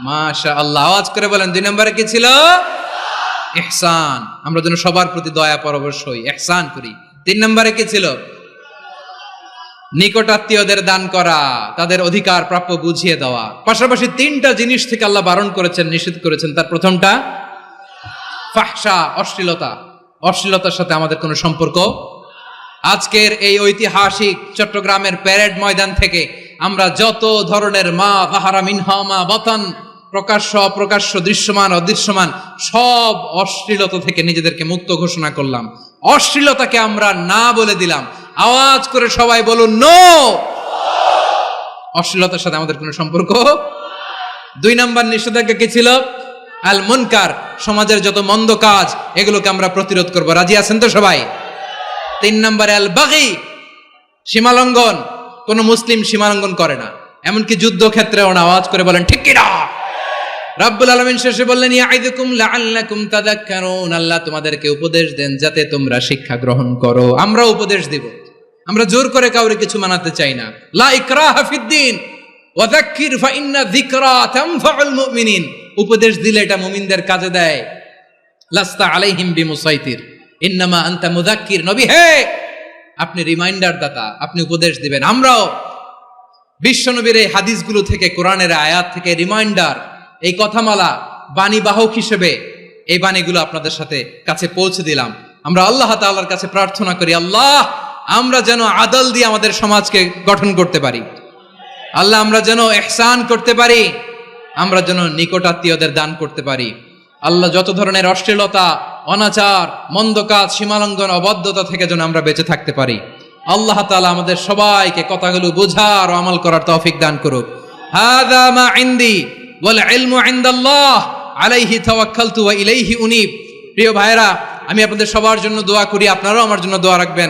মাশাআল্লাহ, আওয়াজ করে বলেন 2 নম্বরে কি ছিল? ইহসান। আমরা যেন সবার প্রতি দয়া পরবশ হই, ইহসান করি। 3 নম্বরে কি ছিল? নিকটাত্মীয়দের দান করা, তাদের অধিকার প্রাপ্য বুঝিয়ে দেওয়া। পাশাপাশি 3টা জিনিস থেকে আল্লাহ বারণ করেছেন, নিষেধ করেছেন। তার প্রথমটা ফাহশা, অশ্লীলতা। অশ্লীলতার সাথে আমাদের কোনো সম্পর্ক। আজকের এই ঐতিহাসিক চট্টগ্রামের প্যারেড ময়দান থেকে আমরা যত ধরনের মা যাহারা মিনহা মা বাতান, প্রকাশ্য অপ্রকাশ্য, দৃশ্যমান অদৃশ্যমান, সব অশ্লীলতা থেকে নিজেদেরকে মুক্ত ঘোষণা করলাম। অশ্লীলতাকে আমরা না বলে দিলাম। আওয়াজ করে সবাই বলুন নো। অশ্লীলতার সাথে আমাদের কোনো সম্পর্ক। 2 নম্বর নিষেধাজ্ঞা কি ছিল? আল মুনকার, সমাজের যত মন্দ কাজ এগুলোকে আমরা প্রতিরোধ করব। রাজি আছেন তো সবাই? 3 নম্বরে আল বাগী, সীমালঙ্ঘন। কোন মুসলিম সীমালঙ্ঘন করে না, এমনকি যুদ্ধ ক্ষেত্রেও না। আওয়াজ করে বলেন ঠিক কিনা? রাব্বুল আলামিন শেষে বললেন ইয়াইদুকুম লাআল্লাকুম তাযাক্কারুন, আল্লাহ তোমাদেরকে উপদেশ দেন যাতে তোমরা শিক্ষা গ্রহণ করো। আমরা উপদেশ দিব, আমরা জোর করে কাউরে কিছু মানাতে চাই না। লা ইকরাহা ফিদ্দিন ওয়া যাক্কির ফাইন্না যিকরা তানফাউল মুমিনিন, উপদেশ দিলে এটা মুমিনদের কাজে দেয়। লাস্তা আলাইহিম বিমুসাইতির ইন্নামা আনতা মুযাক্কির, নবী হে আপনি রিমাইন্ডার দাতা, আপনি উপদেশ দিবেন। আমরাও বিশ্বনবীর এই হাদিসগুলো থেকে, কোরআনের আয়াত থেকে রিমাইন্ডার, এই কথামালা বাণী বাহক হিসেবে এই বাণীগুলো আপনাদের সাথে কাছে পৌঁছে দিলাম। আমরা আল্লাহ তাআলার কাছে প্রার্থনা করি, আল্লাহ আমরা যেন আদল দিয়ে আমাদের সমাজকে গঠন করতে পারি, আল্লাহ আমরা যেন ইহসান করতে পারি, আমরা যেন নিকটাত্মীয়দের দান করতে পারি। আল্লাহ যত ধরনের অশ্লীলতা, অনাচার, মন্দ কাজ, সীমালঙ্ঘন, অবাধ্যতা থেকে যেন আমরা বেঁচে থাকতে পারি। আল্লাহ তাআলা আমাদের সবাইকে কথাগুলো বোঝার ও আমল করার তৌফিক দান করুক। হাযা মা ইনদি ওয়াল ইলমু ইনদাল্লাহ আলাইহি তাওয়াক্কালতু ওয়া ইলাইহি উনীব। প্রিয় ভাইরা, আমি আপনাদের সবার জন্য দোয়া করি, আপনারাও আমার জন্য দোয়া রাখবেন।